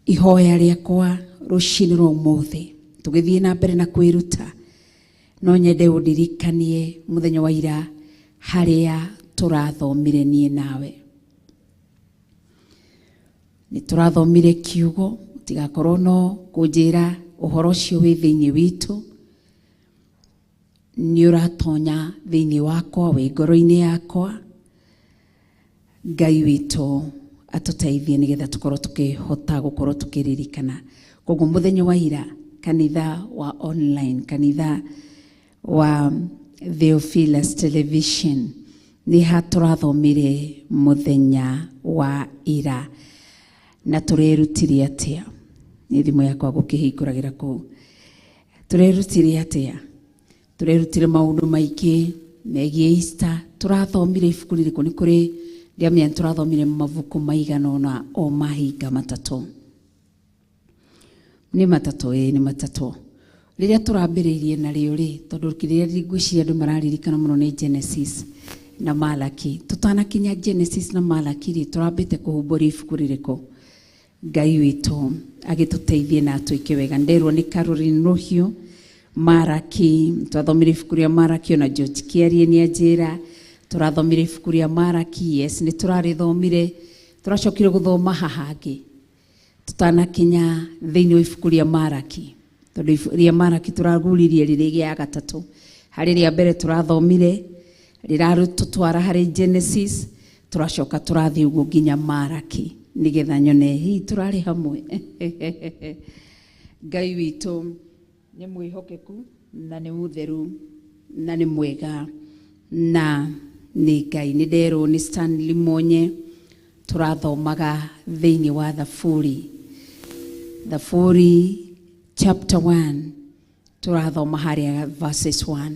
ihoya riakwa rucini rwa umuthi tugithie na mbere na kwiruta, no nyende undirikanie muthenya wa ira haria turathomire nie nawe. Ni turathomire kiugo, tigakorwo no kunjira uhoro ucio wi thiini witu, ni uratonya thiini wakwa wi ngoro-ini yakwa. Ngai witu atuteithie nigetha tukorwo tukihota gukorwo tukiririkana. Koguo muthenya wa ira kanitha wa online, kanitha wa Theophilus Television ni haturathomire muthenya wa ira na turerutire atia. Ni thimu yakwa gukihinguragira ku. Turerutire atia? Turerutire maundu maingi megie Easter. Turathomire ibuku ririku? Ni kuri ndiamenya turathomire mabuku maigana ona o mahinga matatu. Ni matatu ni matatu. Riria turambiririe na rio ri tondu riria ngwiciria andu mararirikana muno ni Genesis na Malaki. Tutanakinya Genesis na Malaki ri turambite kuhumbura ibuku ririku. Ngai witu agituteithie na atuike wega. Nderwo ni Caroline Ruhiu Maraki, twathomire ibuku ria Maraki na George Kiarie ni ajira. Turathomire ibuku ria Maraki, yes, ni turarithomire, turacokire guthoma hahangi tutanakinya thiini wa ibuku ria Maraki. Tondu ria Maraki turaguririe riri ya gatatu. Hari ria mbere turathomire rirarututwara hari Genesis, turacoka turathie uguo nginya Maraki nigetha nyone hi turari hamwe. Ngai witu ni mwihokeku na ni mutheru na ni mwega na ni Ngai. Ni nderwo ni Stanley Monye turathomaga thiini wa Thaburi chapter 1 turathoma haria verses 1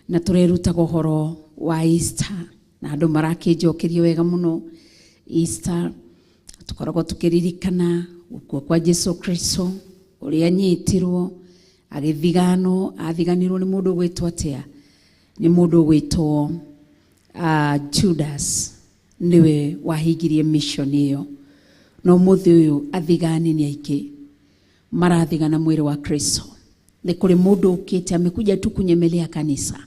na tureruta uhoro wa Easter na andu marakinjokerio wega muno. Easter tukoragwo tukiririkana gukua kwa Jesu Kristo uria anyitirwo agithiganwo, athiganirwo ni mundu gwitwo atia? Ni mundu gwitwo Judas, niwe wahingirie mission iyo. No muthi uyu athigani ni aiki marathigana mwiri wa Kristo. Ni kuri mundu ukite amekuja tu kunyemelea kanisa,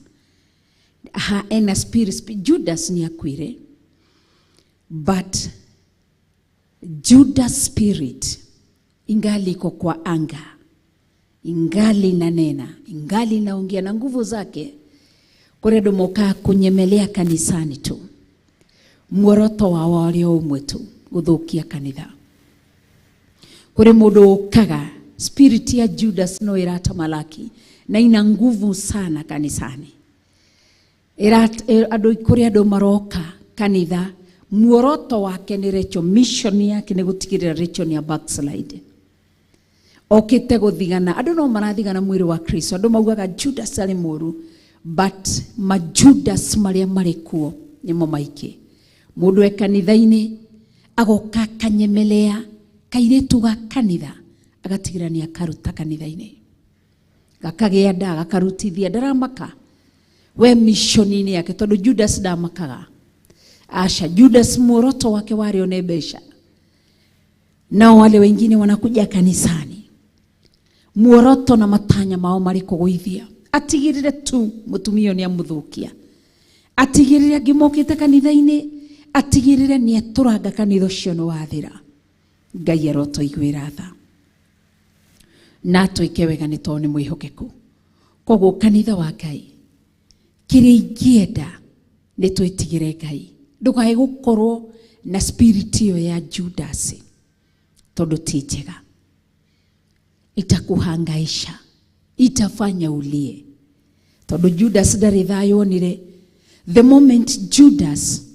ena spirit. Judas ni akwire, but Judas spirit ingali iko kwa anga, ingali nanena, ingali naongea na nguvu zake. Kure moka kunyemelea kanisani tu, muoroto wa wale umwe tu guthukia kanitha. Kure mundu ukaga spirit ya Judas no iratamalaki na ina nguvu sana kanisani. Kure andu maroka kanitha, muoroto wake ni recho, mission yake ni gutigirira recho ni backslide. Okite guthigana, andu no marathigana mwiri wa Kristo. Andu maugaga Judas ali muru, but majudas maria marikuo nimo maiki. Mundu ekanithaini agoka kanyemelea kairetu ga kanitha agatigirania karuta kanithaini, gakagia nda gakarutithia ndaramaka we missionini yake, tondu Judas ndamakaga. Asha Judas muoroto wake wari one besha, na wale wengine wanakuja kanisani muoroto na matanya mao mari kuguithia. Atigirire tu mutumio ni amuthukia, atigirire ngimokite kanithaini, atigirire ni aturanga kanitho cio no wathira. Ngai aroto igwira tha na tuike wega ni toni mwihokeku. Koguo kanitha wa Ngai, kiria ingienda ni twitigire Ngai. Ndukae gukorwo na spirit iyo ya Judas, tondu ti njega. Itakuhangaisha, itafanya ulie. Tondu Judas ndari thayo onire. The moment Judas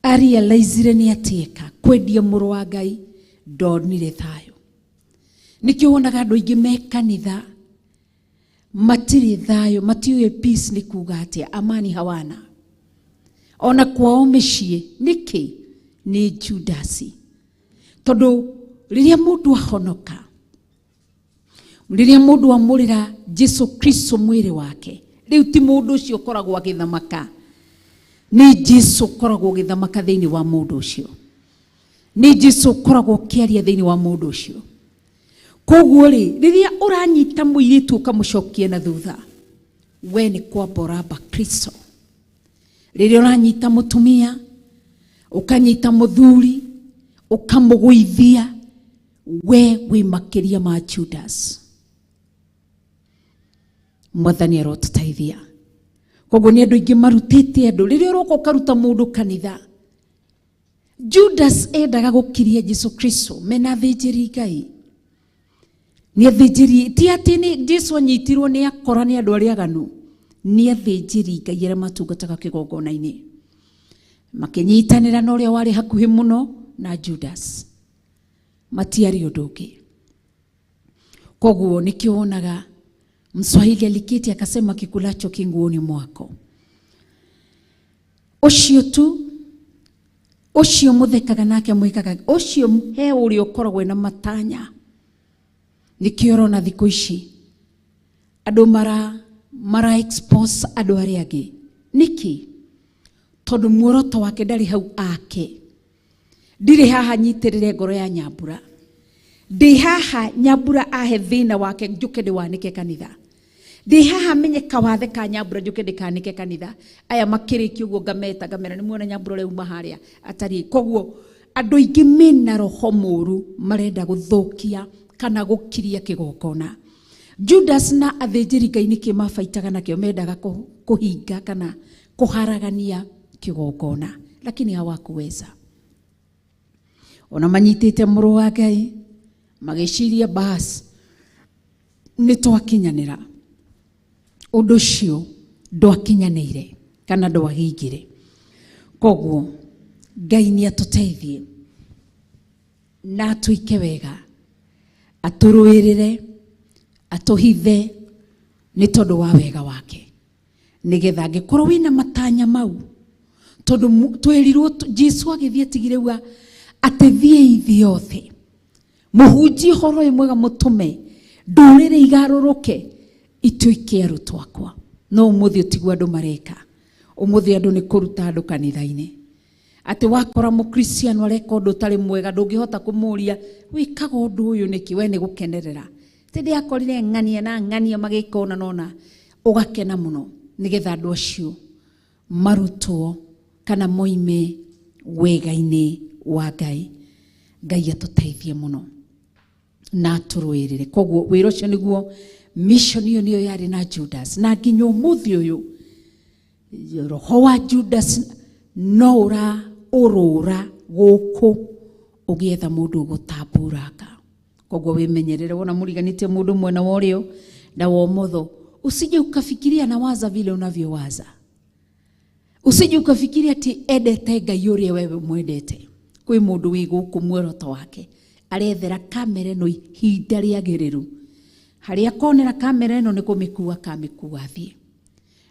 arealizire ni atieka kwendia muru wa Ngai, ndonire thayo. Nikio wonaga andu aingi me kanitha matiri thayo, matiuye peace ni kuga atia, amani hawana. Ona kwao micii niki ni Judas. Tondu riria mundu ahonoka, riria mundu amurira Jesu Kristo mwiri wake, riu ti mundu ucio koragwo agithamaka, ni Jesu koragwo agithamaka thiini wa mundu ucio, ni Jesu koragwo kiaria thiini wa mundu ucio. Koguo riria uranyita muiritu ukamucokia na thutha, we ni kwamba uramba Kristo. Riria uranyita mutumia ukanyita muthuri ukamugwithia, we wi makiria ma Judas. Mwathani arotutaithia. Koguo ni andu ingi marutite andu. Riria uroka ukaruta mundu kanitha, Judas endaga gukiria Jesu Kristo mena thinjiri Ngai. Ni athinjiri, ti ati ni Jesu anyitirwo ni akora ni andu aria aganu, ni athinjiri Ngai aria matungataga kigongona-ini, makinyitanira na uria wari hakuhi muno na Judas, matiari undu ungi. Koguo nikio wonaga Mswahili aliketi akasema kikulacho kinguoni mwako. Ucio tu, ucio muthekaga nake mwikaga, ucio he uri ukoragwo na matanya. Nikio rona thiku ici andu mara expose andu aria angi. Niki? Tondu muoroto wake ndari hau ake. Ndire haha nyitirire ngoro ya Nyambura. Ndi haha Nyambura ahe thina wake njuke ndiwanike kanitha. Ndi haha menye kawathe ka Nyambura njuke ndikanike kanitha. Aya makiriki uguo ngamera ni muona Nyambura ule uma haria atari. Koguo andu aingi mena roho muru marenda guthukia kana gukiria kigongona. Judas na athinjiri Ngai niki mafaitaga nakio, mendaga kuhinga kana kuharagania kigongona, lakini hawakuweza. Ona manyitite muru wa Ngai magiciria bas ni twakinyanira, undu cio ndwakinyanire kana ndwahingire. Koguo Ngai ni atuteithie na atuike wega, aturuirire, atuhithe ni tondu wa wega wake, nigetha ngikorwo wina matanya mau. Tondu twerirwo Jesu agithie tigireuga atithie ithiothe, muhunji horo mwega mutume ndurire igaruruke ituike arutwo akwa. No umuthi utigwa andu mareka, umuthi andu ni kuruta andu kanitha-ini. Ati wakora mukristiano areka undu tari mwega, ndungihota kumuria wikaga undu uyu niki, we ni gukenerera. Tindi akorire ng'ania na ng'ania magika ona nona ugakena muno, nigetha andu acio marutwo kana moime wega-ini wa Ngai. Ngai atuteithie muno na turuirire. Koguo wira ucio niguo mission iyo niyo yari na Judas, na nginya umuthi uyu roho wa Judas no urura guku ugietha mundu gutamburaka. Koguo wimenyerere wona muriganite mundu mwena worio na wa umotho, usije ukafikiria na waza vile unavyowaza. Usije ukafikiria ati edete Ngai uria wewe mwendete. Kwi mundu wi guku muoroto wake arethera kamera ino ihinda riagiriru, haria konera kamera ino ni kumikua kamikua thie.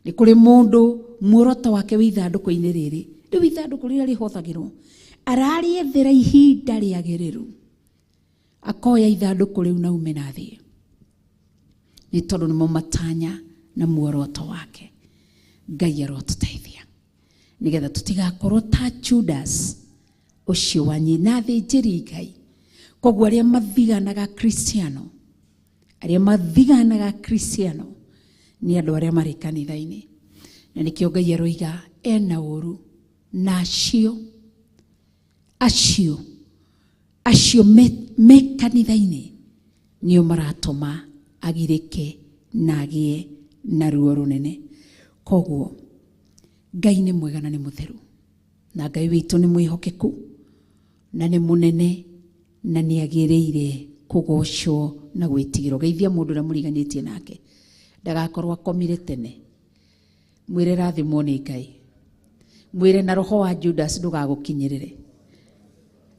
Ni kuri mundu muoroto wake wi ithanduku-ini riri, riu ithanduku riria rihothagirwo arariethera ihinda riagiriru, akoya ithanduku riu na ume na thie, ni tondu nimo matanya na muoroto wake. Ngai arotuteithia nigetha tutigakorwo ta Judas ucio wanyina thinjiri Ngai. Koguo aria mathiganaga Kristiano ni andu aria mari kanitha-ini, na nikio Ngai aroiga ena uru na acio me kanitha-ini nio maratuma agirike na agĩe na ruo runene. Koguo Ngai nĩ mwega na nĩ mũtheru, na Ngai witũ nĩ mwĩhokeku na nĩ mũnene na nĩ agĩrĩire kũgocwo na gwĩtigĩrwo. Geithia mũndũ ũrĩa mũriganĩtie nake, ndagakorwo akomire tene. Mwĩre rathimwo nĩ Ngai, mwĩre na roho wa Judas ndũgagũkinyĩrĩre,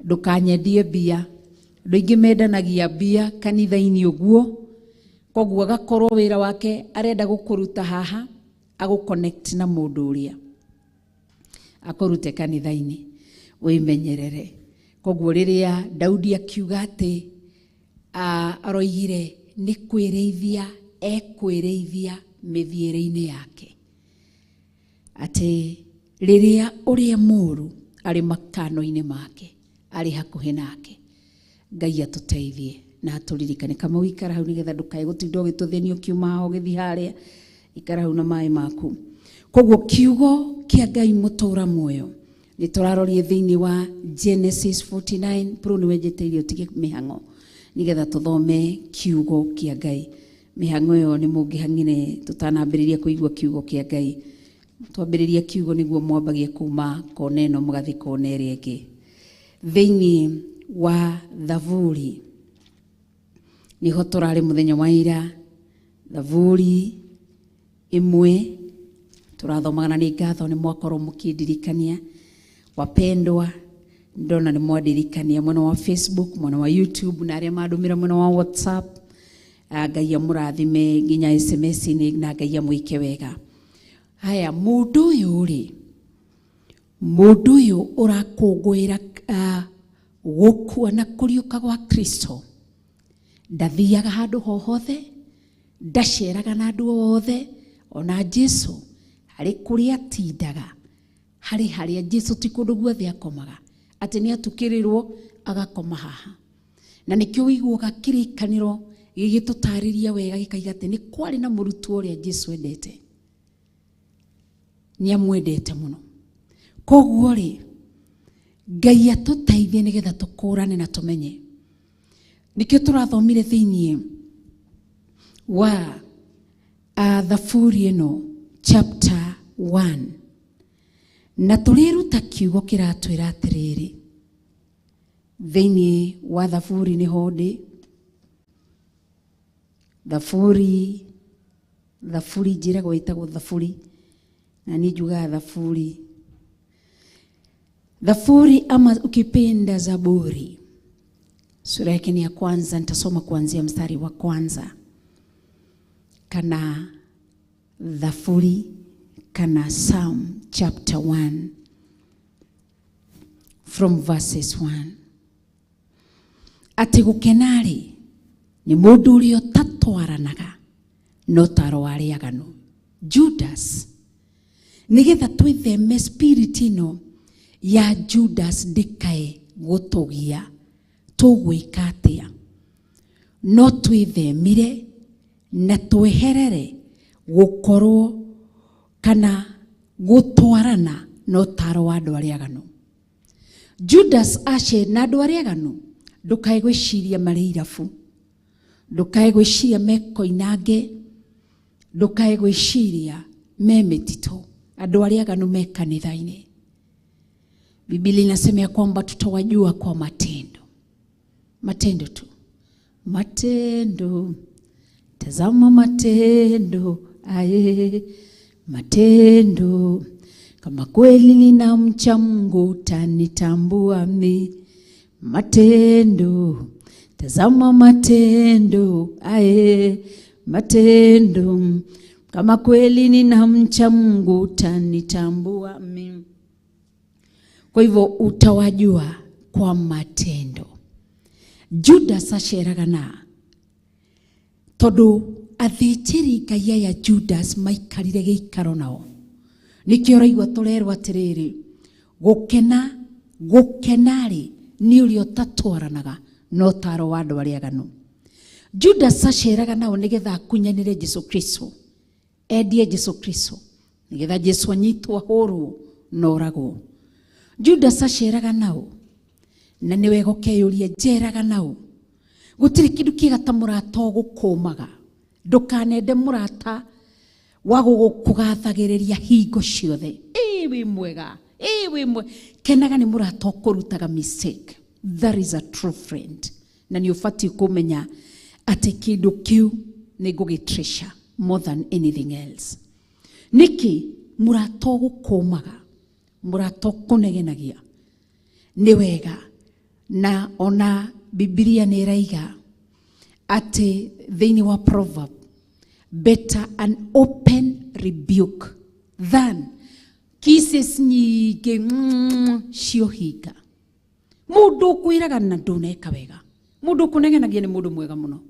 ndũkanyendie mbia. Andũ aingĩ mendanagia mbia kanitha-inĩ ũguo, koguo agakorwo wĩra wake arenda gũkũruta haha agũconnect na mũndũ ũrĩa akũrute kanitha-inĩ. Wĩmenyerere. Koguo rĩrĩa Daudi akiuga atĩ aroigire nĩ kwĩrĩithia ekwĩrĩithia mĩthiĩre-inĩ yake, atĩ rĩrĩa ũrĩa mũũru arĩ makano-inĩ make arĩ hakuhĩ nake, Ngai atũteithie na atũririkane. Kama wikara hau nĩgetha ndũkae gũtinda ũgĩtũthĩnia ũkiuma haha ũgĩthiĩ harĩa, ikara hau na maĩ maku. Koguo kiugo kĩa Ngai mũtũra muoyo nĩ tũrarorie thĩinĩ wa Genesis 49. Pru nĩ wenjeteire ũtige mĩhang'o nĩgetha tũthome kiugo kĩa Ngai. Mĩhang'o ĩyo nĩ mũngĩhang'ire tũtanambĩrĩria kũigua kiugo kĩa Ngai. Twambĩrĩria kiugo nĩguo mwambagie kuma kona ĩno mũgathiĩ kona ĩrĩa ĩngĩ. Thĩinĩ wa Thaburi niho tũrarĩ mũthenya wa ira. Thaburi 1 tũrathomaga na nĩ ngatho nĩ mwakorwo mũkĩndirikania. Wapendwa, ndona nĩ mwandirikania mwena wa Facebook, mwena wa YouTube na arĩa mandũmĩra mwena wa WhatsApp. Ngai amũrathime nginya SMS-inĩ na Ngai amwĩke wega. Haya, mũndũ ũyũ ũrakũngũĩra gũkua na kũriũka gwa Kristo ndathiaga handũ hothe, ndaceraga na andũ othe. Ona Jesu harĩ kũrĩa atindaga, harĩa Jesu ti kũndũ guothe akomaga, atĩ nĩ atukĩrĩrwo agakoma haha. Na nĩkĩo wĩiguaga kĩrĩkanĩro gĩgĩtũtarĩria wega gĩkaiga atĩ nĩ kwarĩ na mũrutwo ũrĩa Jesu endete, nĩ amwendete mũno. Koguo rĩ, Ngai atũteithie nĩgetha tũkũrane na tũmenye. Nĩkĩo tũrathomire thĩinĩ wa Thaburi ĩno chapter 1, na tũrĩruta kiugo kĩratwĩra atĩrĩrĩ. Thĩinĩ wa Thaburi nĩho ndĩ. Thaburi njĩragwo ĩtagwo Thaburi, na niĩ njugaga Thaburi ama ukipenda Zaburi. Sura yake ni ya kwanza, nitasoma kuanzia mstari wa kwanza. Kana Thaburi kana Psalm chapter 1 from verses 1. Atĩ gũkenarĩ nĩ mũndũ ũrĩa ũtatwaranaga no taro wa arĩa aganu. Judas, nĩgetha twĩtheme spirit ĩno ya Judas ndĩkae gũtũgia, tũgwĩka atĩa? No twĩthemire na tweherere gũkorwo kana gũtwarana no taro wa andũ arĩa aganu. Judas ace na andũ arĩa aganu, ndũkae gwĩciria marĩ irabu, ndũkae gwĩciria mekoinange, ndũkae gwĩciria me mĩtitũ. Andũ arĩa aganu me kanitha-inĩ. Biblia inasema ya kwamba tutawajua kwa matendo. Matendo tu. Matendo. Tazama matendo. Matendo. Kama kweli ninamcha Mungu utanitambua mimi. Matendo. Tazama matendo. Matendo. Kama kweli ninamcha Mungu utanitambua mimi. Kwa hivyo utawajua kwa matendo. Judas aceraga na tondu athĩnjĩri Ngai ya Judas maikarire gĩikaro nao. Nĩkĩo ũraigua tũrerwo atĩrĩrĩ, gũkenarĩ nĩ ũrĩa ũtatwaranaga no taro wa andũ arĩa aganu. Judas aceraga nao nĩgetha akunyanĩre Jesu Kristo, endie Jesu Kristo, nĩgetha Jesu anyitwo ahũrwo na oragwo. Judas aceraga nao na nĩ wega ũkeyũria njeraga nao. Gũtirĩ kĩndũ kĩega ta mũrata ũgũkũmaga ndukanende murata wa gukugathagiriria hingo ciothe. Wi mwega, wi mwe kenaga ni murata ukurutaga mistake. That is a true friend. Na ni ufati kumenya ati kindu kiu ni gugitrisha more than anything else. Niki murata gukumaga, murata kunegenagia ni wega. Na ona Biblia ni raiga ati thiini wa proverb, better an open rebuke than kisses nyingi ciohinga. Mundu kwiraga na nduneka wega, mundu kunegenagia ni mundu mwega muno.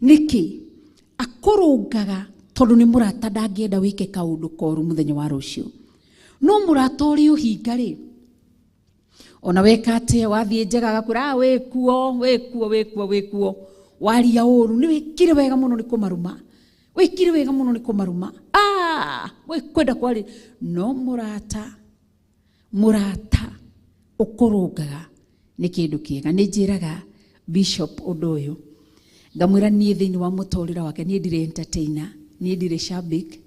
Niki akurungaga tondu ni murata ndangienda wike kaundu koru muthenya wa rucio. No murata uri uhinga ri, ona weka atia wathie njega agakura wekuo waria uru ni wikire wega muno ni kumaruma, wikire wega muno ni kumaruma. Wekwenda kwari no murata ukurungaga ni kindu kiega. Ni njiraga Bishop undu uyu ngamwira nie thiini wa mutorira wake nie ndire entertainer, nie ndire shabik,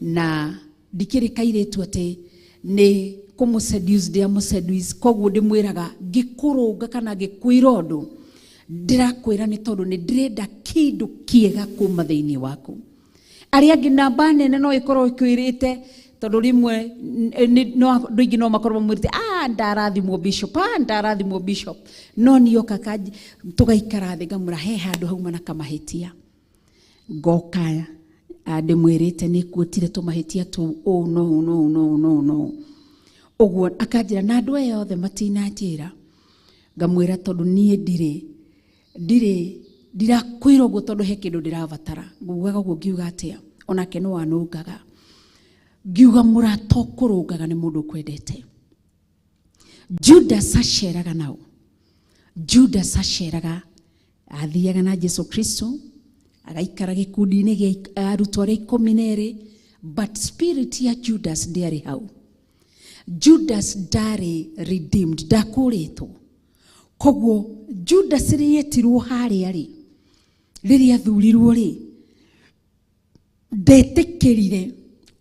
na ndikiri kairetu ati ni kumuseduce dia museduce. Koguo ndimwiraga ngikurunga kana ngikwira undu ndirakwira ni tondu ni ndirenda kindu kiega kuma thiini waku. Aria angi namba nene no ikorwo ikwirite tondu rimwe no ndingi no makorwo mwirite ndarathimwo Bishop, ndarathimwo Bishop. No niyo kakaji tugaikara thi ngamura he handu hauma na kamahitia ngoka ndimwirite ni kuotire tumahitia tu no uguo akanjira na andu aya othe matinanjira. Ngamwira tondu nie ndirakwira uguo tondu he kindu ndirabatara. Ngugaga uguo ngiuga atia onake no wanungaga. Ngiuga murata ukurungaga ni mundu kwendete. Judas aceraga nao, Judas aceraga athiaga na Jesu Kristo agaikara gikundi-ini gia arutwo aria 12, but spirit ya Judas ndiari hau. Judas ndari redeemed, ndakuritwo. Koguo Judas rietirwo haria ri riria thurirwo ri ndetikirire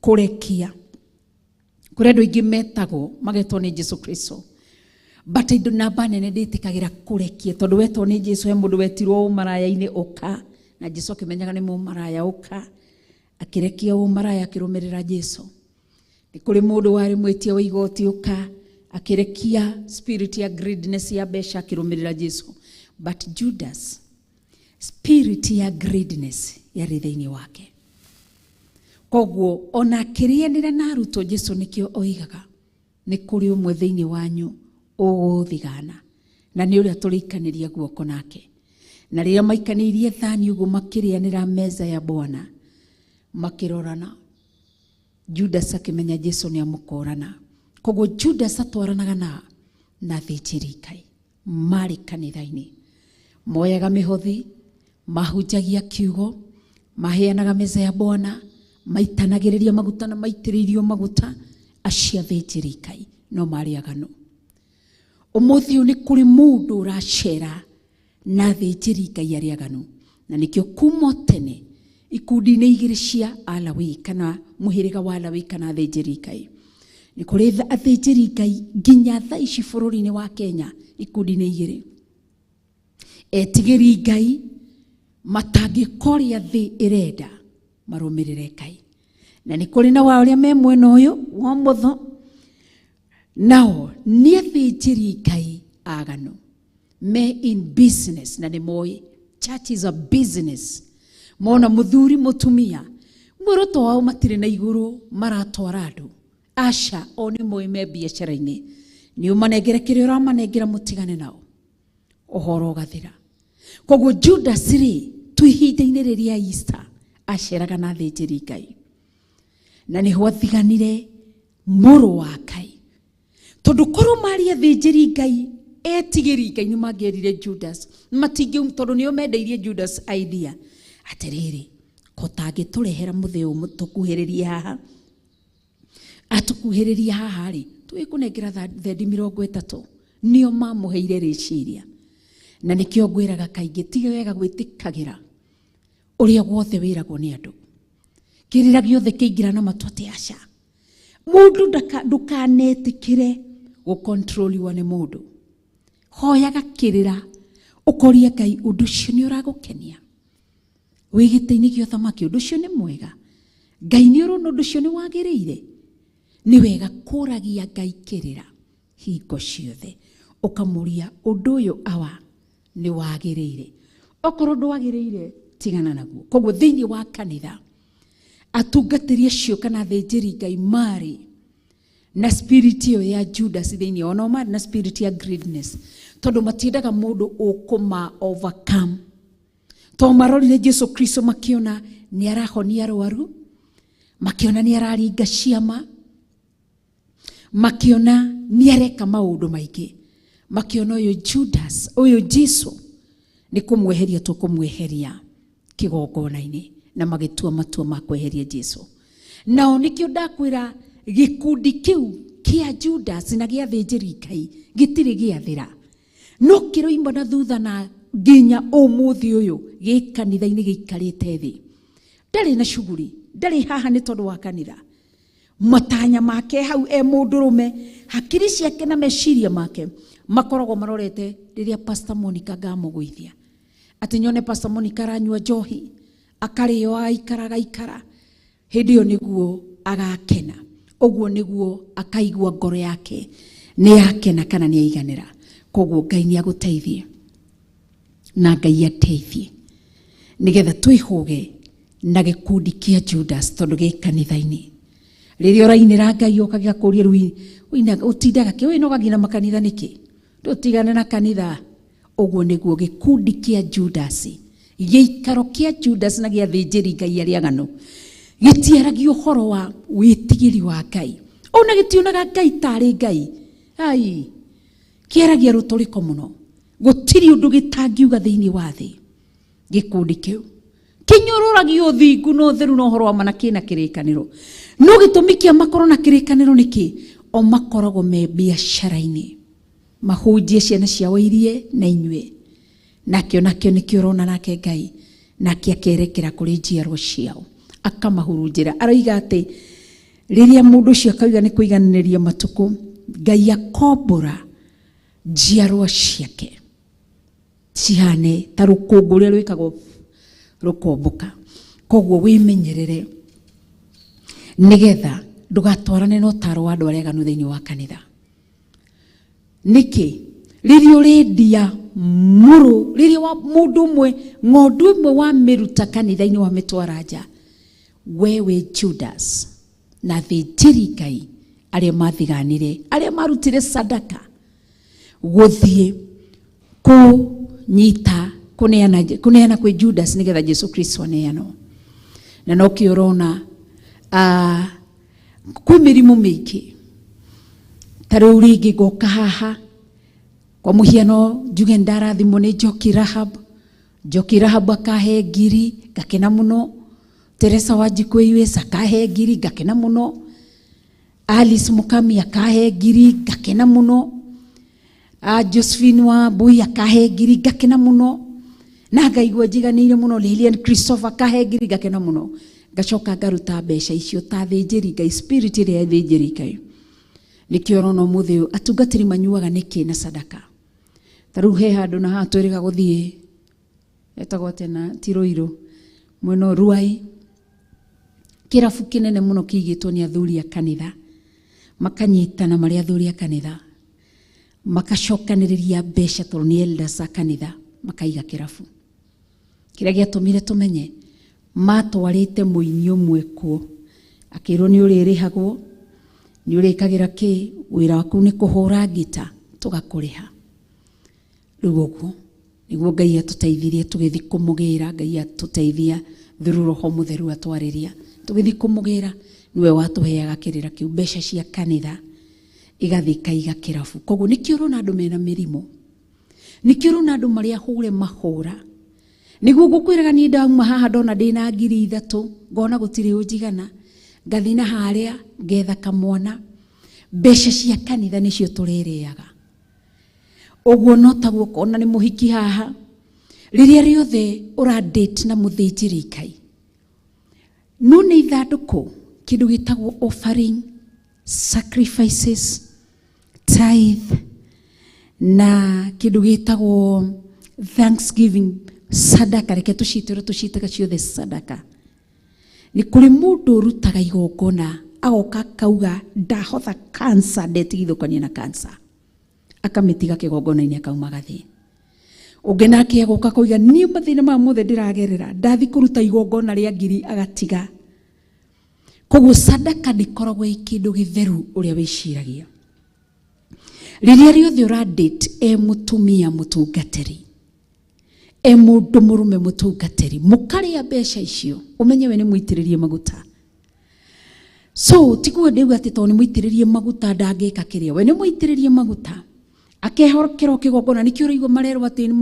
kurekia kuri andu ingi metagwo magetwo ni Jesu Kristo, but indu namba nene nditikagira kurekia tondu wetwo ni Jesu. He mundu wetirwo umaraya-ini uka, na Jesu akimenyaga ni mumaraya uka, akirekia umaraya akirumirira Jesu. Ni kuri mundu wari mwitia wa igoti uka, akirekia spirit ya greediness ya besha akirumirira Jesu. But Judas spirit ya greediness yari thiini wake. Koguo ona kirianira na arutwo Jesu nikio oigaga ni kuri umwe thiini wanyu uguthigana, na ni uria turikaniria guoko nake. Na riria maikanirie thani uguo makirianira meza ya Bwana makirorana, Judas akimenya Jesu ni amukorana. Koguo Judas atwaranaga na thĩnjĩri-Ngai mari kanitha-ini, moyaga mihothi, mahunjagia kiugo, maheanaga meza ya Bwana, maitanagĩrĩria maguta na maitĩrĩirio maguta. Acia thĩnjĩri-Ngai no mari agano. Umuthi ni kuri mundu uracera na thĩnjĩri-Ngai ari agano, na nikio kuma tene ikundi-ini igiri cia Alawi kana muhiriga wa Alawi kana thĩnjĩri-Ngai. Ni kuri athĩnjĩri-Ngai nginya thaa ici bũrũri-inĩ wa Kenya ikundi-ini igiri. Etigĩri Ngai matangĩkoria thĩ irenda marumirire Ngai. Na ni kuri na wa uria me mwena uyu wa mutho nao ni athĩnjĩri-Ngai agano me in business, na ni moi church is a business. Mona muthuri mutumia muoroto wao matire na iguru maratwara andu. Asha oni moi me biashara-ini ni umanengere kiri uramanengera mutigane nao uhoro gathira. Koguo Judas ri tuihinda-ini riria Easter aceraga na thĩnjĩri-Ngai, na ni ho athiganire muru wa Ngai. Tondu korwo mari athĩnjĩri-Ngai etigĩri-Ngai ni mangĩerire Judas matingi, tondu nio mendeirie Judas idea atiriri kotangĩtũrehera mũthĩ ũmwe tũkuhĩrĩrie haha, atukuhĩrĩrie haha ri tũgĩkũnengera thendi 30. Nio mamũheire rĩciria, na nikio ngwĩraga kaingĩ tige wega gwĩtĩkagĩra uria wothe wiragwo ni andu kirira giothe kiingira na matwate aca mundu ndukanetikire gukontroliwa ni mundu hoyaga kirira ukoria Ngai undu ucio ni uragukenia wigite-ini gio thamaki undu ucio ni mwega Ngai ni urona undu ucio ni wagiriire ni wega kuragia Ngai kirira hingo ciothe ukamuria undu uyu awa ni wagiriire okorwo ndwagiriire tigana naguo koguo thiini wa kanitha atungatiri acio kana thinjiri Ngai mari na spirit iyo ya Judas thiini ono mari na spirit ya greediness tondu matindaga mundu ukuma overcome to marorire Jesu Kristo makiona ni arahonia arwaru makiona ni araringa ciama makiona ni areka maundu maingi makiona uyu Judas uyu Jesu ni kumweheria tu kumweheria kigongona-ini na magitua matua ma kweheria Jesu nao nikio ndakwira gikundi kiu kia Judas na gia thinjiri Ngai gitiri giathira no kiroimba na thutha na nginya umuthi uyu gikanitha-ini giikarite thi ndari na shughuli ndari haha ni tondu wa kanitha matanya make hau mundurume hakiri ciake na meciria make makoragwo marorete riria Pastor Monica ngamugwithia ati nyone Pastor Monica aranyua njohi akario aikara hindi iyo niguo agakena uguo niguo akaigua ngoro yake ni yakena kana ni aiganira koguo Ngai ni aguteithie na Ngai ateithie nigetha twihuge na gikundi kia Judas tondu gi kanitha-ini riria urainira Ngai ukagia kuria rui wina utindaga ki wina ugagina makanitha niki ndutigane na kanitha uguo niguo gikundi kia Judas giikaro kia Judas na gia thinjiri Ngai aria aganu gitiaragio horo wa witigiri wa Ngai ona gitionaga Ngai tari Ngai ai kiaragia rutoriko muno gutiri undu gitangiuga thiini wa thi gikundi kiu kinyororagio thingu no theru no horo wa mana kina kirikaniro no gitumikia makoro na kirikaniro niki o makoragwo me biashara-ini mahunjie ciana cia wairie na inyue nakio nikio rona nake Ngai nake akerekera kuri njiarwa ciao akamahurunjira aroiga ati riria mundu ucio akauga ni kuigananiria matuku Ngai akombora njiarwa ciake cihane ta rukungu ria rwikagwo rukomboka koguo wimenyerere nigetha ndugatwarane no taro wa andu aria aganu thiini wa kanitha niki riria urendia muru riria wa mundu umwe ng'ondu imwe wa miruta kanitha-ini wa mitwara nja wewe Judas na thinjiri Ngai aria mathiganire aria marutire sadaka guthie kunyita kuneana kwi Judas nigetha Jesu Kristo aneano na no kiorona kwi mirimu mingi tariu ringi goka haha kwa muhiano njuge ndarathimo ni Njoki Rahab akahe ngiri ngakena muno Teresa Wanjiku US akahe ngiri ngakena muno Alice Mukami akahe ngiri ngakena muno Josephine wa Bui akahe ngiri ngakena muno na ngaigua njiganire muno Lilian Christopher akahe ngiri ngakena muno ngacoka ngaruta mbeca icio ta thinjiri Ngai spirit ria thinjiri Ngai nikio rono muthi atungatiri manyuaga niki na sadaka taru he handu na ha twirika guthie etagwo tena Tiroiro mweno Ruai kirabu kinene muno kigitwo ni athuri a kanitha makanyitana mari athuri a kanitha makacokaniria mbeca tondu ni elders a kanitha makaiga kirabu kiria giatumire tumenye matwarite muini umwe kuo akirwo ni uririhagwo ni urikagira ki wira waku ni kuhura ngita tugakuriha rugugu niguo Ngai atuteithirie tugithi kumugira Ngai atuteithia through Roho Mutheru atwariria tugithi kumugira niwe watuheaga kirira kiu mbeca cia kanitha igathika igakirabu koguo nikio rona andu mena mirimo nikio rona andu maria hure mahura niguo ngukwiraga ni ndauma haha ndona ndina ngiri 3 ngona gutiri unjigana ngathina haria ngetha kamwana mbeca cia kanitha nicio tuririaga uguo no taguo kona ni muhiki haha riria riothe ura date na muthĩnjĩri Ngai no nĩ ithandũkũ kĩndũ gĩtagwo offering, sacrifices, tithe na kĩndũ gĩtagwo thanksgiving, sadaka. Reke tũcitaga ciothe sadaka. Nĩ kũrĩ mũndũ ũrutaga igongona agoka akauga ndahotha cancer, ndetigithũkania na cancer, akamĩtiga kĩgongona-inĩ akauma gathĩ. Ũngĩ nake agoka koiga niĩ mathĩna ma mothe ndĩragerera ndathi kũruta igongona rĩa ngiri agatiga. Koguo sadaka ndĩkoragwo ĩ kĩndũ gĩtheru ũrĩa wĩciragia. Rĩrĩa riothe ũra date mũtumia mũtungatĩri, mũndũ mũrũme mũtungatĩri, mũkarĩa mbeca icio ũmenye we nĩ mũitĩrĩrie maguta. So tikuo ndĩuga atĩ tondũ nĩ mũitĩrĩrie maguta ndangĩka kĩrĩa, we nĩ mũitĩrĩrie maguta akehorokera kĩgongona. Nĩkĩo ũraigua marerwo atĩ nĩ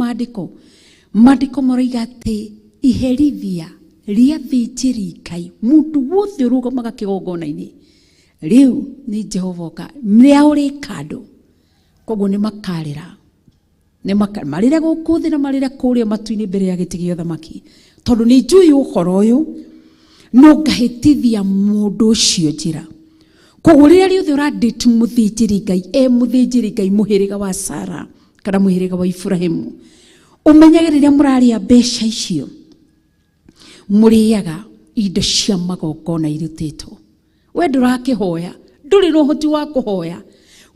mandĩko maraiga atĩ iherithia rĩa thĩnjĩri Ngai, mũndũ wothe ũrũgamaga kĩgongona-inĩ rĩu nĩ Jehova oka nĩa ũrĩ kando. Koguo nĩ makarĩra, marĩre gũkũ thĩ na marĩre kũrĩa matu-inĩ mbere ya gĩtĩ gĩa ũthamaki, tondũ nĩ njũĩ ũhoro ũyũ no ngahĩtithia mũndũ ũcio njĩra. Koguo rĩrĩa riothe ũra date mũthĩnjĩri Ngai, mũthĩnjĩri Ngai mũhĩrĩga wa Sara kana mũhĩrĩga wa Ibrahimu, ũmenyage rĩrĩa mũrarĩa mbeca icio mũrĩaga indo cia magongona irutĩtwo. We ndũrakĩhoya, ndũrĩ na ũhoti wa kũhoya.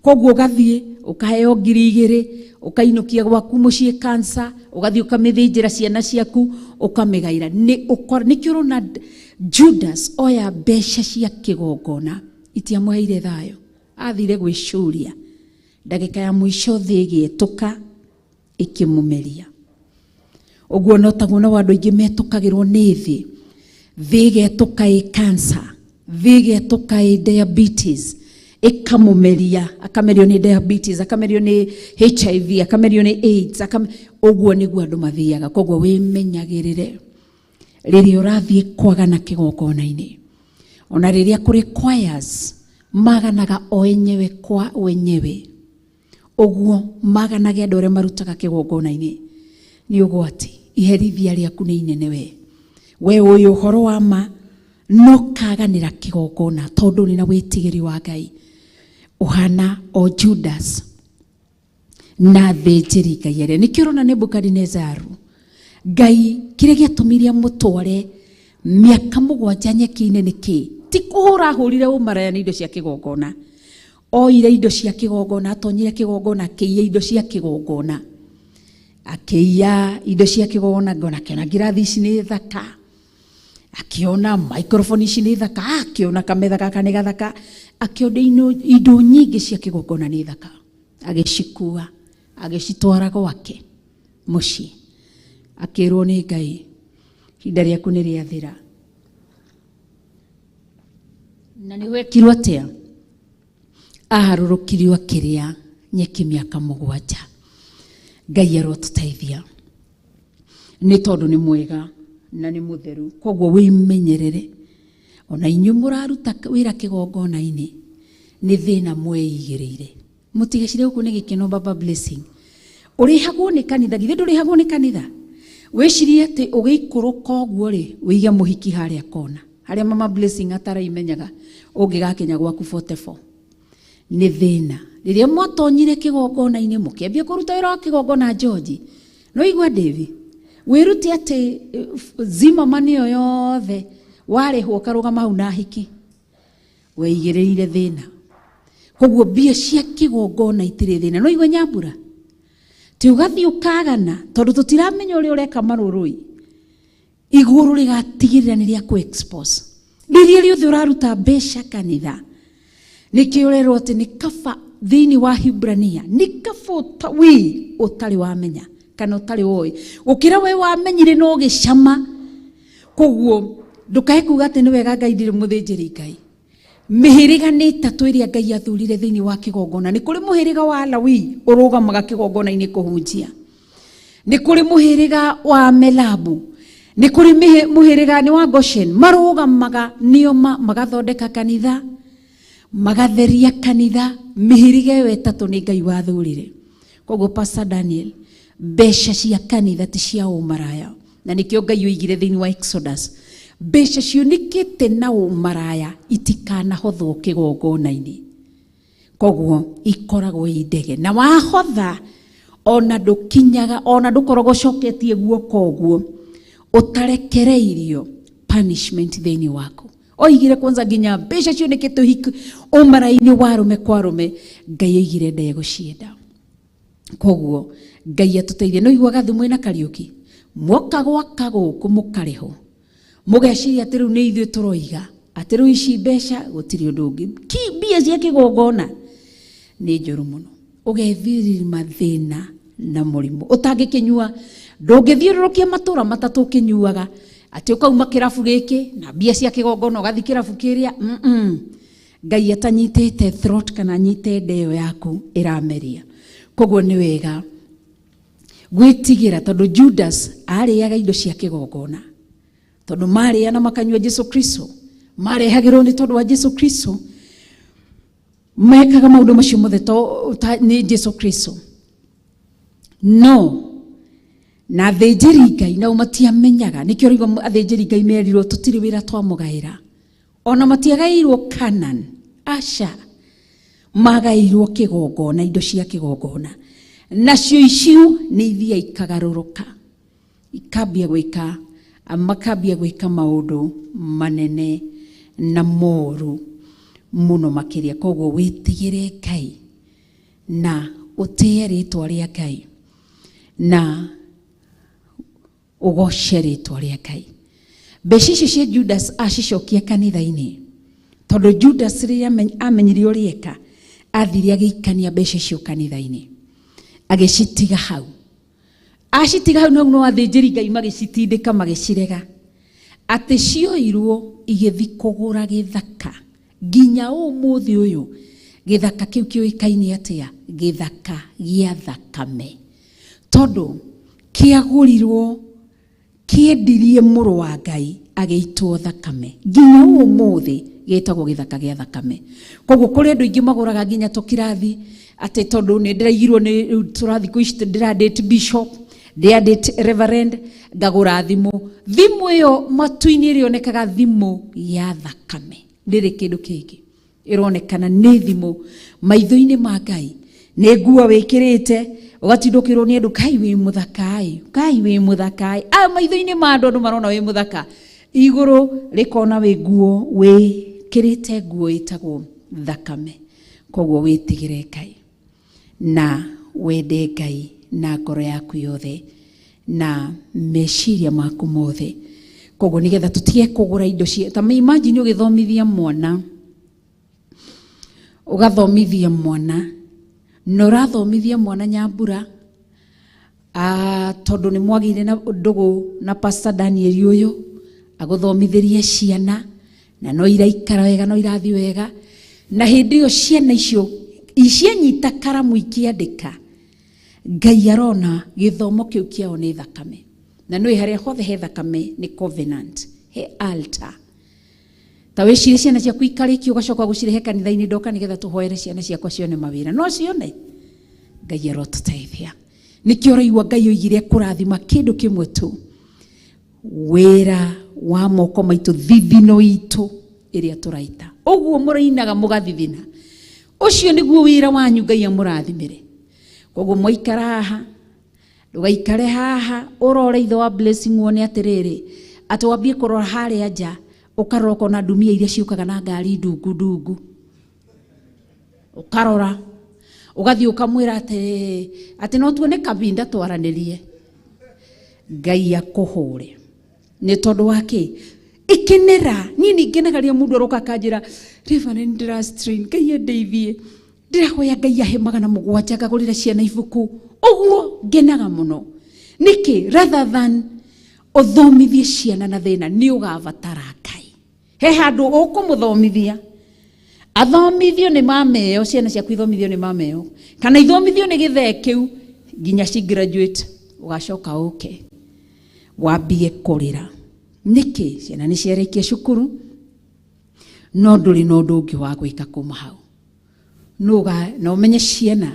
Koguo ũgathiĩ ũkaheo 2,000 ũkainũkia gwaku mũciĩ cancer, ũgathiĩ ũkamĩthĩnjĩra ciana ciaku ũkamĩgaĩra. Nĩkĩo ũrona Judas oya mbeca cia kĩgongona itiamũheire thayũ, athire gwĩcũria, ndagĩka ya mũico thĩ ĩgĩetũka ĩkĩmũmeria. Ũguo no taguo na andũ aingĩ metũkagĩrwo nĩ thĩ ĩgetũka ĩ cancer, thĩ ĩgetũka ĩ diabetes, ĩkamũmeria, akamerio nĩ diabetes, akamerio nĩ HIV, akamerio nĩ AIDS, ũguo nĩguo andũ mathiaga. Koguo wĩmenyagĩrĩre rĩrĩa ũrathiĩ kwagana kĩgongona-inĩ. Ona rĩrĩa kũrĩ choirs maganaga o enyewe kwa wenyewe, ũguo maganage andũ arĩa marutaga kĩgongona-inĩ, nĩ ũgwati. Iherithia rĩaku nĩ inene we ũyũ ũhoro wa ma no kaganĩra kĩgongona tondũ nĩ na wĩtigĩri wa Ngai. Ũhana o Judas na thĩnjĩri Ngai arĩa. Nĩkĩo ũrona Nebukadinezaru Ngai kĩrĩa gĩatũmire mũtware mĩaka 7 nyeki-inĩ nĩkĩ? Ti kũhũra hũrire ũmaraya nĩ indo cia kĩgongona. Oire indo cia kĩgongona, atonyire kĩgongona, akĩiya indo cia kĩgongona, akĩiya indo cia kĩgongona. Ngona kĩona ngirathi ici nĩ thaka, akiona microphone ici nĩ thaka, akiona kametha gaka nĩ gathaka, akiona indo nyingĩ cia kĩgongona nĩ thaka, agĩcikua agĩcitwara gwake mũciĩ. Akĩrwo nĩ Ngai ihinda rĩaku nĩ rĩathira. Na nĩ wekirwo atĩa? Aharũrũkirio akĩrĩa nyeki mĩaka 7. Ngai arotũteithia nĩ tondũ nĩ mwega na nĩ mũtheru. Koguo wĩmenyerere. Ona inyuĩ mũraruta wĩra kĩgongona-inĩ nĩ thĩna mwĩigĩrĩire. Mũtigecire gũkũ nĩ gĩkeno Baba Blessing. Ũrĩhagwo nĩ kanitha, githĩ ndũrĩhagwo nĩ kanitha? Wĩcirie atĩ ũgĩikũrũka ũguo rĩ ũige mũhiki harĩa kona harĩa Mama Blessing ataraĩmenyaga ũngĩgakinya gwaku 44. Nĩ thĩna. Rĩrĩa mwatonyire kĩgongona-inĩ mũkĩambia kũruta wĩra wa kĩgongona George, no igua David wĩrute atĩ Zimmerman ĩyo yothe warĩhwo karũgama hau na hiki, weigĩrĩire thĩna. Koguo mbia cia kĩgongona itirĩ thĩna. No igua Nyambura ti ũgathiĩ ũkagana tondũ tũtiramenya ũrĩa ũreka marũrũi, igũrũ rĩgatigĩrĩra nĩ rĩa kũ-expose. Rĩrĩa rĩothe ũraruta mbeca kanitha, nĩkĩo ũrerwo atĩ nĩ kaba thĩinĩ wa Hibrania, nĩ kaba ũtarĩ wamenya kana ũtarĩ woĩ, gũkĩra we wamenyire no gĩcama. Koguo ndũkae kuga atĩ nĩ wega Ngai ndirĩ mũthĩnjĩri Ngai. Mĩhĩrĩga nĩ 3 ĩrĩa Ngai athurire thĩinĩ wa kĩgongona. Nĩ kũrĩ mũhĩrĩga wa Lawi ũrũgamaga kĩgongona-inĩ kũhunjia, nĩ kũrĩ mũhĩrĩga wa Melabu, nĩ kũrĩ mũhĩrĩga nĩ wa Goshen marũgamaga, nĩo magathondeka kanitha, magatheria kanitha. Mĩhĩrĩga ĩyo 3 nĩ Ngai wathurire. Koguo Pastor Daniel mbeca cia kanitha ti cia umaraya, na nikio Ngai oigire thiini wa Exodus, mbeca cionekete na umaraya itikanahothwo kigongona-ini. Koguo ikoragwo indege, na wahotha ona ndukinyaga, ona ndukorogocoketie guoko guo utarekereirio punishment thiini wako. Oigire kwanza nginya mbeca cionekete hiku umara-ini wa rume kwa rume, Ngai oigire ndegucienda. Koguo Ngai atuteithie. No igwaga thimwe na Kariuki mwoka gwaka guku mukareho mugeciria ati riu ni ithuĩ turoiga ati riu ici mbeca gutiri undu ungi mbia cia kigongona ni njuru muno. Ugethirira mathina na murimu utangikinyua, ndungithiururukia matura matatu kinyuaga ati ukauma kirabu giki na mbia cia kigongona ugathi kirabu kiria. Ngai atanyitite throat kana nyite ndeo yaku irameria. Koguo ni wega gwitigira, tondu Judas ariaga indo cia kigongona, tondu maria na makanyua Jesu Kristo, marehagirwo ni tondu wa Jesu Kristo, mekaga maundu macio mothe ni Jesu Kristo. No na athĩnjĩri Ngai nao matiamenyaga, nikio rigo athĩnjĩri Ngai merirwo tutiri wira twamugaira, ona matiagairwo Canaan, aca magairwo kigongona, indo cia kigongona, nacio icio ni ithia ikagaruruka ikambia gwika maundu manene na moru muno makiria. Koguo witigire Ngai na utie ritwa ria Ngai na ugoce ritwa ria Ngai. Mbeca icio cia Judas acicokia kanitha-ini, tondu Judas riria amenyire uria eka, athire agikania mbeca icio kanitha-ini agicitiga hau. Acitiga hau no athĩnjĩri Ngai magicitindĩka magicirega ati cioirwo igithi kugura githaka. Nginya umuthi uyu githaka kiu kioikaine atia, githaka gia thakame, tondu kiagurirwo kiendirie muru wa Ngai ageitwo thakame. Nginya umuthi gitagwo githaka gia thakame. Koguo kuri andu ingi maguraga nginya tukirathi ati tondu ni ndiraigirwo ni turathi ku ici ndiradate bishop, ndiradate reverend, ngagura thimu. Thimu iyo matu-ini irionekaga thimu ya thakame, ndiri kindu kingi ironekana ni thimu maitho-ini ma Ngai. Ni nguo wikirite ugatindukirwo ni andu, Kai wi muthakai, Kai wi muthakai. Maitho-ini ma andu marona wi muthaka, iguru rikona wi nguo wikirite nguo itagwo thakame. Koguo witigire Ngai na wende Ngai na ngoro yaku yothe na meciria maku mothe. Koguo nigetha tutige kugura indo cia ta, imagine ugithomithia mwana, ugathomithia mwana no rathomithia mwana Nyambura tondu ni mwagire na ndugu na Pastor Daniel uyu aguthomithirie ciana, na no iraikara wega, no irathi wega, na hindi iyo ciana icio icianyita karamu ikiandika, Ngai arona githomo kiu kiao ni thakame. Na no iharia hothe he thakame ni covenant, he altar. Ta wicirie ciana ciaku ikariki ugacoka gucirehe kanitha-ini, ndoka nigetha tuhoere ciana ciakwa cione mawira, no cione. Ngai arotuteithia. Nikio raigua Ngai oigire kurathima kindu kimwe tu, wira wa moko maitu, thithino itu iria turaita. Uguo murainaga mugathithina, ucio niguo wira wanyu Ngai amurathimire. Koguo mwaikara haha, ndugaikare haha urore ithe wa blessing wone atiriri ati wambie kurora haria nja ukarora na ndumia iria ciukaga na ngari ndungu ndungu, ukarora ugathi ukamwira ati no tuone kabinda twaranirie. Ngai akuhure ni tondu wake ikenera nini ngenaga mundu aroka kanjira Reverend Drastrin Ngai endeithie, ndirahoya Ngai ahe 700 ngagurire ciana ibuku. Uguo ngenaga muno niki, rather than uthomithie ciana na thina ni ugavatara Ngai. He handu ukumuthomithia athomithio ni mameo, ciana ciaku ithomithio ni mameo, kana ithomithio ni githee kiu nginya ci graduate, ugacoka uke wambie kurira. Niki ciana ni ciarikia cukuru no nduri no ndungi wa gwika kuma hau. No umenye ciana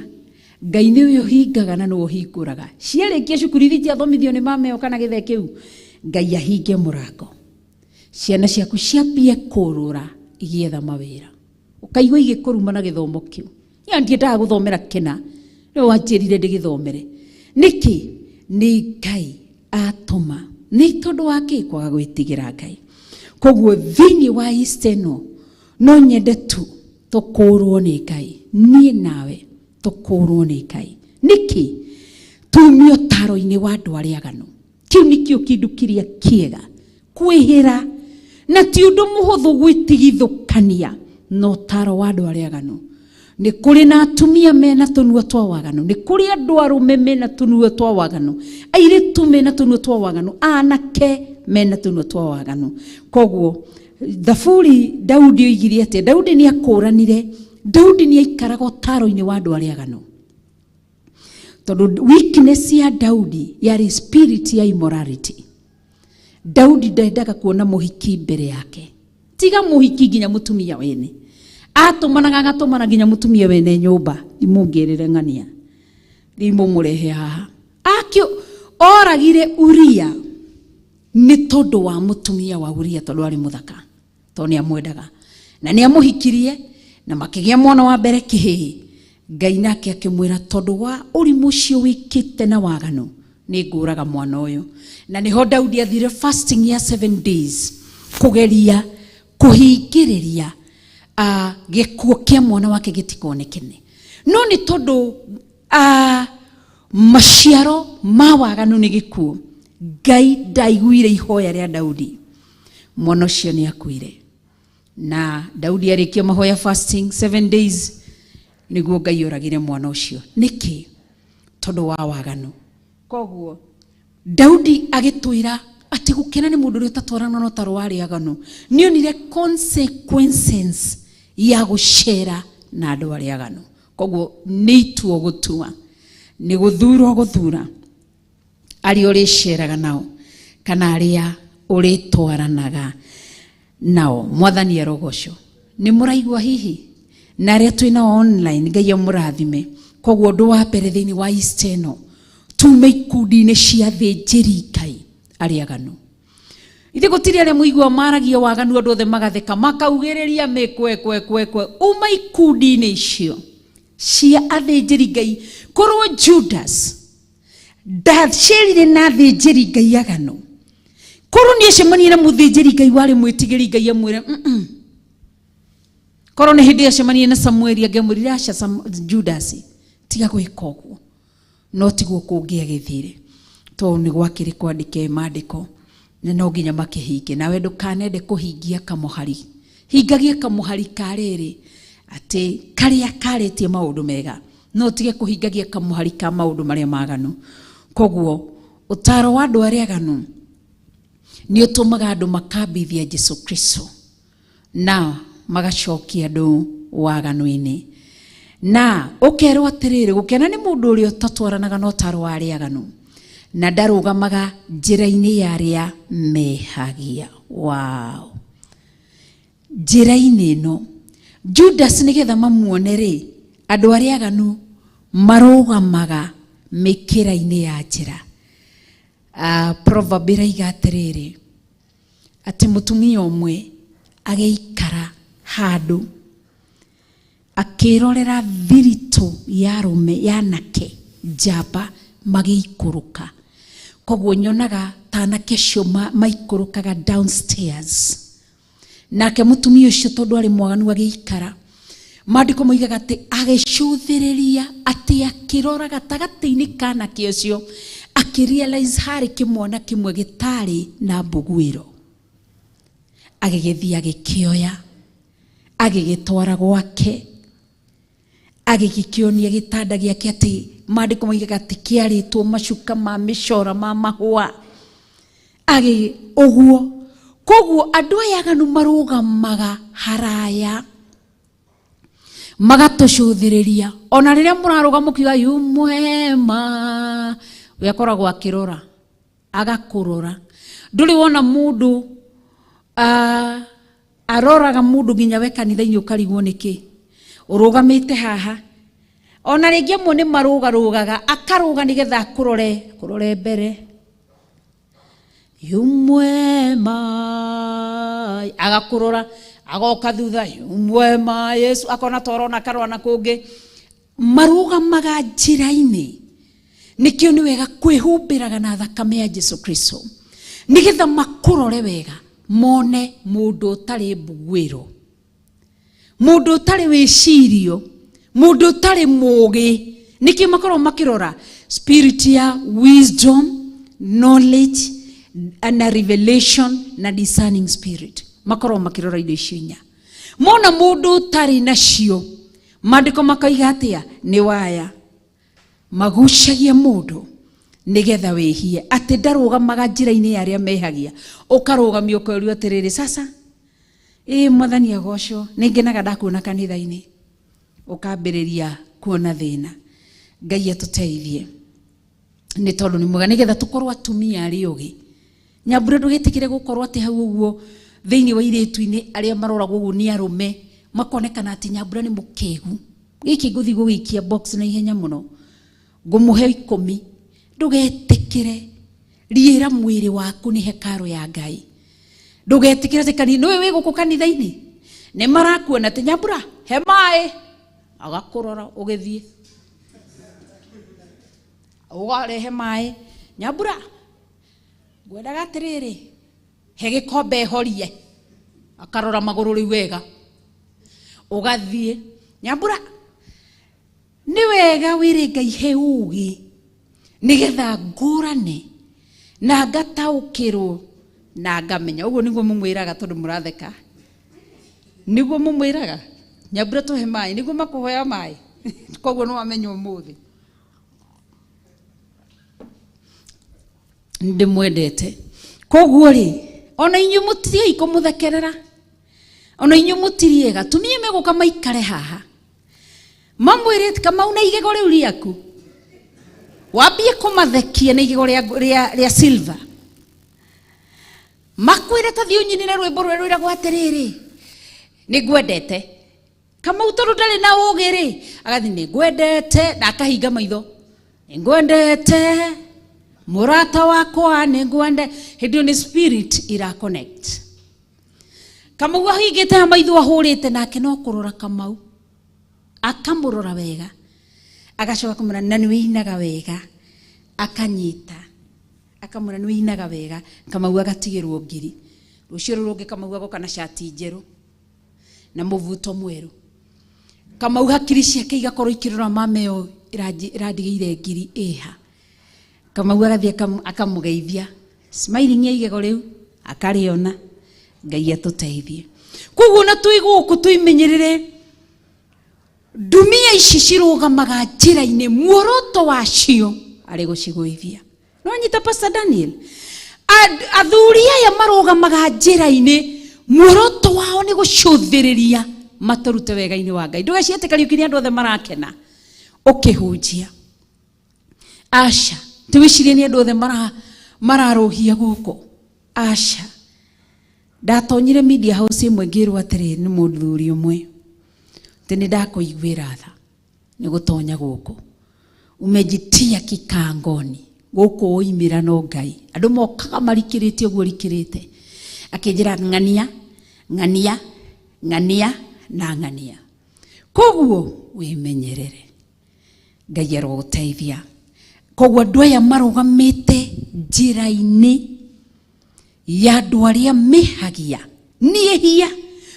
Ngai nĩ ũyũ hingaga na nĩwe ũhingũraga. Ciarĩkia cukuru ithi ciathomithio nĩ mameo kana gĩthe kĩu, Ngai ahinge mũrango. Ciana ciaku ciambie kũrũra igĩetha mawĩra. Ũkaigua igĩkũruma na gĩthomo kĩu. Niĩ ndiendaga gũthomera kĩna, rĩu wanjĩrire ndĩgĩthomere. Nĩkĩ? Nĩ Ngai atũma. Nĩ tondũ wa kĩ? Kwaga gwĩtigĩra Ngai. Koguo thĩinĩ wa Easter no nyende tu tũkũrwo nĩ Ngai. Niĩ nawe tũkũrwo nĩ Ngai. Nĩkĩ? Tumio taro-inĩ wa andũ arĩa aganu. Kĩu nĩkĩo kĩndũ kĩrĩa kĩega. Kwĩhĩra na ti ũndũ mũhũthũ gwĩtigithũkania no taro wa andũ arĩa aganu. Nĩ kũrĩ na atumia mena tũnua twa waganu, nĩ kũrĩ andũ arũme mena tũnua twa waganu, airĩtu mena tũnua twa waganu, anake mena tũnua twa waganu. Koguo thaburi Daudi oigire atĩ Daudi nĩ akũranire, Daudi nĩ aikaraga taro-inĩ wa andũ arĩa aganu. Tondũ weakness ya Daudi yarĩ spirit ya immorality. Daudi ndaendaga kuona mũhiki mbere yake. Tiga mũhiki nginya mũtumia wene. Atumanaga agatumana nginya mũtumia wene nyũmba imũngĩrĩre ng'ania. Thimũ mũrehe haha. Akĩo oragire Uria nĩ tondũ wa mũtumia wa Uria tondũ arĩ mũthaka. Tondũ nĩ amwendaga. Na nĩ amũhikirie na makĩgĩa mwana wa mbere kĩhĩhĩ. Ngai nake akĩmwĩra tondũ wa ũrimũ ũcio wĩkĩte na waganu nĩ ngũraga mwana ũyũ. Na niho Daudi athire fasting ya 7 days kugeria kuhingĩrĩria gĩkuũ kĩa mwana wake gĩtikonekane. No nĩ tondũ maciaro ma waganu nĩ gĩkuũ, Ngai ndaiguire ihoya rĩa Daudi. Mwana ũcio nĩ akuire. Na Daudi arĩkia mahoya fasting 7 days nĩguo Ngai oragire mwana ũcio. Nĩkĩ? Tondũ wa waganu. Koguo Daudi agĩtwĩra atĩ gũkena nĩ mũndũ ũrĩa ũtatwarana na ũtaro wa arĩa aganu. Nĩ onire consequences ya gũcera na andũ arĩa aganu. Koguo nĩ itua gũtua, nĩ gũthura arĩa ũrĩceraga nao kana arĩa ũrĩtwaranaga nao. Mwathani arogocwo. Nĩ mũraigua hihi na arĩa twĩna online, Ngai amũrathime. Koguo ũndũ wa mbere thĩinĩ wa Easter ĩno tume ikundi-inĩ cia thĩnjĩri Ngai arĩa aganu. Ithe gũtirĩ arĩa mũigua maragia waganu andũ othe magatheka makaugĩrĩria mĩkwekwekwekwe. Uma ikundi-inĩ icio cia athĩnjĩri Ngai. Korwo Judas ndacerire na athĩnjĩri Ngai aganu, korwo nĩ acemania na mũthĩnjĩri Ngai warĩ mwĩtigĩri Ngai amwĩre korwo nĩ hĩndĩ acemania na Samueli angemwĩrire aca Judas tiga gwĩka ũguo, no tiguo kũngĩ agĩthire. Tondũ nĩ gwakĩrĩ kwandĩke maandĩko na no nginya makĩhinge. Nawe ndũkanende kũhingia kamũhari. Hingagia kamũhari karĩrĩ atĩ karĩa karĩtie maũndũ mega, no tige kũhingagia kamũhari ka maũndũ marĩa maganu. Koguo ũtaro wa andũ arĩa aganu nĩ ũtũmaga andũ makambithia Jesu Kristo na magacokia andũ waganu-inĩ. Na ũkerwo atĩrĩrĩ, gũkena nĩ mũndũ ũrĩa ũtatwaranaga na ũtaro wa arĩa aganu na ndarũgamaga njĩra-inĩ ya arĩa mehagia. Wow. Njĩra-inĩ ĩno Judas nĩgetha mamuone rĩ, andũ arĩa aganu marũgamaga mĩkĩra-inĩ ya njĩra. Proverb ĩrauga atĩrĩrĩ atĩ mũtumia ũmwe agĩikara handũ akĩrorera thiritũ ya arũme ya anake njamba magĩikũrũka. Koguo nyonaga ta anake acio maikũrũkaga downstairs. Nake mũtumia ũcio tondũ arĩ mwaganu agĩikara. Maandĩko moigaga atĩ agĩcũthĩrĩria atĩ akĩrora gatagatĩ-inĩ ka anake acio akĩrealize harĩ kĩmwana kĩmwe gĩtarĩ na mbũguĩro. Agĩgĩthiĩ agĩkĩoya agĩgĩtwara gwake agĩgĩkĩonia gĩtanda gĩake atĩ maandĩko moigaga atĩ kĩarĩtwo macuka ma mĩcora ma mahũa ũguo. Koguo andũ aya aganu marũgamaga haraya magatũcũthĩrĩria. Ona rĩrĩa mũrarũga mũkiuga yu mwema, we akoragwo akĩrora agakũrora. Ndũrĩ wona mũndũ aroraga mũndũ nginya we kanitha-inĩ ũkarigwo nĩkĩ? Ũrũgamĩte haha ona ringi amwe ni marugarugaga akaruga nigetha kurore mbere yumwema agakurora agoka thutha yumwema Yesu akona torona karwana kungi marugamaga njira-ini nikio ni wega kwihumbiraga na thakame ya Jesu Kristo nigetha makurore wega mone mundu utari mbugwiro mundu utari wicirio mundu utari mugi nikio makorwo makirora spirit ya wisdom knowledge and a revelation na discerning spirit makorwo makirora indo icio inya mona mundu utari nacio mandiko makaiga atia ni waya magucagia mundu nigetha wihie ati ndarugamaga njira-ini yaria mehagia ukarugamia ukorio atiriri sasa mwathani agocwo ningenaga ndakuona kanitha-ini ukambiriria kuona thina Ngai atuteithie ni tondu ni mwega nigetha tukorwo atumia ari ugi Nyambura ndugitikire gukorwo ati hau uguo thiini wa iritu-ini aria maroragwo uguo ni arume makonekana ati Nyambura ni mukegu giki nguthi gugikia box na ihenya muno ngumuhe 10 ndugetikire riera mwiri waku ni hekaru ya Ngai ndugetikire ati kanitha we guku kanitha-ini ni marakuona ati Nyambura he mai agakurora ugithie ugarehe mai Nyambura ngwendaga atiriri he gikombe horie akarora maguru riu wega ugathie Nyambura ni wega wire Ngai he ugi nigetha ngurane na ngataukirwo na ngamenya uguo niguo mumwiraga tondu muratheka niguo mumwiraga Nyambura tuhe mai niguo makuhoya mai koguo no amenye umuthi ndimwendete koguo ri ona inyu mutirie ikumuthekerera ona inyu mutiriega tumie meguka maikare haha mamwirite kama una igego riu riaku wambie kumathekia na igego ria silver makwire ta thiunyinire rwimbo rwira gwatiriri ningwendete kama utoru ndari na ugiri agathi ningwendete na akahinga maitho ningwendete murata wakwa ningwende hidio ni spirit ira connect kama wahigite maitho ahurite nake no kurora Kamau akamurora wega agacoka kumura na niwinaga wega akanyita akamura niwinaga wega Kamau agatigirwo ngiri rucio rungi Kamau agoka na shati njeru na muvuto mweru Kamau hakiri ciake igakorwo ikirora mameo iradigire ngiri iha Kamau agathie akamugeithia smiling igego riu akariona Ngai atuteithie koguo na tuiguku tuimenyerere dumia ici cirugamaga njira-ini muoroto wacio ari guciguithia no nyita Pastor Daniel athuri aya marugamaga njira-ini muoroto wao ni gucuthiriria maturute wega-ini wa Ngai ndugacietikario kiria andu othe marakena ukihunjia asha tuwicirie ni andu othe mararuhia guku asha ndatonyire media house imwe ngirwo atiri ni muthuri umwe tene ndakuiguira tha ni gutonya guku umejitia kikangoni guku uimira no Ngai andu mokaga marikirite uguo rikirite akinjira ngania ngania ngania na ngania koguo wimenyerere Ngai aroguteithia koguo andu aya marugamite njira-ini ya andu aria mehagia nie hia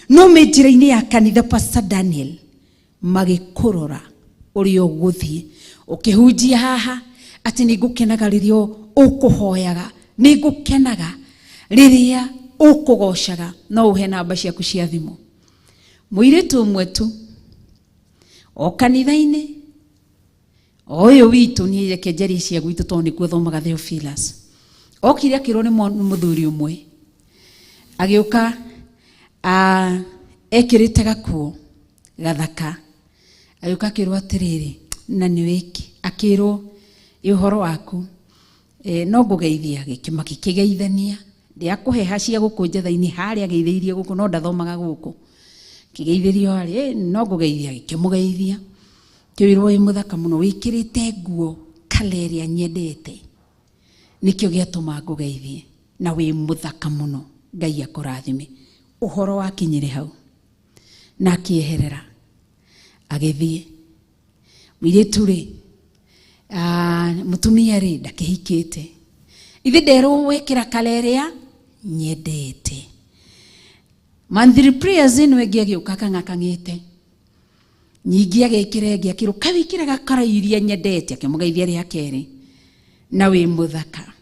no me njira-ini ya kanitha Pastor Daniel magikurora uri uguthie ukihunjia haha ati nigukenaga riria ukuhoyaga nigukenaga riria ukugocaga no uhe namba ciaku cia thimu muiritu umwe tu o kanitha-ini oyo witu ni reke njari cia gwitu tondu nikuo thomaga Theophilus okire akirwo ni muthuri umwe agiuka ekirite gakuo gathaka agiuka akirwo atiriri na ni wiki akirwo ihoro waku no ngugeithia gikimaki kigeithania ndiakuheha cia guku njetha-ini haria geitheirie guku no ndathomaga guku kigeithirio hari no ngugeithia gikimugeithia Kiwirwo wi muthaka muno wikirite nguo kaleria nyendete nikio giatuma ngugeithie na wi muthaka muno Ngai akurathime uhoro wakinyire hau na akieherera agithie mwiritu ri mutumia ri ndakihikite ithi nderwo wikira kaleria nyendete monthly prayers ino ingi agiuka kang'akang'ite nyingi agikire ngi akiruka wikire gakara iria nyendete akimugeithia ria keri na wi muthaka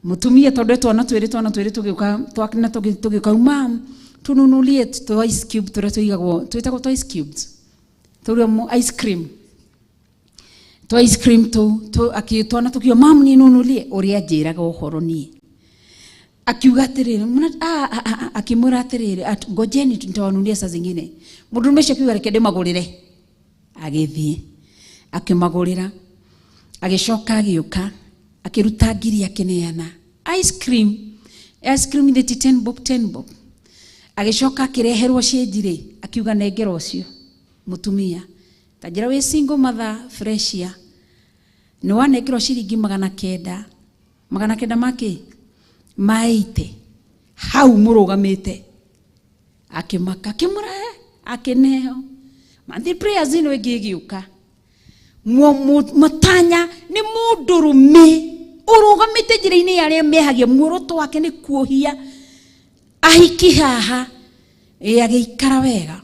mutumia tondu twana twiri tugiuka twakina tugiuka mam tununulie to ice cube turia tuigagwo twitagwo to ice cubes turia ice cream to ice cream to akitwana tukio mam ni nunulie uria njiraga uhoro ni akiuga atiriri akimura atiriri ngojeni tutawanulia saa zingine mundu mesha kiuga reke ndimagurire agithie akimagurira agicoka agiuka akiruta ngiri akineana ice cream in the 10 bob agicoka akireherwo cenjire akiuga nengera ucio mutumia tajira we single mother freshia no wanekirwo ciringi 900 maki maite hau murugamite akimaka kimura akineo mathi prayers ino igigiuka matanya ni mundurume urugamite njira-ini yaria mehagia muoroto wake ni kuohia ahiki haha agiikara wega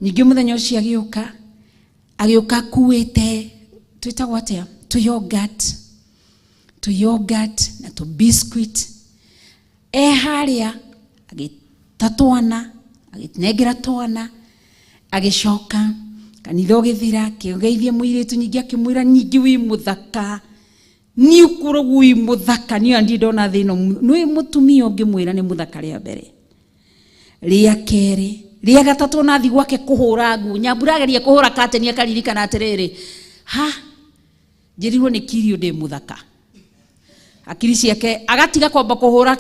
ningi muthenya ucio agiuka kuite twitagwo atia to yogurt na to biscuit haria agitatwana aginengera twana agicoka kanitha ugithira kigeithia muiritu nyingi akimwira nyingi wi muthaka ni ukuru wi muthaka ni andi ndona thino nwi mutumia ungimwira ni muthaka ria mbere ria keri ria gatatu nathi gwake kuhura ngu nyamburageria kuhura kateni akaririkana atiriri njirirwo ni kirio ndi muthaka akiri ciake agatiga kwamba kuhura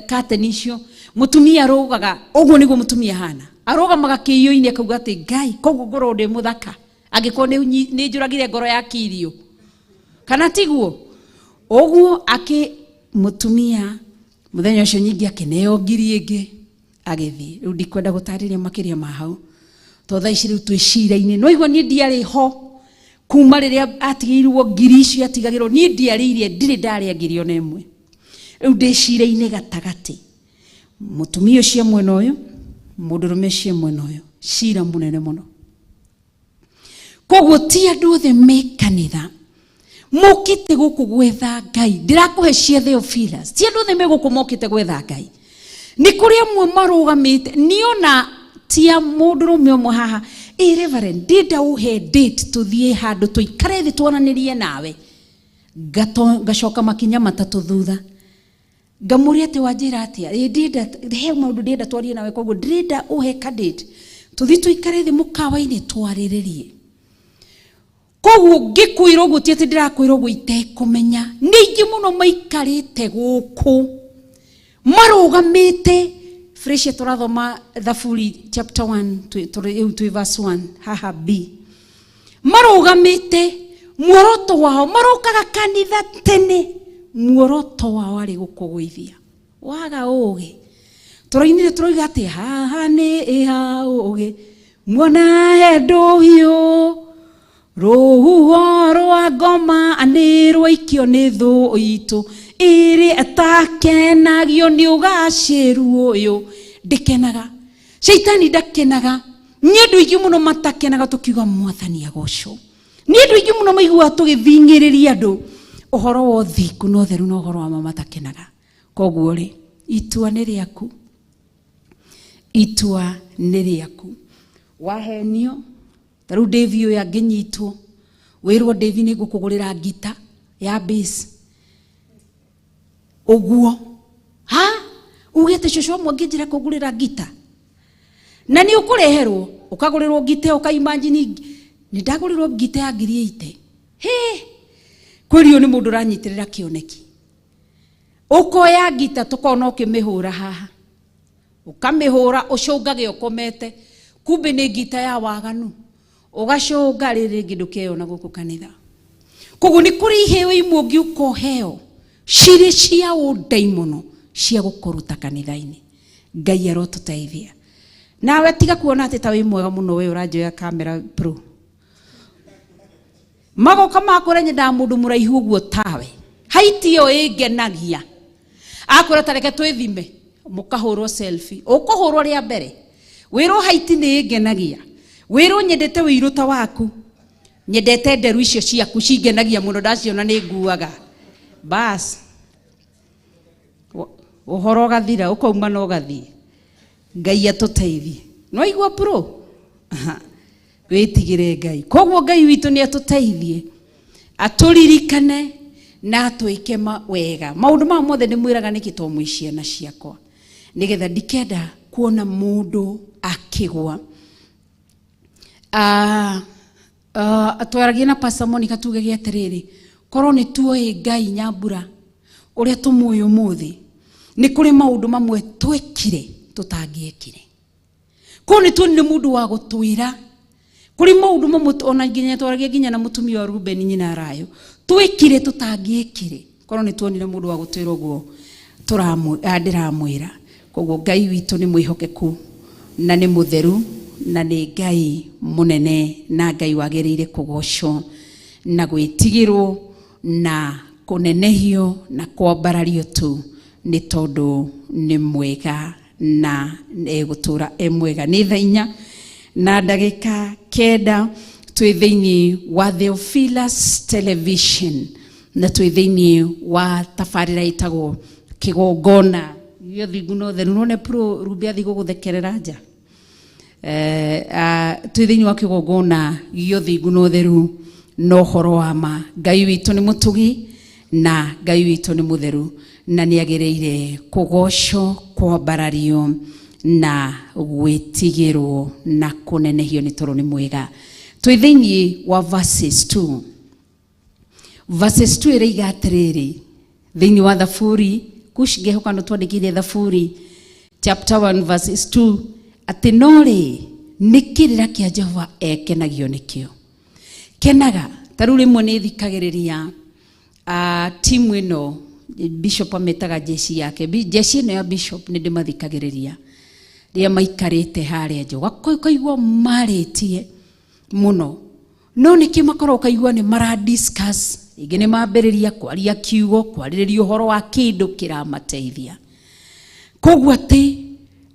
kateni icio mutumia arugaga uguo niguo mutumia hana arugamaga kiyo-ini akauga ati Ngai koguo ngoro ndi muthaka angiko ni njuragire ngoro ya kirio kana tiguo uguo mutumia muthenya ucio nyingi akineo ngiri ingi agithie riu ndikwenda gutariria makiria ma hau to thaa ici riu twi cira-ini no igua ni ndiari ho kuma riria atigirwo ngiri icio atigagirwo ni ndiariire ndiri ndaria ngiri ona imwe riu ndi cira-ini gatagati mutumia ucio mwena uyu mundurume ucio mwena uyu cira munene muno koguo ti andu othe me kanitha mokite guku gwetha Ngai ndirakuhe cia Theophilus ti andu othe me guku mokite gwetha Ngai ni kuri amwe marugamite niona tia mundurume umwe haha reverend ndida uhe date tuthie handu tuikare thi tuonanirie nawe gacoka makinya matatu thutha ngamuria ati wanjira atia ndida he maundu ndida twarie nawe koguo ndida uhe ka date tuthi tuikare thi mukawa-ini twariririe koguo ngikwirwo guti ati ndirakwirwo guite kumenya ningi muno maikarite guku marugamite fresh turathoma Thaburi chapter 1 to verse 1 haha b marugamite muoroto wao marokaga kanitha tene muoroto wao ari gukugwithia waga ugi turainire turoiga ati haha ni ha ugi muona hendo hiyo ruhuo rwa ngoma anirwo ikio ni thu itu iri atakenagio ni ugaciru uyu ndikenaga shaitani ndakenaga ni andu ingi muno matakenaga tukiuga mwathani agocwo ni andu ingi muno maigua tugithingiriria andu uhoro wa thiku no theru no uhoro wa matakenaga koguo ri itua ni riaku wahenio taru Devi uyu anginyitwo wirwo Devi ni gukugurira ngita ya bass uguo ugete shosho mwanginjira kugurira ngita na ni ukureherwo ukagurirwo ngita ukaimagine ni ndagurirwo ngita ya ngiri 80 kwirio ni mundu ranyitirira kioneki ukoya ngita tukona ukimihura haha ukamihura ucungage ukomete kumbe ni ngita ya waganu ugacunga rĩngĩ ndũkeona gũkũ kanitha. Koguo nĩ kũrĩ iheo imwe ũngĩũka ũheo cirĩ cia ũndai mũno cia gũkũruta kanitha-inĩ. Ngai arotũteithia. Nawe tiga kuona atĩ ta wĩ mwega mũno we ũranjoya kamera pro. Magoka makũra nyenda mũndũ mũraihu ũguo tawe. Haiti ĩyo ĩngenagia. Akwĩra ta reke twĩthime mũkahũrwo selfie. Ũkũhũrwo rĩa mbere. Wĩrwo haiti nĩ ĩngenagia. Wĩrwo nyendete wĩirũ ta waku. Nyendete nderu icio ciaku cingenagia mũno ndaciona nĩ nguaga. Bas. Ũhoro gathira ũkauma no gathie. Ngai atũteithie. No igua pro. Wĩtigĩre Ngai. Koguo Ngai witũ nĩ atũteithie. Atũririkane na atwĩke wega. Maũndũ ma mothe nĩ mwĩraga nĩkĩ to mwĩ ciana ciakwa. Nĩgetha ndikenda kuona mũndũ akĩgwa. Atwaragia na Pastor Monica tuge atĩrĩrĩ. Korwo nĩ tuoĩ Ngai Nyambura ũrĩa tũmũĩ ũmũthĩ. Nĩ kũrĩ maũndũ mamwe twekire tũtangĩekire. Ko nĩ tuonire mũndũ wa gũtwĩra. Kũrĩ maũndũ mamwe ona nginya twaragia nginya na mũtumia wa Ruben nyina Rayo. Twekire tũtangĩekire. Korwo nĩ tuonire mũndũ wa gũtwĩra ũguo ndĩramwĩra. Koguo Ngai witũ nĩ mwĩhokeku na nĩ mũtheru na nĩ Ngai mũnene na Ngai wagĩrĩire kũgocwo na gwĩtigĩrwo na kũnenehio na kwambarario tu nĩ tondũ nĩ mwega na egũtũra mwega. Nĩ thaa 4 na ndagĩka 9 twĩ thĩinĩ wa Theophilus Television na twĩ thĩinĩ wa tabarĩra ĩtagwo kĩgongona gĩa thingu no theru. None pro Ruby athi gũgũthekerera nja. Twĩ thĩinĩ wa kĩgongona gĩa thingu no theru no horo wa ma. Ngai witũ nĩ mũtugi na Ngai witũ nĩ mũtheru na nĩ agĩrĩire kũgocwo, kwambarario na gwĩtigĩrwo na kũnenehio nĩ tondũ nĩ mwega. Twĩ thĩinĩ wa verses 2. Verses 2 ĩraiga atĩrĩrĩ thĩinĩ wa Thaburi. Kush ngehoka no twandĩkire Thaburi chapter 1 verses 2 atĩ no rĩ nĩ kĩrĩra kĩa Jehova ekenagio nĩkĩo. Kenaga tarũ rĩmwe nĩ thikagĩrĩria timu ĩno Bishop ametaga jeshi yake. Jeshi ĩno ya Bishop nĩ ndĩmathikagĩrĩria rĩrĩa maikarĩte harĩa nja. Ũkaigua marĩtie mũno. No nĩkĩ makorwo ũkaigua nĩ mara discuss. Ingĩ nĩ mambĩrĩria kwaria kiugo, kwarĩrĩria ũhoro wa kĩndũ kĩramateithia. Koguo atĩ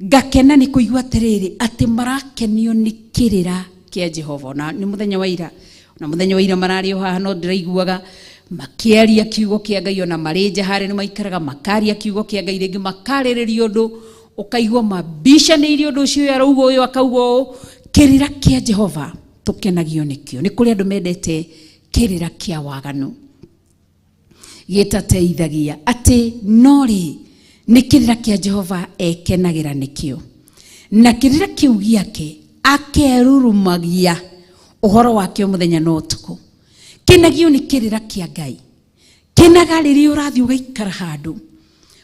ngakena nĩ kũigua atĩrĩrĩ atĩ marakenio nĩ kĩrĩra kĩa Jehova. Na nĩ mũthenya wa ira. Na mũthenya wa ira mararĩ haha no ndĩraiguaga makĩaria kiugo kĩa Ngai ona marĩ nja harĩa nĩ maikaraga makaria kiugo kĩa Ngai rĩngĩ makarĩrĩria ũndũ ũkaigua mabicanĩirie ũndũ ũcio yarauga ũyũ akauga ũũ. Kĩrĩra kĩa Jehova tũkenagio nĩkĩo. Nĩ kũrĩ andũ mendete kĩrĩra kĩa waganu gĩtateithagia. Atĩ no rĩ nĩ kĩrĩra kĩa Jehova ekenagĩra nĩkĩo. Na kĩrĩra kĩu gĩake akerurumagia ũhoro wake mũthenya na ũtukũ. Kenagio nĩ kĩrĩra kĩa Ngai. Kenaga rĩrĩa ũrathiĩ ũgaikara handũ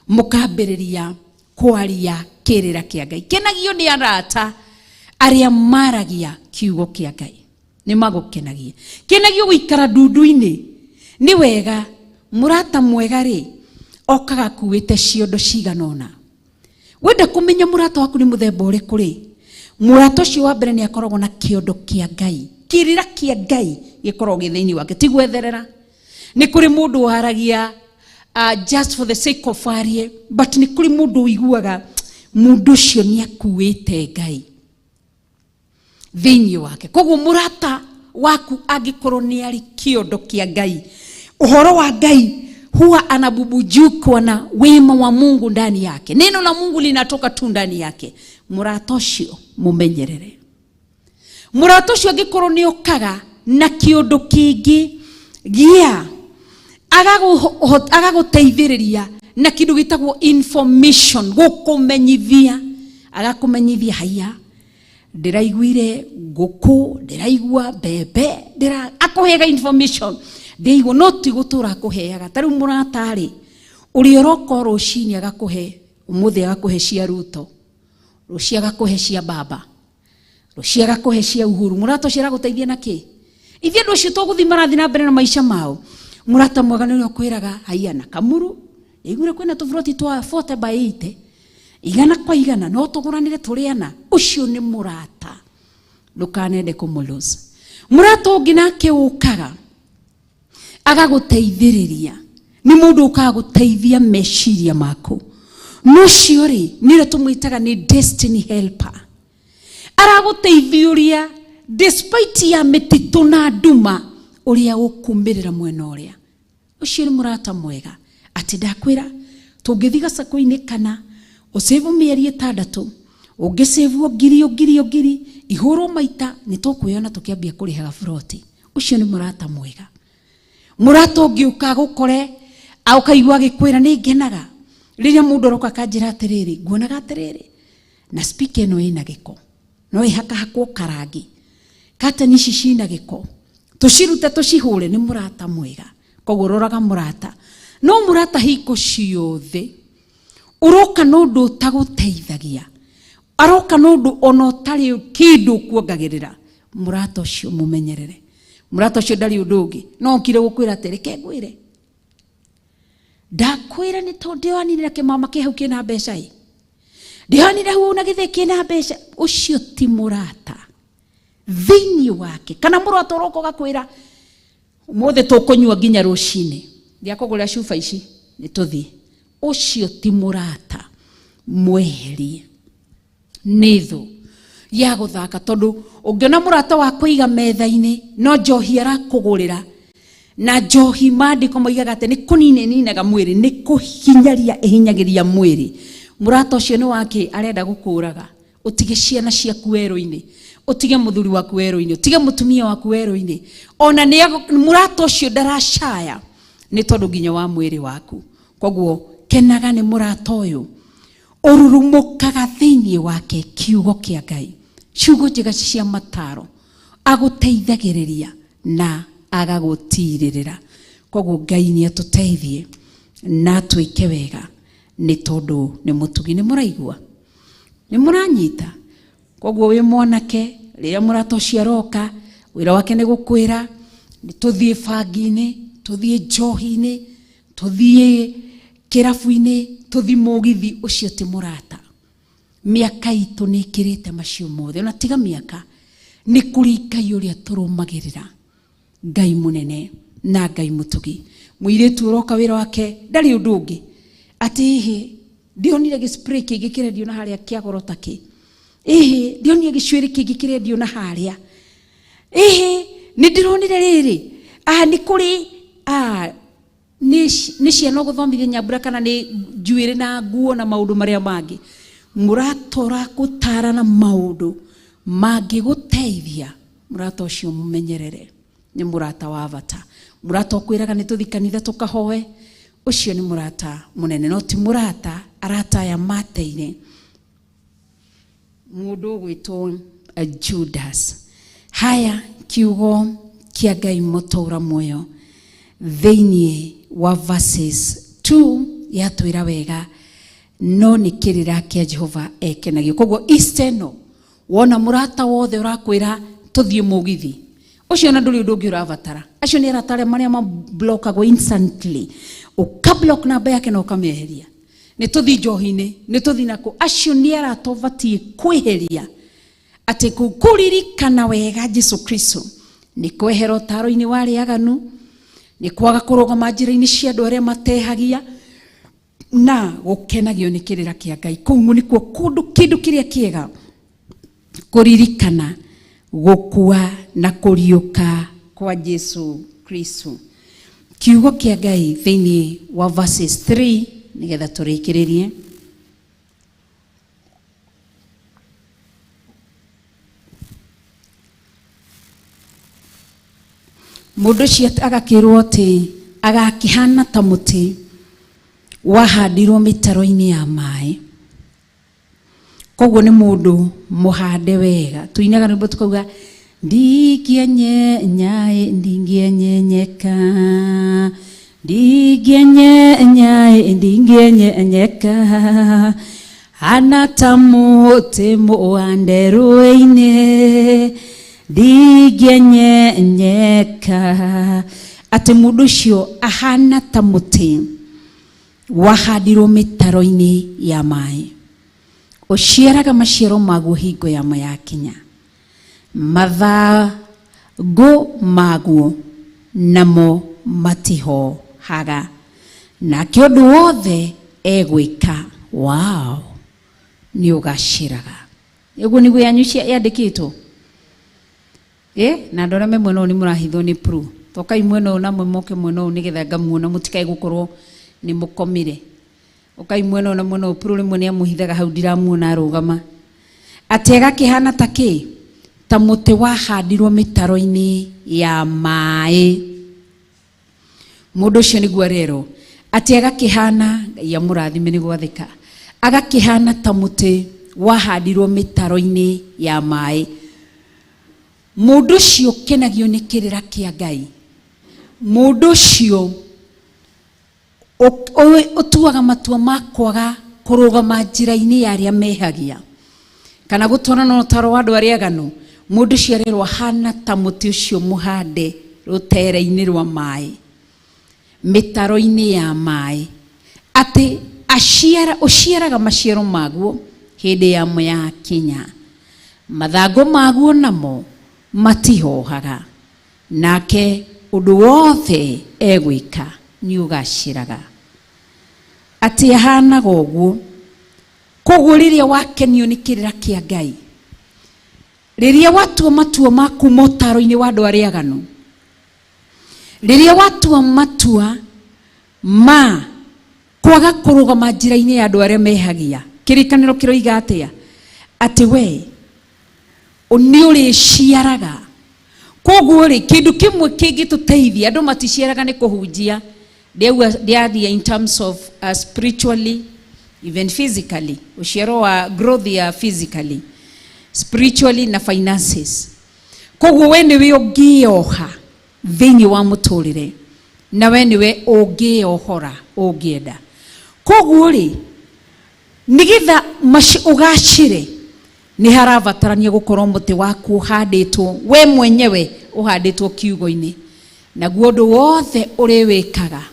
mũkambĩrĩria kwaria kĩrĩra kĩa Ngai. Kenagio nĩ arata arĩa maragia kiugo kĩa Ngai. Nĩ magũkenagia. Kenagio gũikara ndundu-inĩ. Nĩ wega mũrata mwega rĩ okaga kuĩte ciondo ciganona. Wenda kũmenya mũrata waku nĩ mũthemba ũrĩkũ rĩ. Mũrata ũcio wa mbere nĩ akoragwo na kĩondo kĩa Ngai. Kĩrĩra kĩa Ngai gĩkoragwo gĩthĩinĩ wake. Ti gwetherera. Nĩ kũrĩ mũndũ waragia just for the sake of arie. But nĩ kũrĩ mũndũ ũiguaga mũndũ ũcio nĩ akuĩte Ngai thĩinĩ wake. Koguo mũrata waku angĩkorwo nĩ arĩ kĩondo kĩa Ngai. Ũhoro wa Ngai huwa anabubujukwa na wema wa Mungu ndani yake. Neno la Mungu linatoka tu ndani yake. Mũrata ũcio mũmenyerere. Mũrata ũcio angĩkorwo nĩ okaga na kĩondo kĩngĩ gĩa agagũteithĩrĩria na kĩndũ gĩtagwo information, gũkũmenyithia, agakũmenyithia haya ndĩraiguire ngũkũ, ndĩraigua mbembe, akũheaga information. Ndĩigua no ti gũtũra akũheaga. Ta rĩu mũrata rĩ ũrĩa ũroka rũcinĩ agakũhe, ũmũthĩ agakũhe cia Ruto, rũciĩ agakũhe cia baba, ruciaga kuheshia uhuru murata ucio araguteithia naki ithie ndu ucio tuguthi marathi na mbere na maisha mao murata mwega ni ukwiraga haiana kamuru igure kwina tufuroti twa 40 by 80 igana kwa igana no tuguranire turiana ucio ni murata ndukanende kumuluza murata ungi nake ukaga agaguteithiriria ni mundu ukaguteithia meciria maku nucio ri nire tumwitaga ni destiny helper araguteithiuria despite ya mititu na nduma uria ukumbirira mwena uria ucio ni murata mwega ati ndakwira tungithiga sako-ini kana usevu mieri 6 ungisevu ngiri ihoro maita nitukwiyona tukiambia kurihaga froti ucio ni murata mwega murata ungiuka gukore au kaigwa gikwira ni ngenaga riria mundu roka kanjira atiriri nguonaga atiriri na speaker no ina giko no ihaka hakwo karangi katani ici cina giko tucirute tucihure ni murata mwega koguroraga murata no murata hiko ciothe uroka nundu utaguteithagia aroka nundu ono tari kindu kuongagirira murata ucio mumenyerere murata ucio ndari undu ungi no kire gukwira atirike ngwire ndakwira ni tondu wanire kimama kihau kina mbeca i ndihanire hu na githe kina mbeca ucio ti murata thini wake kana murata uroko gakwira umothe tukunywa nginya rucini ndia kugura cuba ici ni tuthi ucio ti murata mweherie nithu ya guthaka tondu ungiona murata wa kuiga metha-ini no njohi arakugurira na njohi mandiko moigaga ati ni kunine ninaga mwiri ni kuhinyaria ihinyagiria mwiri murata ucio ni wake arenda gukuraga utige ciana ciaku wero-ini utige muthuri waku wero-ini utige mutumia waku wero-ini ona ni murata ucio ndaracaya ni tondu nginya wa mwiri waku koguo kenaga ni murata uyu ururumukaga thiini wake kiugo kia Ngai ciugo njega cia mataro aguteithagiriria na agagutirira koguo Ngai ni atuteithie na twike wega ni tondu ni mutugi ni muraigua ni muranyita koguo wi mwanake riria murata ucio aroka wira wake ni gukwira ni tuthie bangi-ini tuthie njohi-ini tuthie kirabu-ini tuthi mugithi ucio ti murata miaka itu ni kirite macio mothe ona tiga miaka ni kurikai uria turumagirira Ngai munene na Ngai mutugi mwiritu uroka wira wake ndari undu ungi ati hi ndionire gispray kingi kirendio na haria kiagorota ki ndionire gicwiri kingi kirendio na haria ni ndironire riri ni kuri ni ciana guthomithia nyambura kana ni njuire na nguo na maundu maria mangi muratora gutara na maundu mangi guteithia murata ucio mumenyerere ni murata wa bata murata okwiraga ni tuthi kanitha tukahoe ucio ni murata munene no ti murata arata ya mateine mundu gwitwo Judas haya kiugo kia Ngai mutura moyo thiini wa verses 2 yatwira wega no ni kirira kia Jehova ekenagio koguo isteno wona murata wothe urakwira tuthie mugithi ucio na nduri ndungi uravatara acio ni aratare maria ma blockagwo instantly ukablock namba yake na ukameheria ni tuthi njohi-ini ni tuthi nako acio ni aratovatie kwiheria ati kukuririkana wega Jesu Kristo ni kwehera taro-ini wari aganu ni kwaga kurugama njira-ini cia andu aria matehagia na gukenagio ni kirira kia Ngai kuu nikuo kindu kiria kiega kuririkana gukua na kuriuka kwa Jesu Kristo kiugo kia Ngai thiini wa verses 3 nigetha turikiririe mundu cio agakirwo ati agakihana ta muti wahandirwo mitaro-ini ya mai koguo ni mundu muhande wega tuinaga nimbo tukauga ndingĩenyenyeka ndingĩenyenyeka anatamuti muanderuine ndigenyenyeka. Ati mundu ucio ahana ta muti wahandirwo mitaro-ini ya mai, uciaraga maciaro maguo hingo yamo yakinya, mathangu maguo namo matihohaga, nake undu wothe egwika wow ni ugaciraga. Uguo niguo yanyu yandikitwo na ndora me mwena ni murahithwo ni pru tokai mwena na moke mwena ni getha ngamuona mutikai gukorwo ni mukomire. Ukai mwena na mwena pru rimwe ni amuhithaga hau ndiramuona arugama. Atega kihana taki ta muti wahandirwo mitaro-ini ya mai. Mundu ucio niguo rero atega kihana ya murathime ni gwathika agakihana ta muti wahandirwo mitaro-ini ya mai. Mundu ucio kenagio ni kirira kia Ngai. Mundu ucio utuaga matua makwaga kurugama njira-ini ya aria mehagia kana gutwarana na utaro wa andu aria aganu. Mundu ucio rero ahana ta muti ucio muhande rutere-ini rwa mai, mitaro-ini ya mai, ati uciaraga maciaro maguo hindi yamo yakinya, mathangu maguo namo matihohaga, nake undu wothe egwika ni ugaciraga. Ati ahanaga uguo koguo riria wakenio ni kirira kia Ngai, riria watua matua maku motaro-ini wa andu aria aganu, riria watua matua ma kwaga kurugama njira-ini ya andu aria mehagia, kirikaniro kiroiga atia ati we ni uriciaraga. Koguo ri kindu kimwe kingituteithia andu maticiaraga ni kuhunjia. They in terms of spiritually, even physically, uciaro wa growth ya physically, spiritually na finances. Koguo we niwe ungioha thiini wa muturire, na we niwe ungiohora ungienda. Koguo ri nigetha ugacire ni harabatarania gukorwo muti waku uhanditwo we mwenyewe, uhanditwo kiugo-ini, naguo undu wothe uriwikaga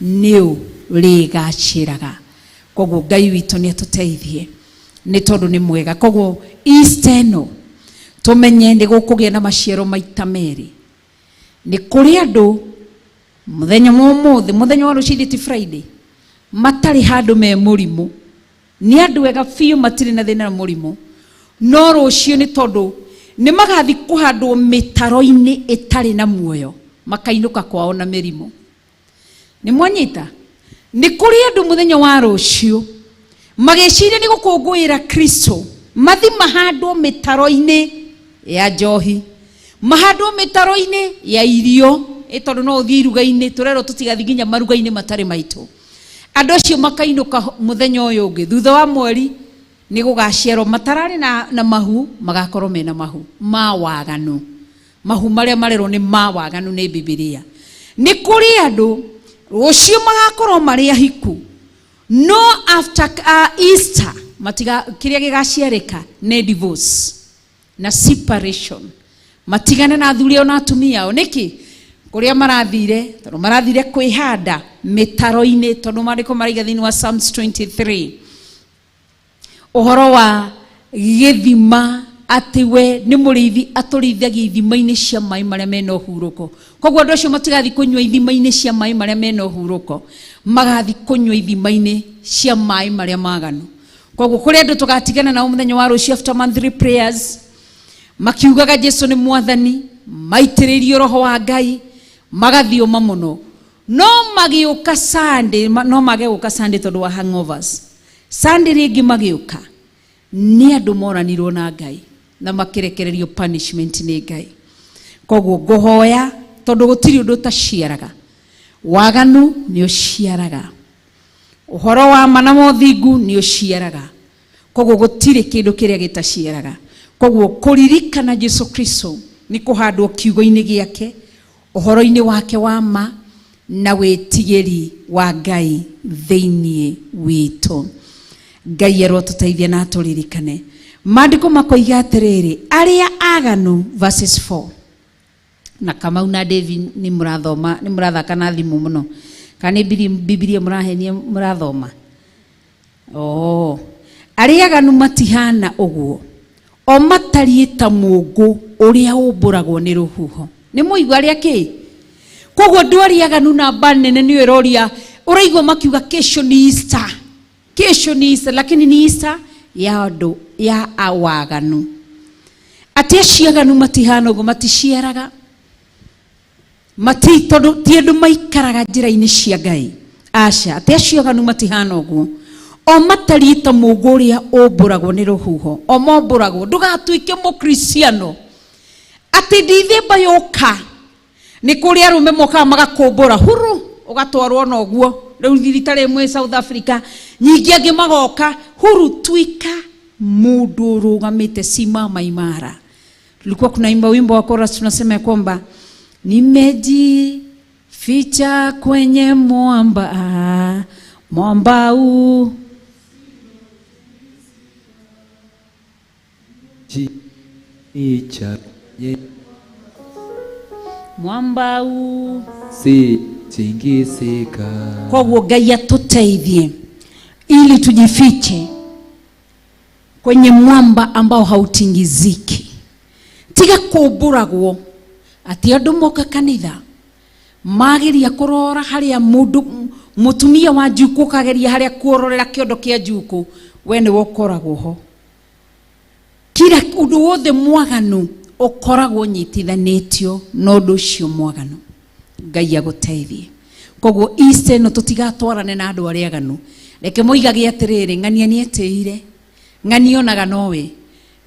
ni urigaciraga. Koguo Ngai witu ni atuteithie ni tondu ni mwega. Koguo Easter no tumenye ndi gukugia na maciaro maita meri. Ni kuri andu muthenya mumuthi, muthenya wa rucidi ti Friday, matari handu me murimu, ni andu wega fiu matiri na thina na murimu, no rucio ni tondu ni magathi kuhandwo mitaro-ini itari na muoyo, makainuka kwao na mirimu. Ni mwanyita ni kuri andu muthenya wa rucio mageciria ni gukungwira Kristo, mathi mahandwo mitaro-ini ya njohi, mahandwo mitaro-ini ya irio, tondu no uthii iruga-ini, turero tutigathi nginya maruga-ini matari maitu. Andu acio makainuka muthenya uyu ungi thutha wa mweri ni gugaciarwo matarari na mahu, magakorwo mena mahu mawaganu, mahu maria marero ni mawaganu ni Biblia. Ni kuri andu rucio magakorwo mari ahiku, no after Easter matiga kiria gigaciarika ni divorce na separation, matigane na athuri na atumia ao. Niki kuria marathire tondu marathire kwihanda mitaro-ini, tondu mariko maraiga thiini wa Psalms 23 uhoro wa githima ati we ni murithi aturithagia ithima-ini cia mai maria mena uhuruko. Koguo andu acio matigathi kunywa ithima-ini cia mai maria mena uhuruko, magathi kunywa ithima-ini cia mai maria maganu. Koguo kuri andu tugatigana na muthenya wa rucio after monthly prayers makiugaga Jesu ni mwathani, maitiririo roho wa Ngai, magathioma muno, no magiuka Sunday, no magiuka Sunday tondu wa hangovers. Sunday ringi magiuka ni andu moranirwo na Ngai na makirekererio punishment ni Ngai. Koguo nguhoya tondu gutiri undu utaciaraga, waganu ni uciaraga, uhoro wa manamo thingu ni uciaraga. Koguo gutiri kindu kiria gitaciaraga. Koguo kuririkana Jesu Kristo ni kuhandwo kiugo-ini giake, uhoro-ini wake wa ma na witigiri wa Ngai thiini witu. Ngai arotuteithia na turirikane. Maandiko makoiga atiriri, aria aganu verses 4. Na Kamau na David ni murathoma, ni murathaka na thimu muno. Kana Biblia murahenia murathoma. Aria aganu matihana uguo. O matarieta mungu uria umburagwo ni ruhuho. Ni muigwa aria ki? Koguo ndwari aganu na banene ni iroria uraigwa makiuga kesho ni Easter. Kesho ni Easter, lakini ni Easter ya andu ya awaganu. Ati aciaganu matihana uguo maticiaraga. Mati tondu ti andu maikaraga njira-ini cia Ngai. Aca, ati aciaganu matihana uguo. O matarieta mungu uria umburagwo ni ruhuho. O momburagwo ndugatuike mukristiano. Ati ndithemba yoka ni kuri arume moka magakumbura huru ugatwarwo na uguo. Riu thirikari mwe South Africa nyingi angi magoka huru twika mundu rugamite simama imara. Tulikuwa kunaimba wimbo wa chorus tunasema kwamba nimejificha kwenye mwamba mwamba huu mwamba huu si tingisika. Koguo Ngai atuteithie ili tujifiche kwenye mwamba ambao hautingiziki. Tiga kuburagwo ati andu moka kanitha mageria kurora haria mundu mutumia wa njuku kageria haria kuororera kiondo kia njuku, we ni wokoragwo ho. Kila undu wothe mwaganu ukoragwo nyitithanitio no ndu cio mwaganu. Ngai aguteithie. Koguo Easter no tutigatwarane na andu aria aganu. Reke moigage atiriri, ng'ania ni eteire, ng'ania onaga nowe,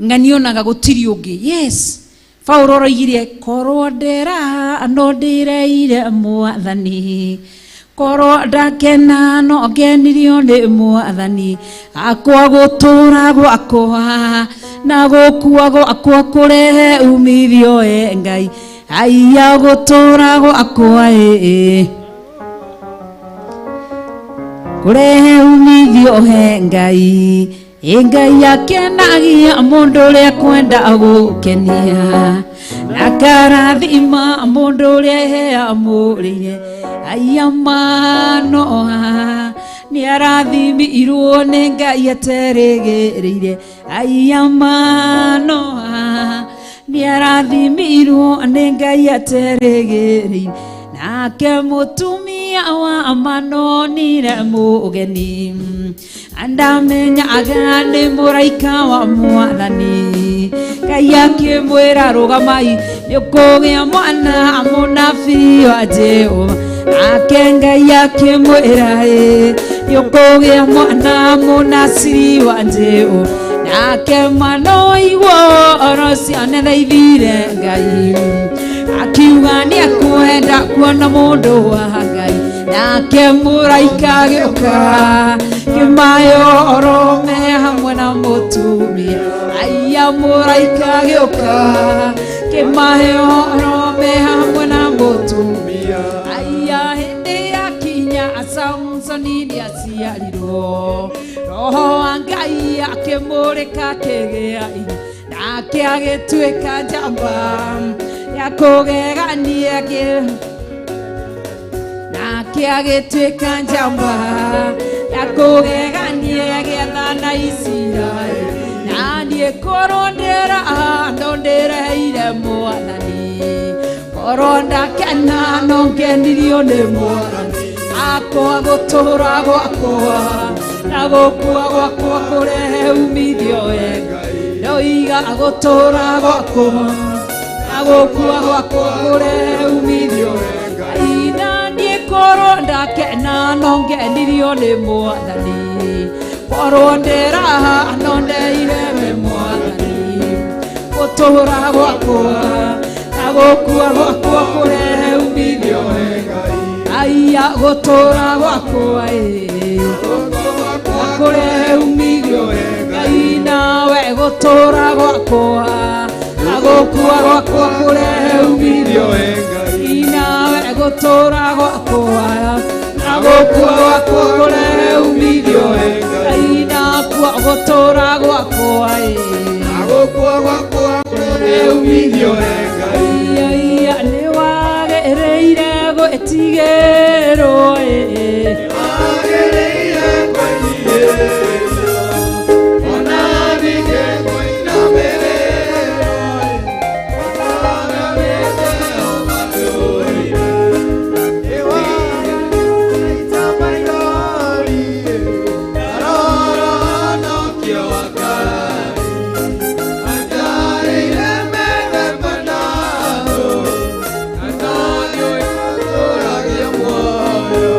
ng'ania onaga gutiri ungi. Yes, Paulo oigire korwo ndera no ndireire mwathani, korwo ndakena no ngenirio ni mwathani, akwa gutura gwakwa na gukua gwakwa kurehe umithio Ngai, aya gutura gwakwa kurehe umithio Ngai. Ngai akenagia mundu uria kwenda gukenia, na karathima mundu uria amurire. Aya manoa ni arathimirwo ni Ngai aterigirire. Aya manoa ni arathimirwo ni Ngai aterigirire. Nake mutumia wa manonire mugeni, andamenya agane muraika wa mwathani. Ngai akimwira rugamai nikugia mwana munabii wa Jehova. Ake Ngai akimwira nikugia mwana munasiri wa Jehova. Nake mwana iwo orosia nethaithire Ngai, akiuga ni akwenda kuona mundu wa Ngai. Nake muraika agioka kimayo orome hamwe na mutumia. Aya muraika agioka kimayo orome hamwe na mutumia. Aya hindi akinya Samsoni ni aciarirwo, roho wa Ngai akimurika kigea-ini, nake agituika njamba ya kugegania nake agituika njamba ya kugegania giathana Isiraeli. Na nie korwo ndondireire mwathani, korwo ndakena no ngenirio ni mwathani. Akwa gutura gwakwa na gukua gwakwa kurehe umithio Ngai. Ndoiga gutura gwakwa na gukua gwakwa kurehe umithio Ngai. Na nie korwo ndakena no ngenirio ni mwathani, korwo ndiraha no ndeire we mwathani. Gutura gwakwa na gukua gwakwa kurehe umithio Ngai. Aya gutura gwakwa kurehe umithio Ngai. Nawe gutura gwakwa na gukua gwakwa kurehe umithio Ngai. Nawe gutura gwakwa na gukua gwakwa kurehe umithio Ngai. Na gũkua gũtũra gwakwa Agũkua gwakwa kũrĩ umithio we Ngai. Ia nĩ wagĩrĩire gwĩtigĩrwo Wagĩrĩire kwĩnyihĩrio, ona ningĩ kũinamĩrĩrwo, wagarĩte o matũũri-inĩ. Nĩ wagĩrĩte maithori, ndarora ũhonokio wa Ngai. Anjarĩire mĩthemba na thũ, na no nĩũĩ atũũragia muoyo.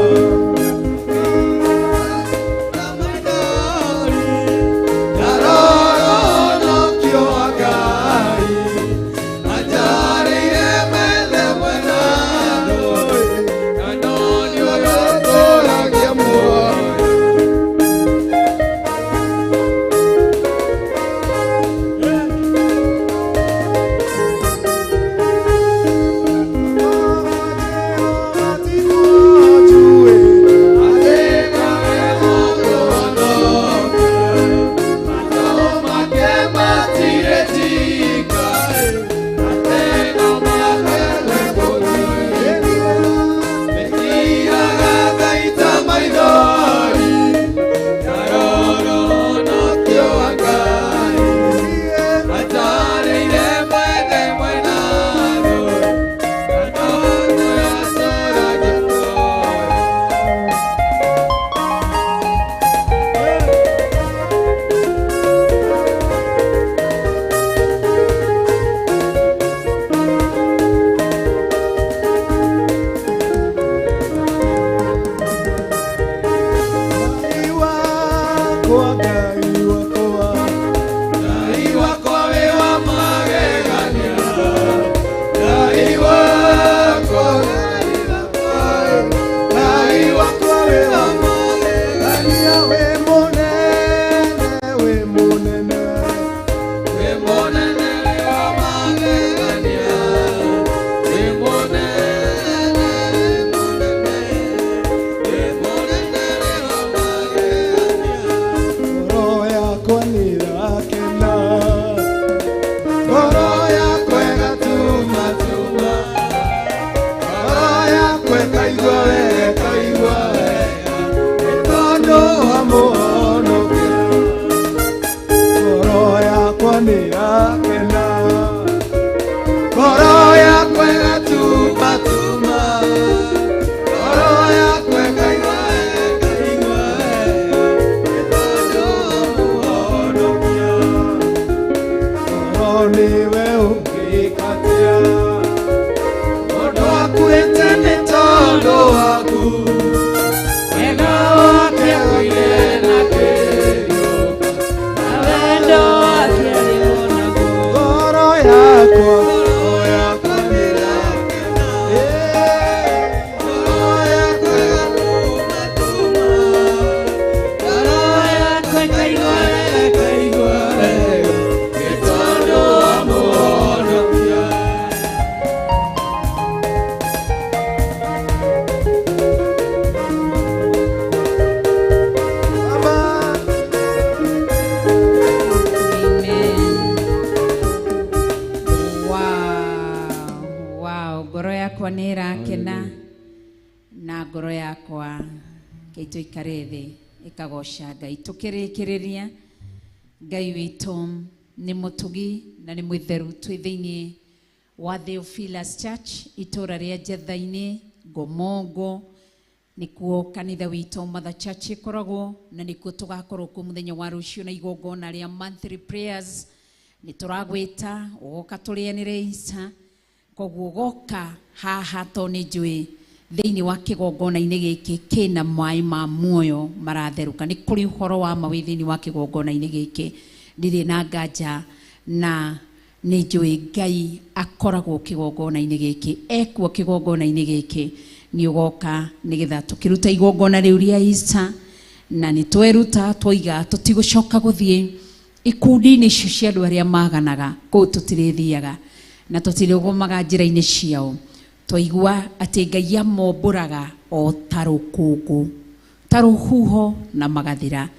tuikare thi ikagoca Ngai tukirikiriria Ngai witu ni mutugi na ni mutheru twi thiini wa Theophilus Church itura ria Jethaini Gomongo nikuo kanitha witu Mother Church ikoragwo na nikuo tugakorwo ku muthenya wa rucio na igongona ria monthly prayers ni turagwita ugoka turianire isa koguo goka haha to ni njui thiini wa kigongona-ini giki kina mai ma muoyo maratheruka ni kuri uhoro wa mawi thiini wa kigongona-ini giki ndiri na nganja na ni njui Ngai akoragwo kigongona-ini giki ekuo kigongona-ini giki ni ugoka nigetha tukiruta igongona riu ria isa na ni tweruta twiga tutigucoka guthie ikundi-ini icio cia andu aria maganaga kuu tutirithiaga na tutirigomaga njira-ini ciao twaigua ati Ngai amomburaga o tarukungu taruhuho na magathira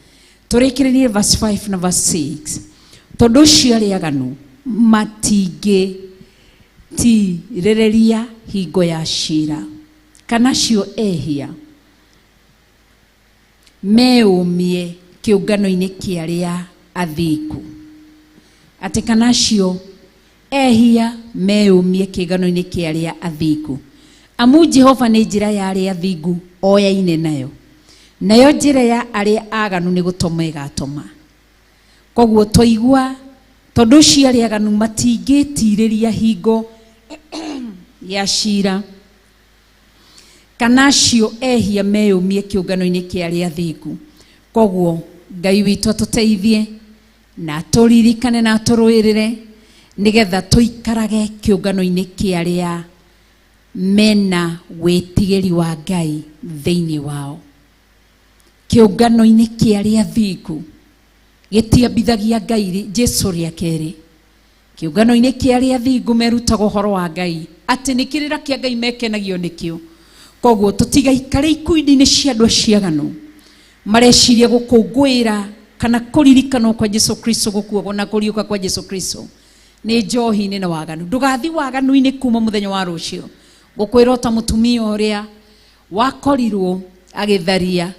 Turekererie verse 5 na verse 6. Tondu cio aria aganu matingi tirereria hingo ya cira, kana cio ehia meumie kiungano-ini kia aria athiku. Ati kana cio ehia meumie kiungano-ini kia aria athiku. Amu Jehova ni njira ya aria athingu oyaine nayo, nayo njira ya aria aganu ni gutoma igatoma. Koguo toigua tondu cio aria aganu matingitiriria hingo ya cira, kana cio ehia meumie kiungano-ini kia aria athingu. Koguo Ngai witu atuteithie na turirikane na turuirire nigetha tuikarage kiungano-ini kia aria mena witigiri wa Ngai thiini wao. Kiungano-ini kia aria athingu gitiambithagia Ngai Jesu ria keri. Kiungano-ini kia aria athingu merutaga uhoro wa Ngai ati ni kirira kia Ngai mekenagio nikio. Koguo tutigaikare ikundi-ini cia andu aciaganu mareciria gukungwira kana kuririkana kwa Jesu Kristo gukuo na kuriuka kwa Jesu Kristo ni njohi-ini na waganu. Ndugathi waganu-ini kuma muthenya wa rucio gukwira ta mutumia uria wakorirwo agitharia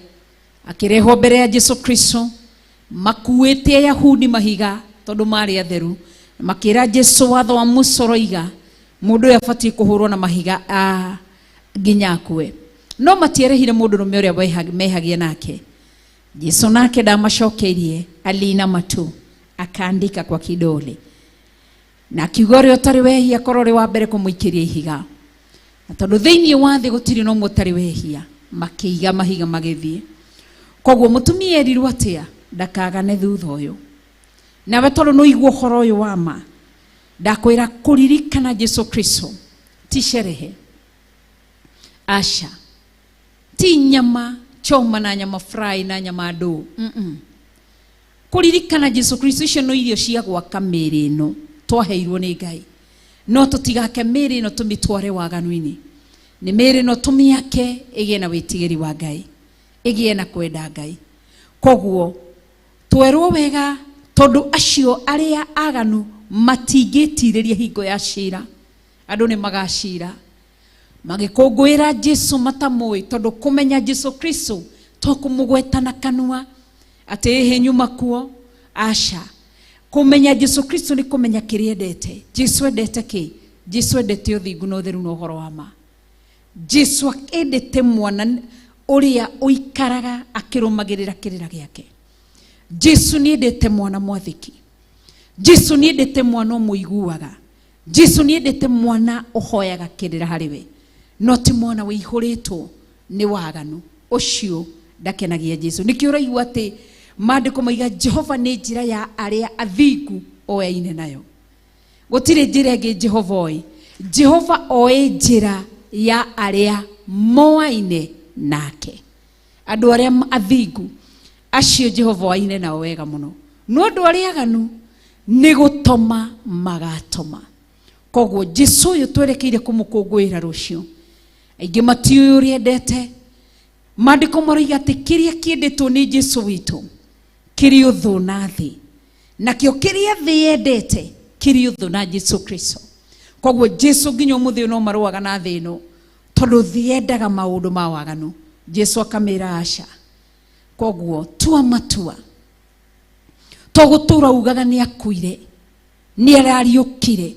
akirehwo mbere ya Jesu Kristo makuite Ayahudi mahiga tondu mari atheru, makira Jesu watho wa musoroiga mundu uyu abatie kuhurwo na mahiga nginya akue. No matierehire mundu rume uria mehagia nake. Jesu nake ndamacokeirie, alina matu akaandika kwa kidole na kiugo utari wehia korore wa mbere kumuikiria ihiga. Na tondu thiini wa thi gutiri no mutari wehia makiiga mahiga magithie. Koguo mutumia erirwo atia ndakagane thutha uyu. Nawe tondu no igwo horo uyu wa ma ndakwira kuririkana Jesu Kristo ti sherehe, asha ti nyama choma na nyama fry na nyama do. Kuririkana Jesu Kristo icio no irio cia gwaka mĩĩrĩ ĩno twaheirwo nĩ Ngai. No tutigake mĩĩrĩ ĩno tumitware waganu-ini. Ni mĩĩrĩ ĩno tumiake igie na witigiri wa Ngai, igie na kwenda Ngai. Koguo twerwo wega tondu acio aria aganu matingitiriria hingo ya cira. Andu ni magacira magikungwira Jesu matamui tondu kumenya Jesu Kristo to kumugweta na kanua ati ehe nyuma kuo. Asha, kumenya Jesu Kristo ni kumenya kiria endete. Jesu endete ki? Jesu endete uthingu na utheru na uhoro wa ma. Jesu endete mwana uria uikaraga akirumagirira kirira giake. Jesu ni endete mwana mwathiki. Jesu ni endete mwana muiguaga. Jesu ni endete mwana uhoyaga kirira hariwe. No ti mwana wihuritwo ni waganu. Ucio ndakenagia Jesu. Nikio uraigua ati maandiko maiga Jehova ni njira ya aria athingu oyaine nayo. Gutire njira ingi Jehova oi. Jehova oi njira ya aria moaine nake. Andu aria athingu acio Jehova oyaine nao wega muno. No andu aria aganu ni gutoma magatoma. Koguo Jesu uyu twerekeire kumukungwira rucio. Aingi matiuyu uria endete. Maandiko maraiga ati kiria kiendetwo ni Jesu witu kiri uthu na thi, nakio kiria thi endete kiri uthu na Jesu Kristo. Koguo Jesu nginya umuthi no maruaga na thi ino tondu thi endaga maundu ma waganu. Jesu akamira asha. Koguo tua matua togutura ugaga ni akuire ni arariukire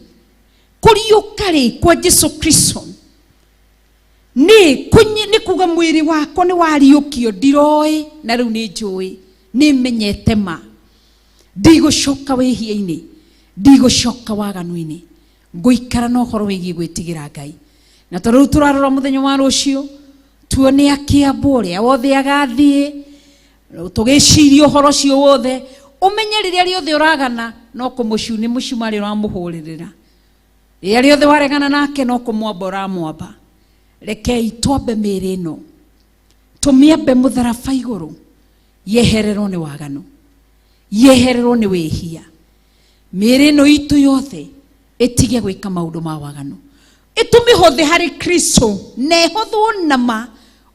kuriukari kwa Jesu Kristo ni kuga mwiri wako ni wariukio ndiroi na riu ni njui ni menyete ma ndigushoka wehia-ini ndigushoka waganu-ini nguikara no horo wigi gwitigira Ngai. Na tondu turarora muthenya wa rucio tuone akiambu uria wothe agathie tugiciria horo cio wothe umenye riria riothe uragana no kumuciu ni mucumari uramuhuririra. Riria riothe waregana nake no kumwamba uramwamba. Rekei twambe mĩĩrĩ ĩno tumiambe mutharaba iguru yehererwo ni waganu, yehererwo ni wehia. Mĩĩrĩ ĩno itu yothe itige gwika maundu ma waganu, itumihothe hari Kristo na ihothwo nama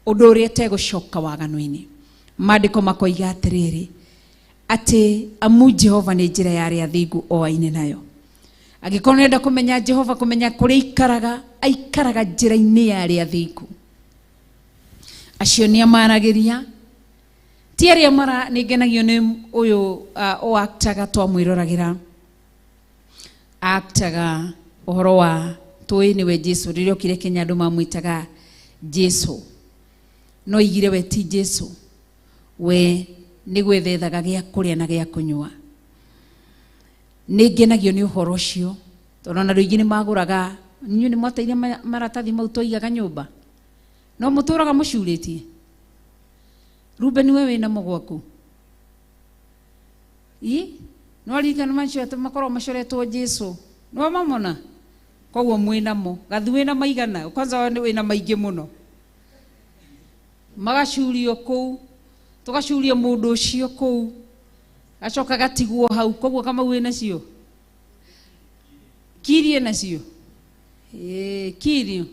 undu uria etegucoka waganu-ini. Maandiko makoiga atiriri ati amu Jehova ni njira ya aria thingu oaine nayo. Angĩkorwo nĩ ũrenda kũmenya Jehova, kũmenya kũrĩa aikaraga njĩra-inĩ ya aria thingu, acio nĩ amaragĩria. Ti arĩa nĩ ngenagio nĩ ũyũ actaga twamwĩroragĩra, actaga ũhoro wa tũĩ nĩwe Jesu. Rĩrĩa okire Kenya andũ mamwĩtaga Jesu, no igire we ti Jesu, we nĩ gwethethaga gĩa kũrĩa na gĩa kũnyua. Nĩ ngenagio nĩ ũhoro ũcio, tondũ na rĩngĩ nĩ magũraga, inyuĩ nĩ mwateire maratathi mau tũigaga nyũmba, no mũtũraga mũcurĩtie. Ruben, we wĩna mũgwaku no ririkana macio atĩ makorwo macoretwo Jesu, no mamona koguo mwĩnamo gathi wĩna maigana, kwanza wĩna maingĩ mũno, magacurio kũu, tũgacuria mũndũ ũcio kũu, acoka gatigwo hau. Koguo kama wĩna cio kirie nacio kirio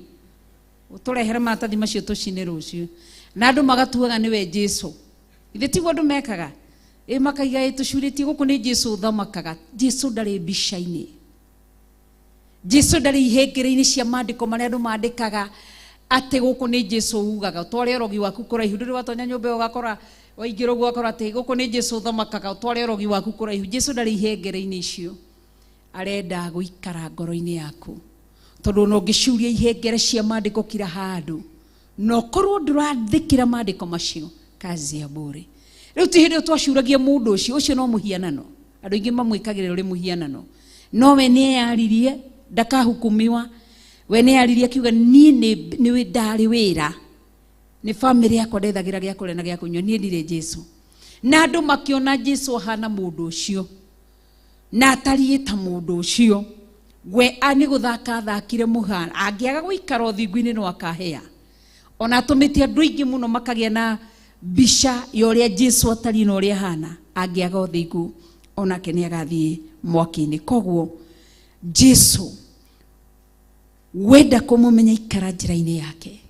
ũtũrehere maratathi macio tũcine rũciũ, na andũ magatuaga nĩwe Jesu. Ithe tiguo andũ mekaga, makaiga tũcurĩtie gũkũ nĩ Jesu thamakaga. Jesu ndarĩ mbica-inĩ, Jesu ndarĩ ihengere-inĩ cia maandĩko marĩa andũ maandĩkaga atĩ gũkũ nĩ Jesu ugaga. Ũtware ũrogi waku kũraihu, ndũrĩ watonya nyũmba ĩyo ũgakora waingĩra ũguo ũgakora atĩ gũkũ nĩ Jesu thamakaga, ũtware ũrogi waku kũraihu. Jesu ndarĩ ihengere-inĩ icio, arenda gũikara ngoro-inĩ yaku, tondũ no ngĩcuria ihengere cia maandĩko kila handũ, no korwo ndũrathikĩra maandĩko macio, kazi ya bure. Rĩu ti hĩndĩ twacuragia mũndũ ũcio no mũhianano. Andũ aingĩ mamwĩkagĩrĩra ũrĩ mũhianano, no we nĩ eyaririe, ndakahukumiwa. We nĩ eyaririe akiuga niĩ nĩ ndarĩ wĩra, nĩ famĩlĩ yakwa ndethagĩra gĩa kũrĩa na gĩa kũnyua, niĩ ndirĩ Jesu. Na andũ makĩona Jesu ahana mũndũ ũcio, na atariĩ ta mũndũ ũcio, we nĩ gũthaka thakire mũhana. Angĩaga gũikara ũthingu-inĩ no akahĩa. Ona atũmĩte andũ aingĩ mũno makagĩa na mbica ya ũrĩa Jesu atariĩ na ũrĩa ahana. Angĩaga ũthingu onake nĩ agathiĩ mwaki-inĩ. Koguo Jesu wenda kũmũmenya ikara njĩra-inĩ yake,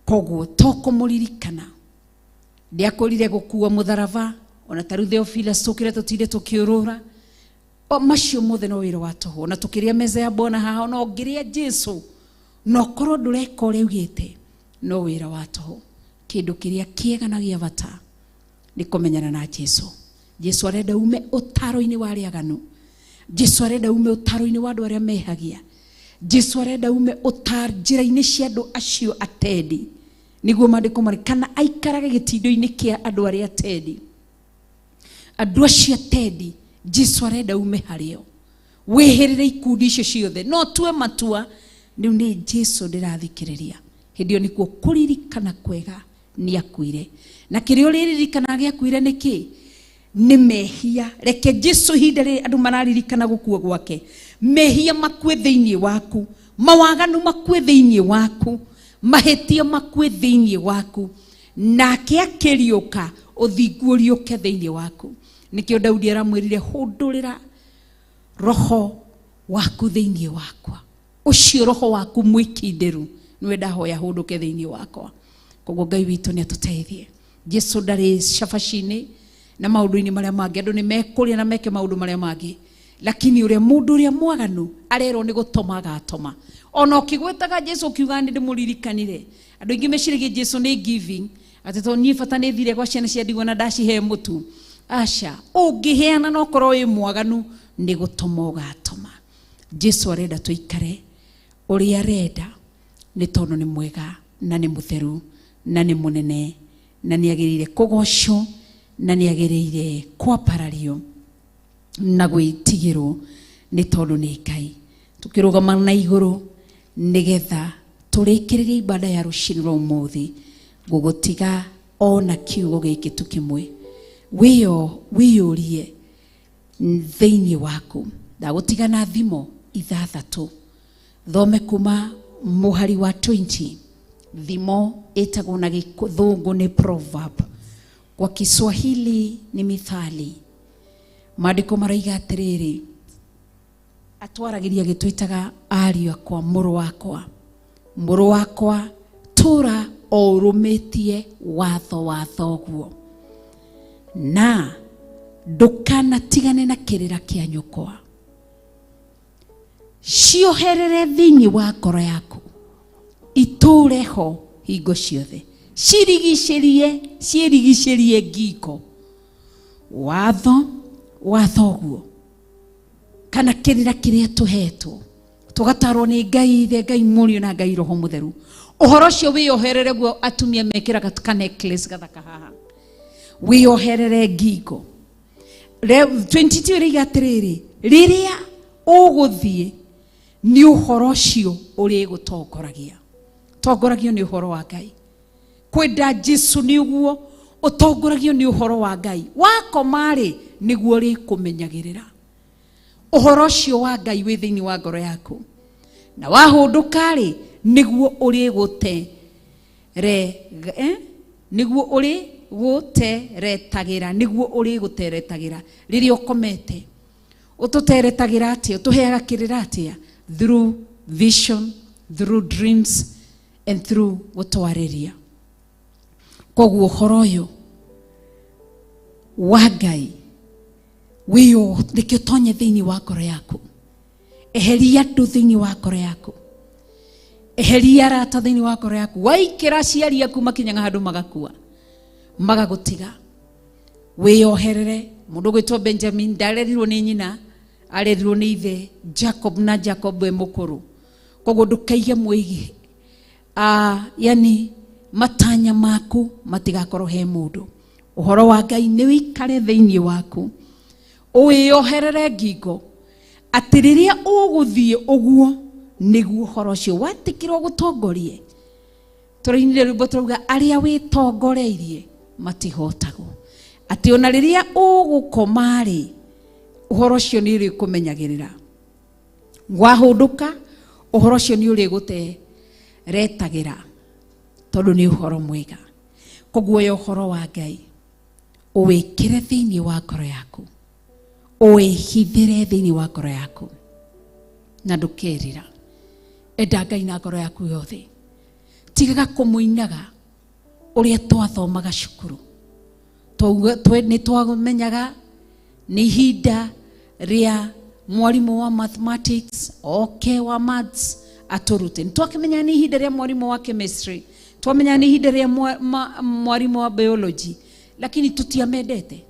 koguo to kũmũririkana. Ndiakorire gũkua mũtharaba, ona ta rĩu Theophilus tũkĩre tũtinde tũkĩũrũra, macio mothe no wĩra wa tũhũ. Ona tũkĩrĩa meza ya Bwana haha, no ngĩrĩa Jesu, no korwo ndũreka ũrĩa ugĩte, no wĩra wa tũhũ. Kĩndũ kĩrĩa kĩega na gĩa bata nĩ kũmenyana na Jesu. Jesu arenda ume ũtaro-inĩ wa arĩa aganu. Jesu arenda ume ũtaro-inĩ wa andũ arĩa mehagia. Jesu arenda ume njĩra-inĩ cia andũ acio atendi, nĩguo maandĩko marĩ kana aikarage gĩtindo-inĩ kĩa andũ arĩa atendi. Andũ acio atendi Jesu arenda ume harĩo, wĩhĩrĩre ikundi icio ciothe, no tue matua. Rĩu nĩ Jesu ndĩrathikĩrĩria. Hĩndĩ ĩyo nĩkuo kũririkana kwega nĩ akuire. Na kĩrĩa ũrĩririkana gĩakuire nĩ kĩ? Nĩ mehia. Reke Jesu ihinda rĩrĩa andũ mararirikana gũkua gwake, mehia makue thĩinĩ waku, mawaganu makue thĩinĩ waku, mahĩtia makue thĩinĩ waku, nake akĩriũka ũthingu ũriũke thĩinĩ waku. Nĩkĩo Daudi aramwĩrire hũndũrĩra roho waku thĩinĩ wakwa. Ũcio roho waku mwĩkindĩru nĩwe ndahoya hũndũke thĩinĩ wakwa. Koguo Ngai witũ nĩ atũteithie. Jesu ndarĩ cabaci-inĩ na maũndũ-inĩ marĩa mangĩ. Andũ nĩ mekũrĩa na meke maũndũ marĩa mangĩ, lakini ũrĩa mũndũ ũrĩa mwaganu arerwo nĩ gũtoma agatoma. Ona ũkĩgwetaga Jesu ũkiuga nĩ ndĩmũririkanire, andũ aingĩ meciragia Jesu nĩ giving, atĩ to niĩ bata nĩ thire gwa ciana cia ndigwa na ndacihe mũtu. Aca, ũngĩheana no korwo wĩ mwaganu, nĩ gũtoma ũgatoma. Jesu arenda tũikare ũrĩa arenda, nĩ tondũ nĩ mwega na nĩ mũtheru na nĩ mũnene na nĩ agĩrĩire kũgocwo na nĩ agĩrĩire kwaparario na gwĩtigĩrwo, nĩ tondũ nĩ Ngai. Tukĩrũgama na igũrũ nĩgetha tũrĩkĩrĩrie ibada ya rũciinĩ rwa ũmũthĩ, gũgũtiga ona kiugo gĩkĩ tu kĩmwe. Wĩyũrie thĩinĩ waku. Ndagũtiga na thimo 6. Thome kuma mũhari wa 20. Thimo ĩtagwo na gĩthũngũ nĩ proverb, kwa Kiswahili ni mithali. Maandĩko maraiga atĩrĩrĩ, atwaragĩria gĩtwĩtaga ariũ akwa, mũrũ wakwa tũra o ũrũmĩtie watho wa thoguo, na ndukanatigane na kirira kia nyukwa, cioherere thiini wa ngoro yaku, iture ho hingo ciothe, ciirigicerie ngingo watho guo kana kirira kiria tuhetwo tugatarwo ni Ngai Ithe, Ngai Murio na Ngai Roho Mutheru. Uhoro cio wioherere guo atumia mekiraga ka necklace gathaka haha, wioherere ngingo. 22 riga atiriri, riria uguthie ni uhoro cio uri gutongoragia, tongoragio ni uhoro wa Ngai. Kwenda Jesu ni uguo utongoragio ni uhoro wa Ngai. Wakomari niguo ri kumenyagirira uhoro cio wa Ngai wi thiini wa ngoro yaku, na wahunduka ri niguo uri guteretagira riria ukomete. Ututeretagira atia, utuheaga kirira atia? Through vision, through dreams and through gutwariria. Koguo uhoro uyu wa Ngai wiyo reke utonye thiini wa ngoro yaku, eheria andu thiini wa ngoro yaku, eheria arata thiini wa ngoro yaku. Waikira aciari aku makinyaga handu magakua magagutiga, wiyoherere. Mundu gwitwo Benjamin ndarerirwo ni nyina, arerirwo ni ithe Jacob, na Jacob e mukuru. Koguo ndukaige mwigi yani matanya maku matigakorwo he mundu. Uhoro wa Ngai ni wikare thiini waku, uyoherere ngingo ati riria uguthie uguo niguo uhoro ucio watikirwo gutongorie. Turainire rwimbo turauga aria witongoreirie matihotagwo, ati ona riria ugukomari uhoro ucio ni uri kumenyagirira. Wahunduka uhoro ucio ni uri guteretagira tondu ni uhoro mwega. Koguo yo uhoro wa Ngai uwikire thiini wa ngoro yaku, uwihithire thiini wa ngoro yaku, na ndukerira. Enda Ngai na ngoro yaku yothe, tigaga kumuinaga uria twathomaga cukuru. Ni twamenyaga ni ihinda ria mwarimu wa mathematics wa maths aturute, twakimenya ni ihinda ria mwarimu wa chemistry, twamenya ni ihinda ria mwarimu wa biology, lakini tutiamendete.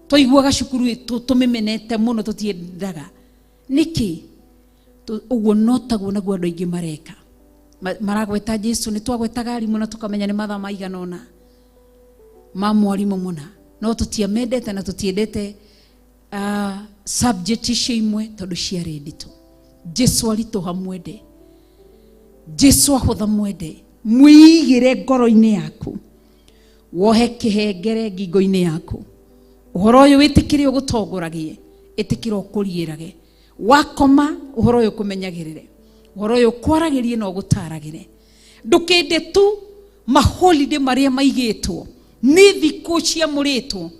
Twaiguaga cukuru tumimenete muno, tutiendaga. Niki uguo notaguo naguo andu aingi mareka, maragweta Jesu. Ni twagwetaga arimu na tukamenya ni mathaa maigana ona ma mwarimu muna, no tutiamendete na tutiendete subject icio imwe tondu ciari nditu. Jesu arituha mwende, Jesu ahutha mwende. Mwigire ngoro-ini yaku, wohe kihengere ngingo-ini yaku. Uhoro uyu witikire ugutongoragie, itikire ukuriirage. Wakoma uhoro uyu kumenyagirire, uhoro uyu kwaragirie no gutaragire. Ndukende tu maholiday maria maigitwo ni thiku cia muritwo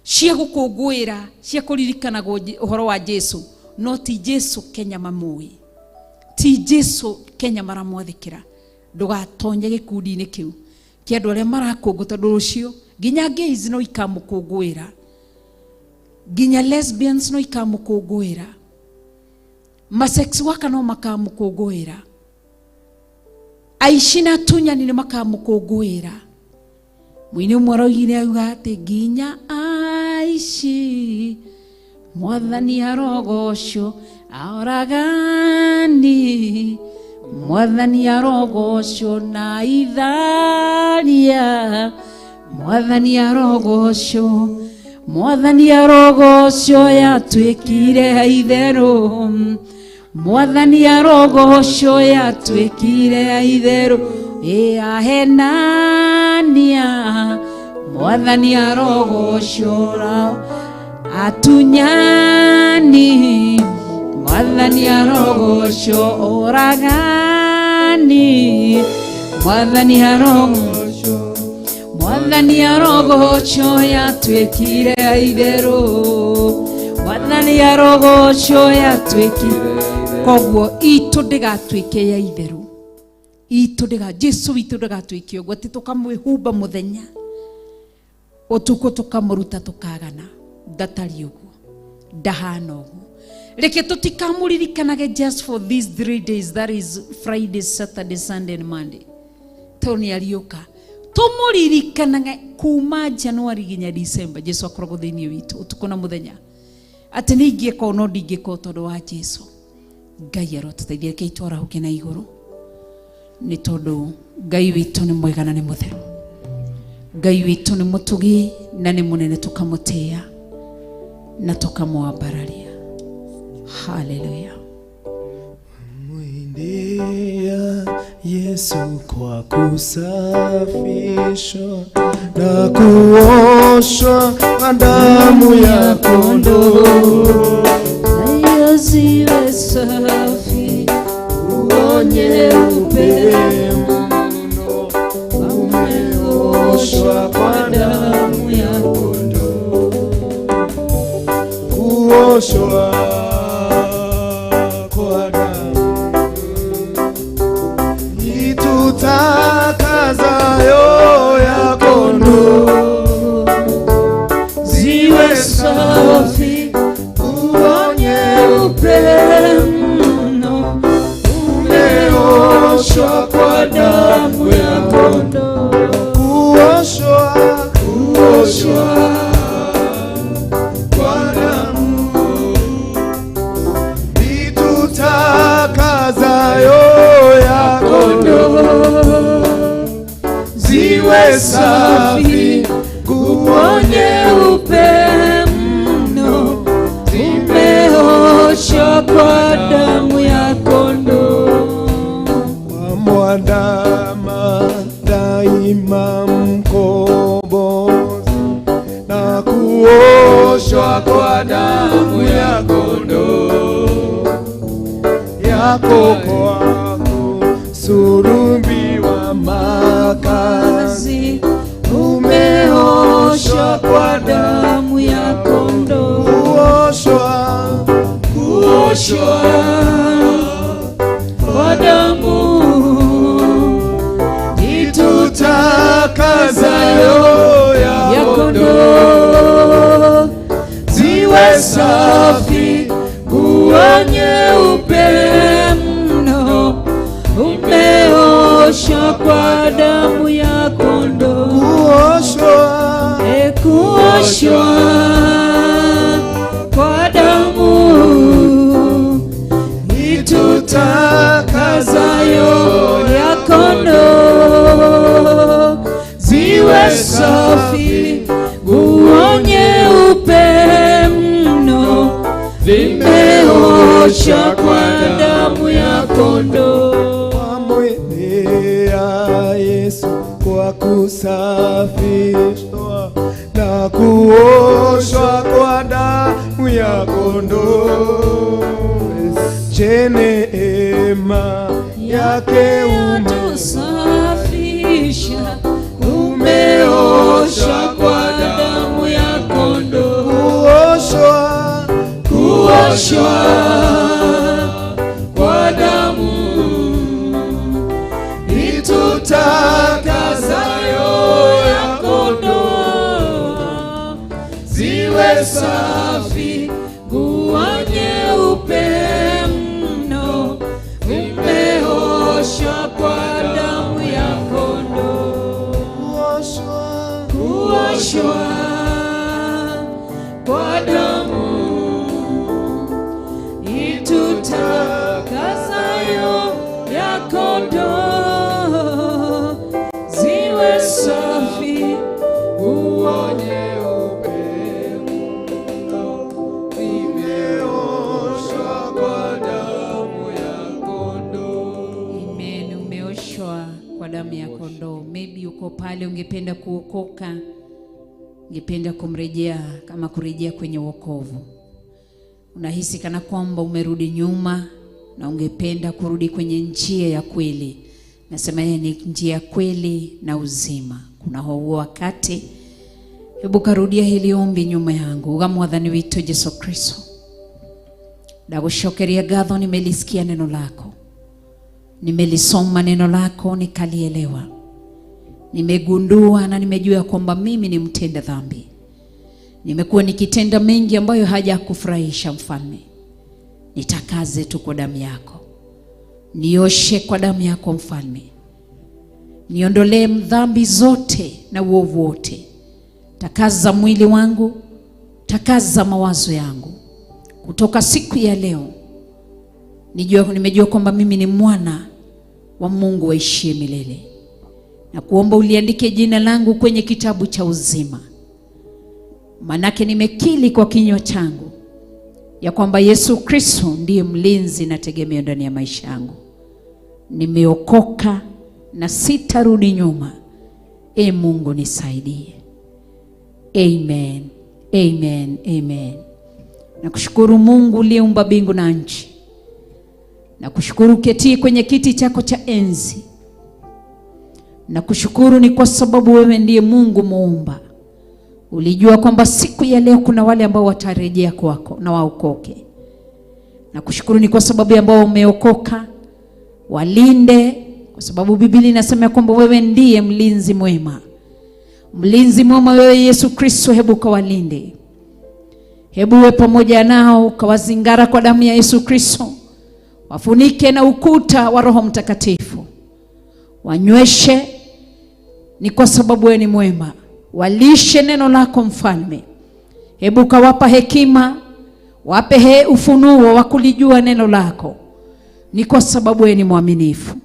cia gukungwira, cia kuririkana uhoro wa Jesu. No ti Jesu Kenya mamui, ti Jesu Kenya maramwathikira. Ndugatonye gikundi-ini kiu kia andu aria marakungu, tondu rucio nginya gays no ikamukungwira, nginya lesbians no ikamukungwira, masex worker no makamukungwira, aici na tunyani ni makamukungwira. Mwini umwe araugire auga ati nginya aici Mwathani arogocwo, aoragani Mwathani arogocwo na itharia, Mwathani arogocwo, Mwathani arogocwo yatwikire itheru, Mwathani arogocwo yatwikire itheru. Ahenania Mwathani arogocwo atunyani, Mwathani arogocwo oragani, Mwathani arogocwo, Mwathani arogocwo yatwikire itheru, Mwathani arogocwo yatwikire. Koguo itu ndigatwike ya itheru, itu ndiga Jesu witu ndigatwike uguo, ti tukamwihumba muthenya utuko tukamuruta tukagana. datari uguo ndahana uguo. Reke tutikamuririkanaga just for these 3 days, that is Friday, Saturday, Sunday and Monday. Toni aliuka tumuririkanaga kuma January ginya December. Jesu akoragwo thiini witu utuko na muthenya ati ni ingĩka no ndingĩka tondu wa Jesu. Ngai arotuteithia ke itwara huke na iguru ni tondu Ngai witu ni mwega na ni mutheru. Ngai witu ni mutugi na ni munene, tukamutia na tukamwambararia. Hallelujah. Mwendea Yesu kwa kusafishwa na kuoshwa kwa damu ya kondoo, nayo ziwe safi uonye upendo, umeoshwa kwa damu ya kondoo, kuoshwa kwa damu itutakazayo ya kondoo, ziwe safi uonye upendo, umeoshwa kwa damu ya kondoo, kuoshwa kwa damu itutakazayo ya kondoo, ziwe safi kuonye upendo, zimeoshwa kwa damu ya kondoo. wamwandama daima mkombozi na kuoshwa kwa damu ya kondoo, yako kwako sulubiwa makazi, umeoshwa kwa damu ya kondoo, kuoshwa kwa damu itutakazayo ya kondoo, ziwe safi uonye upendo, umeoshwa kwa damu ya kondoo, kuoshwa kwa damu itutakazayo ya kondoo, ziwe safi uonye upendo, vimeoshwa kwa damu ya kondoo. wamwendea Yesu kwa kusafishwa na kuoshwa kwa damu ya kondoo, je, neema yake umetusafisha, umeoshwa kwa damu ya kondoo, kuoshwa kwa damu itutakazayo ya kondoo, ziwe safi uonye upendo, umeoshwa kwa damu ya kondoo, kuoshwa kwa damu itutakazayo ya kondoo, ziwe safi uonye upendo, vimeoshwa kwa damu ya kondoo. Amen, umeoshwa kwa damu ya kondoo. Maybe uko pale ungependa kuokoka, ungependa kumrejea, kama kurejea kwenye wokovu. Unahisi kana kwamba umerudi nyuma na ungependa kurudi kwenye njia ya kweli. Nasema yeye ni njia ya kweli na uzima. Kuna huo wakati, hebu karudia hili ombi nyuma yangu. Uga mwathani witu Yesu Kristo, ndagushokeria ngatho, nimelisikia neno lako, nimelisoma neno lako nikalielewa, nimegundua na nimejua kwamba mimi ni mtenda dhambi nimekuwa nikitenda mengi ambayo hajakufurahisha mfalme. Nitakaze tu kwa damu yako, nioshe kwa damu yako mfalme, niondolee dhambi zote na uovu wote. Takaza mwili wangu, takaza mawazo yangu. Kutoka siku ya leo nimejua kwamba mimi ni mwana wa Mungu aishiye milele, na kuomba uliandike jina langu kwenye kitabu cha uzima. Manake nimekiri kwa kinywa changu ya kwamba Yesu Kristo ndiye mlinzi na tegemeo ndani ya maisha yangu. Nimeokoka na sitarudi nyuma. Mungu nisaidie. Amen. Amen. Amen. Nakushukuru Mungu uliyeumba mbingu na nchi. Nakushukuru ketie kwenye kiti chako cha enzi. Nakushukuru ni kwa sababu wewe ndiye Mungu muumba. Ulijua kwamba siku ya leo kuna wale ambao watarejea kwako na waokoke. Nakushukuru ni kwa sababu ambao umeokoka, walinde, kwa sababu Biblia inasema kwamba wewe ndiye mlinzi mwema. Mlinzi mwema wewe Yesu Kristo, hebu kawalinde. Hebu uwe pamoja nao, kawazingara kwa damu ya Yesu Kristo. Wafunike na ukuta wa Roho Mtakatifu. Wanyweshe ni kwa sababu wewe ni mwema. Walishe neno lako mfalme. Hebu kawapa hekima, wape ufunuo wa kulijua neno lako. Ni kwa sababu wewe ni mwaminifu.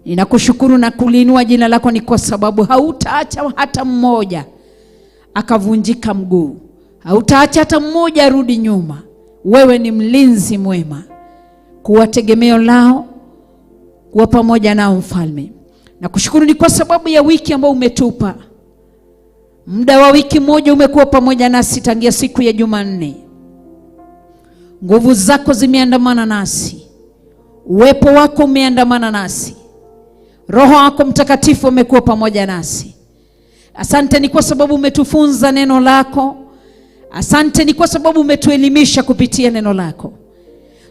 Ninakushukuru na kulinua jina lako, ni kwa sababu hautaacha hata mmoja akavunjika mguu. Hautaacha hata mmoja arudi nyuma. Wewe ni mlinzi mwema, kuwa tegemeo lao, kuwa pamoja nao mfalme. Nakushukuru ni kwa sababu ya wiki ambayo umetupa. Muda wa wiki moja umekuwa pamoja nasi tangia siku ya Jumanne. Nguvu zako zimeandamana nasi. Uwepo wako umeandamana nasi. Roho wako Mtakatifu umekuwa pamoja nasi. Asante ni kwa sababu umetufunza neno lako. Asante ni kwa sababu umetuelimisha kupitia neno lako.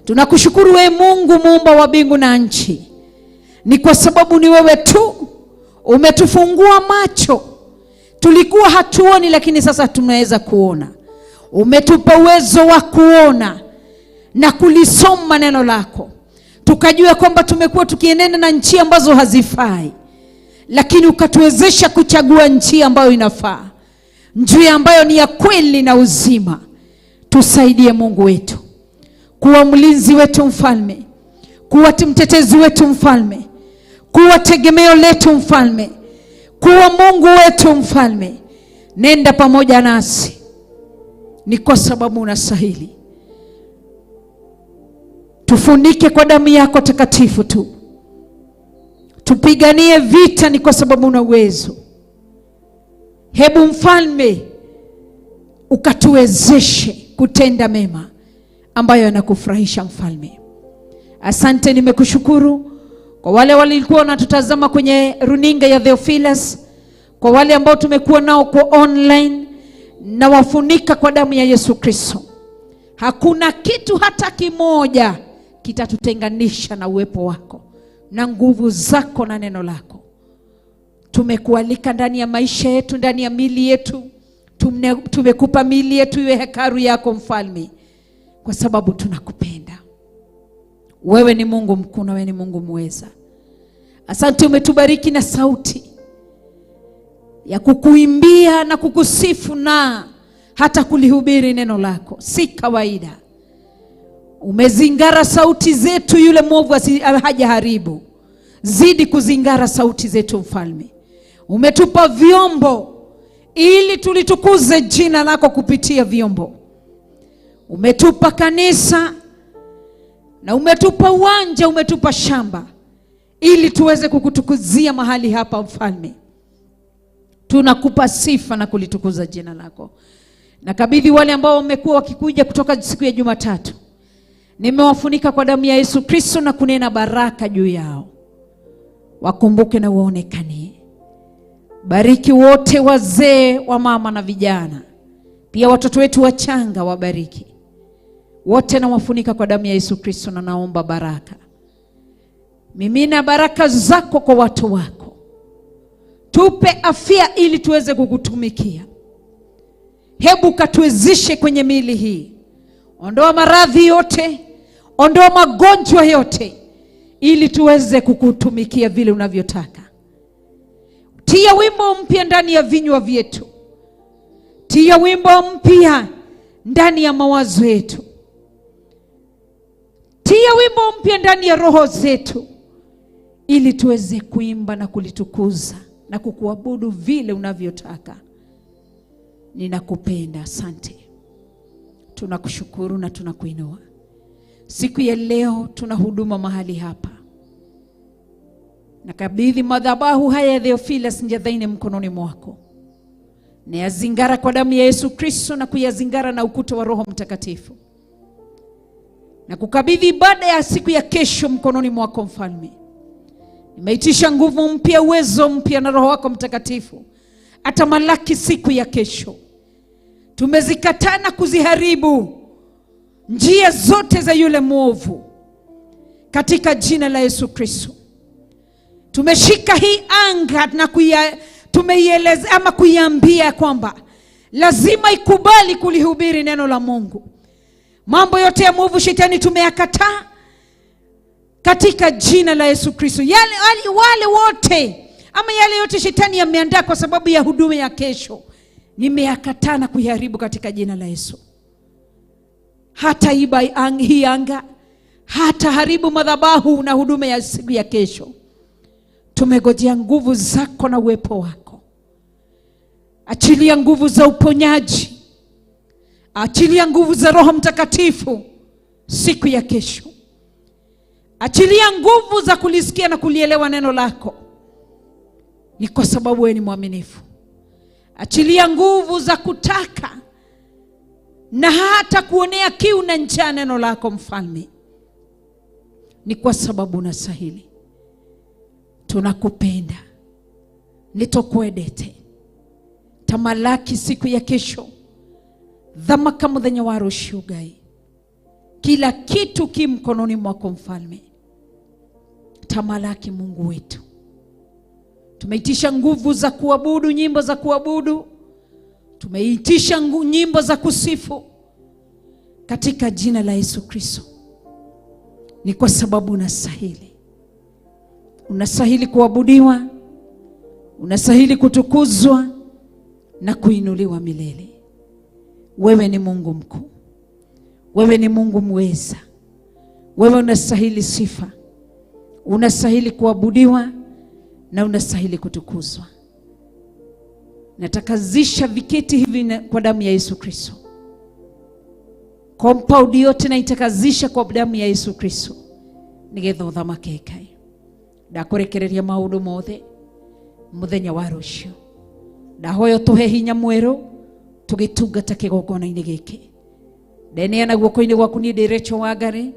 Tunakushukuru wewe Mungu muumba wa mbingu na nchi. Ni kwa sababu ni wewe tu umetufungua macho. Tulikuwa hatuoni lakini sasa tunaweza kuona. Umetupa uwezo wa kuona na kulisoma neno lako. Tukajua kwamba tumekuwa tukienenda na nchi ambazo hazifai, lakini ukatuwezesha kuchagua nchi ambayo inafaa, njia ambayo ni ya kweli na uzima. Tusaidie Mungu wetu, kuwa mlinzi wetu mfalme, kuwa mtetezi wetu mfalme, kuwa tegemeo letu mfalme, kuwa Mungu wetu mfalme. Nenda pamoja nasi, ni kwa sababu unastahili. Tufunike kwa damu yako takatifu tu. Tupiganie vita ni kwa sababu una uwezo. Hebu mfalme ukatuwezeshe kutenda mema ambayo yanakufurahisha mfalme. Asante, nimekushukuru kwa wale walikuwa wanatutazama kwenye runinga ya Theophilus, kwa wale ambao tumekuwa nao kwa online, na wafunika kwa damu ya Yesu Kristo. Hakuna kitu hata kimoja kitatutenganisha na uwepo wako na nguvu zako na neno lako. Tumekualika ndani ya maisha yetu, ndani ya mili yetu. Tumekupa mili yetu iwe hekalu yako mfalme, kwa sababu tunakupenda. Wewe ni Mungu mkuu na wewe ni Mungu muweza. Asante, umetubariki na sauti ya kukuimbia na kukusifu na hata kulihubiri neno lako. Si kawaida. Umezingara sauti zetu, yule mwovu hajaharibu. Zidi kuzingara sauti zetu mfalme. Umetupa vyombo ili tulitukuze jina lako kupitia vyombo. Umetupa kanisa na umetupa uwanja, umetupa shamba ili tuweze kukutukuzia mahali hapa mfalme. Tunakupa sifa na kulitukuza jina lako. Nakabidhi wale ambao wamekuwa wakikuja kutoka siku ya Jumatatu. Nimewafunika kwa damu ya Yesu Kristo na kunena baraka juu yao. Wakumbuke na waonekane. Bariki wote, wazee, wa mama na vijana. Pia watoto wetu wachanga wabariki. Wote na wafunika kwa damu ya Yesu Kristo na naomba baraka. Mimina baraka zako kwa watu wako. Tupe afya ili tuweze kukutumikia. Hebu katuwezeshe kwenye miili hii. Ondoa maradhi yote, ondoa magonjwa yote, ili tuweze kukutumikia vile unavyotaka. Tia wimbo mpya ndani ya vinywa vyetu. Tia wimbo mpya ndani ya mawazo yetu. Tia wimbo mpya ndani ya roho zetu, ili tuweze kuimba na kulitukuza na kukuabudu vile unavyotaka. Ninakupenda, asante. Tunakushukuru na tunakuinua. Siku ya leo tuna huduma mahali hapa. Nakabidhi madhabahu haya ya Theophilus Njathaine mkononi mwako. Na yazingara kwa damu ya Yesu Kristo, na kuyazingara na ukuta wa Roho Mtakatifu. Na kukabidhi ibada ya siku ya kesho mkononi mwako Mfalme. Nimeitisha nguvu mpya, uwezo mpya, na Roho wako Mtakatifu atamalaki siku ya kesho. Tumezikataa na kuziharibu njia zote za yule mwovu katika jina la Yesu Kristo. Tumeshika hii anga na tumeieleza ama kuiambia kwamba lazima ikubali kulihubiri neno la Mungu. Mambo yote ya mwovu shetani tumeyakataa katika jina la Yesu Kristo. Wale wote ama yale yote shetani ameandaa kwa sababu ya huduma ya kesho, nimeyakataa na kuiharibu katika jina la Yesu. Hata iba hii anga, hata haribu madhabahu na huduma ya siku ya kesho. Tumegojea nguvu zako na uwepo wako. Achilia nguvu za uponyaji. Achilia nguvu za Roho Mtakatifu siku ya kesho. Achilia nguvu za kulisikia na kulielewa neno lako. Ni kwa sababu wewe ni mwaminifu. Achilia nguvu za kutaka na hata kuonea kiu na njaa neno lako Mfalme. Ni kwa sababu unastahili. Tunakupenda. Nitokwedete. Tamalaki siku ya kesho. Dhamaka muthenya wa rũciũ Ngai. Kila kitu kimkononi mwako Mfalme. Tamalaki Mungu wetu. Tumeitisha nguvu za kuabudu, nyimbo za kuabudu. Tumeitisha nyimbo za kusifu katika jina la Yesu Kristo. Ni kwa sababu unastahili. Unastahili kuabudiwa, unastahili kutukuzwa na kuinuliwa milele. Wewe ni Mungu mkuu. Wewe ni Mungu mweza. Wewe unastahili sifa. Unastahili kuabudiwa na unastahili kutukuzwa. Natakazisha viketi hivi kwa damu ya Yesu Kristo. Compound yote na itakazisha kwa damu ya Yesu Kristo. Nigetha uthamake Ngai. Ndakurekereria maundu mothe muthenya wa rũciũ. Ndahoya tuhe hinya mweru tugitungata kigongona-inĩ gĩkĩ. Ndeneana guoko-inĩ gwaku ni Rachel Wangari.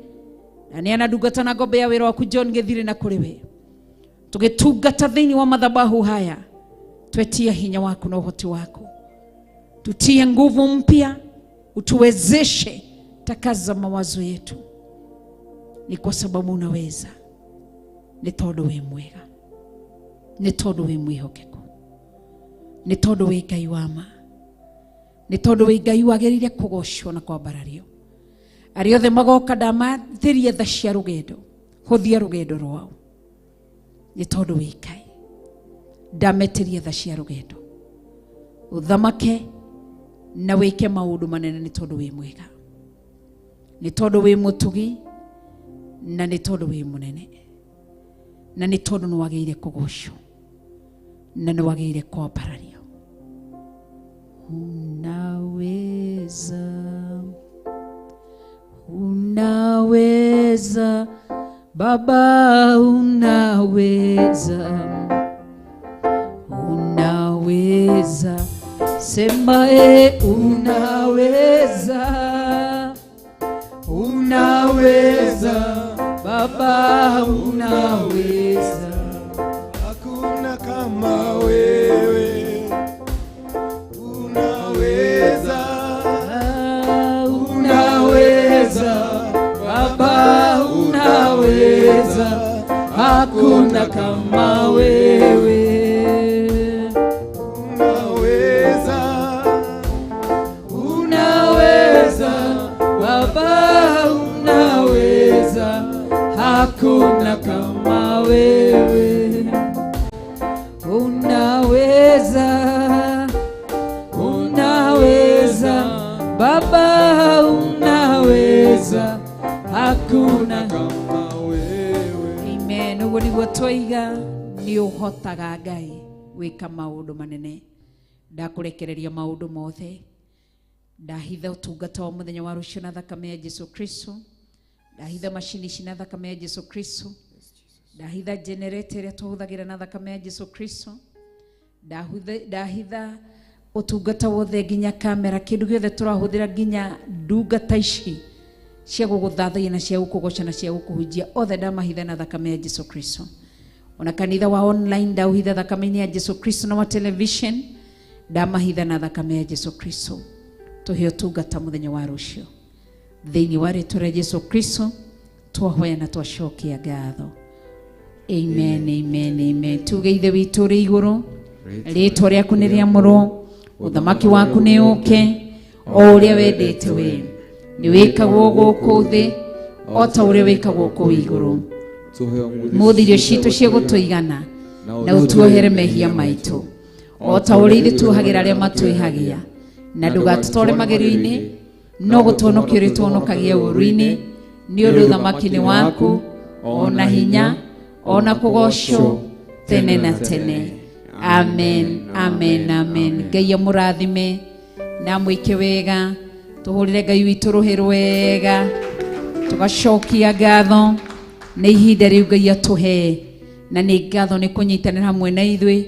Na neana ndungata na ngombe ya wĩra waku John Gĩthiri na kũrĩ we. Tugitungata thĩinĩ wa madhabahu haya. Twetia hinya wako na uhoti wako. Tutie nguvu mpya, utuwezeshe takaza mawazo yetu. Ni kwa sababu unaweza. Ni tondu we mwega. Ni tondu we mwihokeku. Ni tondu we Ngai wa ma. Ni tondu we Ngai wagĩrĩire kũgocwo na kwambarario. Arĩa othe magoka ndamathirie tha cia rũgendo, hũthia rũgendo rwao. Ni tondu we Ngai ndameteria tha cia rũgendo. Uthamake na wĩke maũndũ manene, ni tondu we mwega. Ni tondu we mũtugi na ni tondu we mũnene. Na ni tondu nĩ wagĩrĩire kũgocwo na nĩ wagĩrĩire kwambarario. Unaweza, unaweza Baba, unaweza, unaweza sema unaweza, unaweza Baba, unaweza. Hakuna kama wewe. Unaweza, unaweza Baba, unaweza. Hakuna kama wewe. unaweza, hakuna kama wewe. amen uguo niguo twoiga ni uhotaga Ngai wika maundu manene ndakurekereria maundu mothe ndahitha utungata wa muthenya wa rucio na thakame ya Jesu Kristo ndahitha macini ici na thakame ya Jesu Kristo ndahitha generator iria tuhuthagira na thakame ya Jesu Kristo ndahitha utungata wothe nginya kamera kindu giothe turahuthira nginya ndungata ici cia guguthathaia na cia gukugoca na cia gukuhunjia othe ndamahitha na thakame ya Jesu Kristo ona kanitha wa online ndauhitha thakame ya Jesu Kristo na wa television ndamahitha na thakame ya Jesu Kristo tuhe utungata muthenya wa rucio thiini wa ritwa ria Jesu Kristo twahoya na twacokia ngatho amen amen amen tuge ithe witu ri iguru ritwa riaku ni riamurwo uthamaki waku ni uke o uria wendete we ni wikagwo guku thi o ta uria wikagwo ku iguru muthirio citu cia gutuigana na utuohere mehia maitu o ta uria ithe tuohagira aria matwihagia na ndugatutware magerio-ini no gutwonokia uria twonokagia uru-ini ni undu uthamaki ni waku ona hinya ona kugoco tene na tene amen amen amen Ngai amurathime na mwike wega tuhurire Ngai witu ruhi rwega tugacokia ngatho na ihinda riu Ngai atuhe na ni ngatho ni kunyitanira hamwe na ithui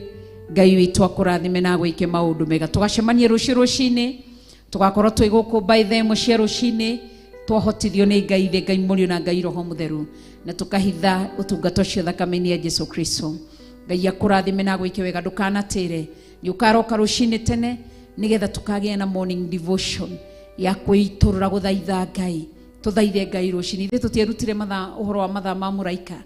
Ngai witu akurathime na gwike maundu mega tugacemania rucio rucini tugakorwo twi guku by them cia rucini twahotithio ni Ngai the Ngai murio na Ngai roho mutheru na tukahitha utungata ucio thakame-ini ya Jesu Kristo Ngai akurathime na gwike wega ndukanatire ni ukaroka rucini tene nigetha tukagia na morning devotion ya kwiturura guthaitha Ngai tuthaithe Ngai rucini ithe tutierutire uhoro wa mathaa ma muraika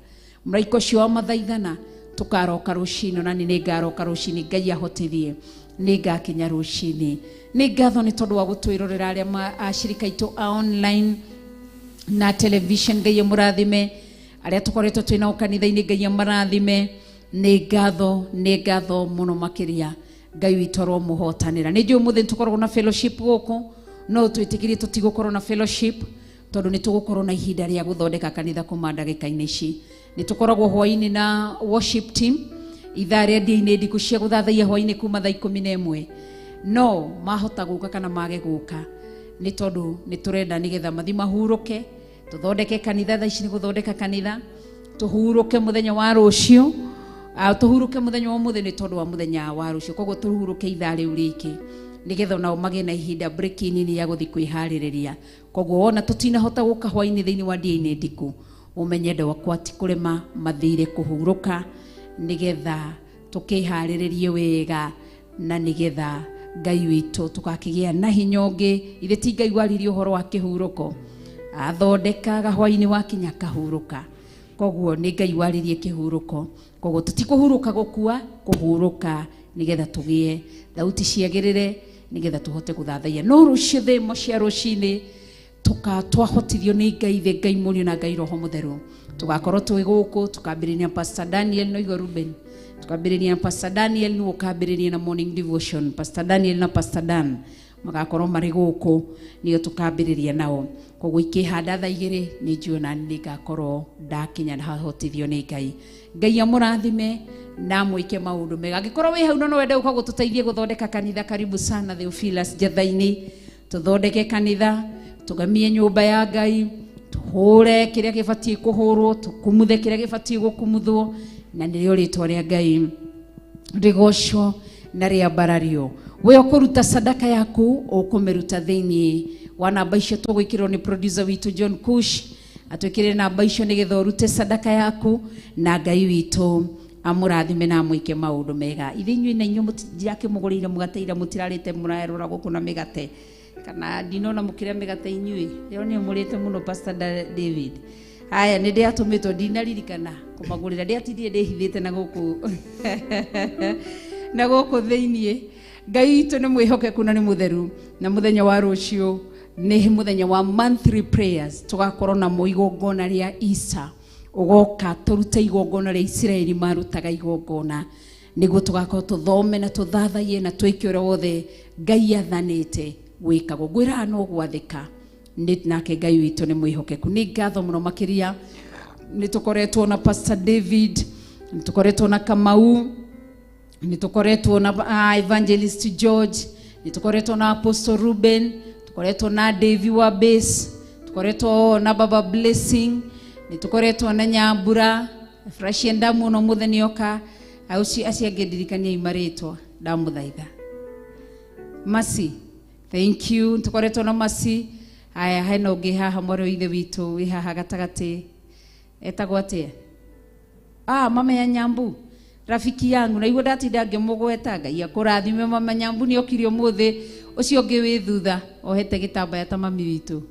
ucio wa mathaithana tukaroka rucini na ni ngaroka rucini Ngai ahotithie ni ngakinya rucini ni ngatho ni tondu wa gutwirorera aria ashirika itu online na television Ngai murathime aria tukoretwo twina ukanitha-ini Ngai marathime ni ngatho muno makiria Ngai witorwo muhotanira ni ndio muthe tukorwo na fellowship guku no twitikirie tutigukorwo na fellowship tondu ni tugukorwo na ihinda ria guthondeka kanitha kuma ndagika-ini ici ni tukoragwo hwaini na worship team ithaa ria ndi-ini ndiku cia guthathaia hwaini kuma thaa 11 no mahota guka kana mage guka ni tondu ni turenda nigetha mathi mahuruke tuthondeke kanitha thaa ici ni guthondeka kanitha tuhuruke muthenya wa rucio tuhuruke muthenya wa muthe ni tondu wa muthenya wa rucio koguo tuhuruke ithaa riu riki nigetha nao mage na ihinda break nini ya guthi kwihariria koguo ona tutinahota guka hwaini thiini wa ndi-ini ndiku umenye ndo wakwati kurema mathire kuhuruka nigetha tukiharirie wega na nigetha Ngai witu tukakigia na hinyonge ithe ti Ngai waririe uhoro wa kihuruko athondeka gahwaini wakinya kahuruka koguo ni Ngai waririe kihuruko koguo tutikuhuruka gukua kuhuruka nigetha tugie thauti ciagirire nigetha tuhote guthathaia no rucio thimo cia rucini twahotithio ni Ngai the Ngai murio na Ngai roho mutheru tugakorwo twi guku tukambiriria Pastor Daniel no Igor Ruben tukambiriria Pastor Daniel no ukambiriria na morning devotion Pastor Daniel na Pastor Dan magakorwo mari guku niyo tukambiriria nao koguo ikihanda thaa igiri ni njuona ni ngakorwo ndakinya na hotithio ni Ngai Ngai amurathime na mwike maundu mega angikorwo wi hau no wende uka gututeithie guthondeka kanitha karibu sana Theophilus Jathaini tuthondeke kanitha tugamie nyumba ya Ngai tuhure kiria gibatie kuhurwo tukumuthe kiria gibatie gukumuthwo na nirio ritwa ria Ngai rigocwo na ria barario we okuruta sadaka yaku ukumiruta thiini wa namba icio tugwikirwo ni producer witu John Kush atwikire namba icio nigetha urute sadaka yaku na Ngai witu amurathime na mwike maundu mega ithinyu na inyu mutirake mugurire mugateira mutirarite murarora guku na migate kana ndinona mukire migate inyui leo ni murite muno Pastor David aya ni ndia atumitwo ndinaririkana kumagurira ndia tindie ndihithite na guku thiini Ngai itu ni mwihokeku na ni mutheru na muthenya wa rucio ni muthenya wa monthly prayers tugakorwo na muigongona ria Isa ugoka turute igongona ria Israeli marutaga igongona niguo tugakorwo tuthome na tuthathaie na twike ore wothe Ngai athanite gwikagwo gwira no gwathika nake Ngai witũ nĩ mwĩhokeku. Nĩ ngatho mũno makĩria nĩ tũkoretwo na Pastor David, nĩ tũkoretwo na Kamau, nĩ tũkoretwo na Evangelist George, nĩ tũkoretwo na Apostle Ruben, tũkoretwo na Davy wa Base, tũkoretwo na Baba Blessing, nĩ tũkoretwo na Nyambura Frashia ndamuno mũthenya oka aciangedirikania imaretwa ndamuthaitha. Masi, thank you. Tũkoretwo na Masi. Aya hena ũngĩ haha mwarĩ ithe witũ wĩ haha gatagati etagwo atia mama ya Nyambu, rafiki yangu, na igua ndatinda ngĩmũgweta. Ngai akũrathime mama Nyambu, nĩ okire ũmũthĩ. Ũcio ũngĩ wĩ thutha ohete gĩtambaya ta mami witũ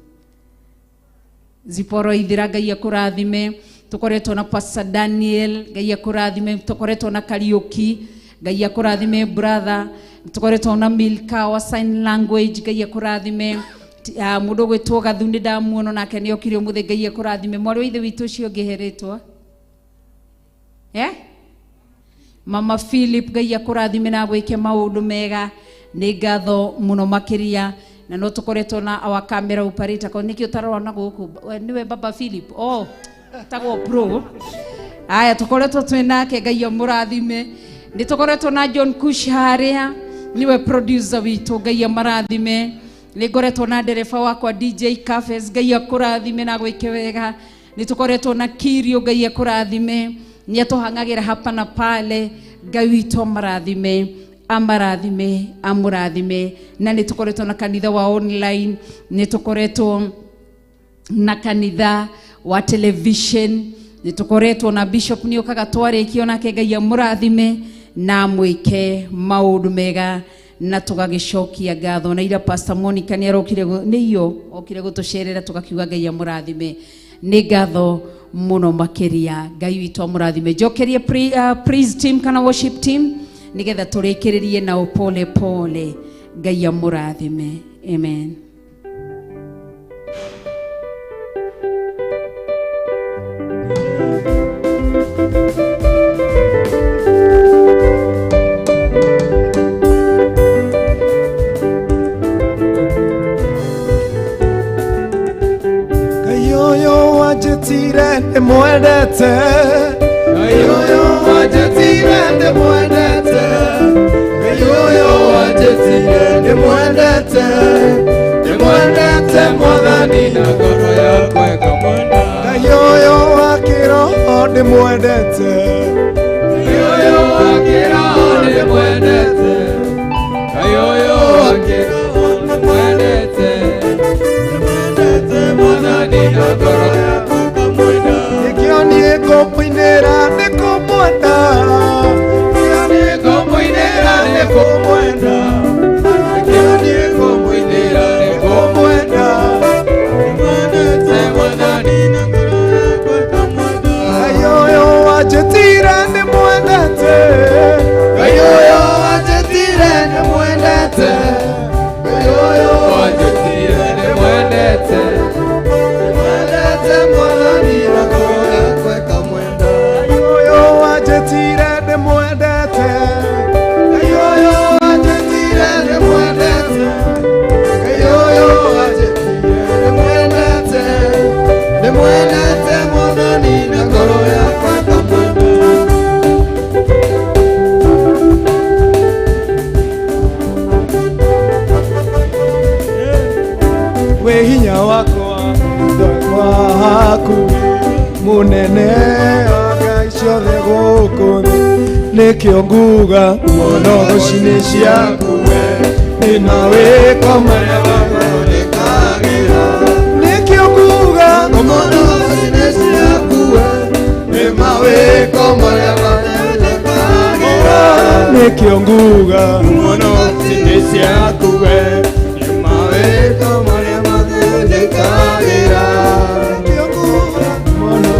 Ziporo Ithira, Ngai akũrathime. Tũkoretwo na Pastor Daniel, Ngai akũrathime. Tũkoretwo na Kariuki, Ngai akũrathime brother. Tũkoretwo na Milka wa sign language, Ngai akũrathime. Mũndũ gwĩtwo Gathuni ndamuona nake nĩ okire ũmũthĩ, Ngai akũrathime. Mwarĩ wa ithe witũ ũcio ũngĩ heretwo Mama Philip, Ngai akũrathime na gwĩke maũndũ mega. Nĩ ngatho mũno makĩria. Na no tũkoretwo na our camera operator, ko nĩkĩ ũtarona gũkũ nĩwe Baba Philip tagwo pro. Aya tũkoretwo twĩnake, Ngai amũrathime. Nĩ tũkoretwo na John Kush harĩa, niwe producer witũ, Ngai amũrathime. Nĩ ngoretwo na ndereba wakwa DJ Cafes, Ngai akũrathime na gwĩke wega. Nĩ tũkoretwo na Kirio, Ngai akũrathime. Nĩ atũhangagĩra hapa na pale, Ngai witũ amũrathime. Amarathime, amurathime. Na nĩ tũkoretwo na kanitha wa online, nĩ tũkoretwo na kanitha wa television, nĩ tũkoretwo na Bishop nĩ okaga twarĩkio nake, Ngai amũrathime na mwĩke maũndũ mega. Na tũgagĩcokia ngatho na ira Pastor Monica nĩ arokire okire gũtũcerera, tũgakiuga Ngai amũrathime. Nĩ ngatho mũno makĩria, Ngai witũ amũrathime. Njokerie praise team kana worship team nigetha tũrĩkĩrĩrie na pole pole. Ngai amũrathime. Amen. Kayoyo wajetire ndimwendete, kayoyo wajetire ndimwendete, kayoyo wajetire ndimwendete, ndimwendete mwathani na ngoro yakwa ĩkamwenda. Kayoyo wa kĩroho ndimwendete, kayoyo wa kĩroho ndimwendete, kayoyo wa kĩroho ndimwendete, ndimwendete mwathani na ngoro yakwa ĩkamwenda. Nĩkĩo niĩ ngũmũinĩra nĩkũmwenda, nĩkĩo niĩ ngũmũinĩra nĩkũmwenda, nĩkĩo niĩ ngũmũinĩra nĩkũmwenda, ndimwendete mwathani na ngoro yakwa ĩkamwenda. Kayoyo wanjĩtire ndĩmwendete, kayoyo wanjĩtire ndĩmwendete, kayoyo wanjĩtire ndĩmwendete, ndĩmwendete mwathani na ngoro yakwa ĩkamwenda. Kayoyo wanjĩtire ndĩmwendete, kayoyo wanjĩtire ndĩmwendete, kayoyo wanjĩtire ndĩmwendete, ndĩmwendete mwathani na ngoro yakwa ĩkamwenda. We hinya wakwa ndakwa haku munene wa ngai ciothe gũkũ thĩ, nĩkĩo nguga muono gũcinĩ ciaku we nĩ mawĩko marĩa mathondekagĩra, nĩkĩo nguga muono gũcinĩ ciaku we nĩ mawĩko marĩa mathondekagĩra, nĩkĩo nguga muono gũcinĩ ciaku we nĩ mawĩko marĩa mathondekagĩra, nĩkĩo nguga muono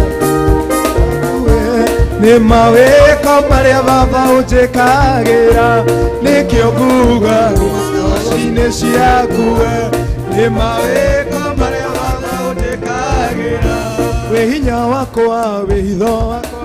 nĩ mawĩko marĩa baba ũnjĩkagĩra, nĩkĩo nguga ciinĩ ciaku we nĩ mawĩko marĩa baba ũnjĩkagĩra. Wĩ hinya wakwa, wĩ hitho wakwa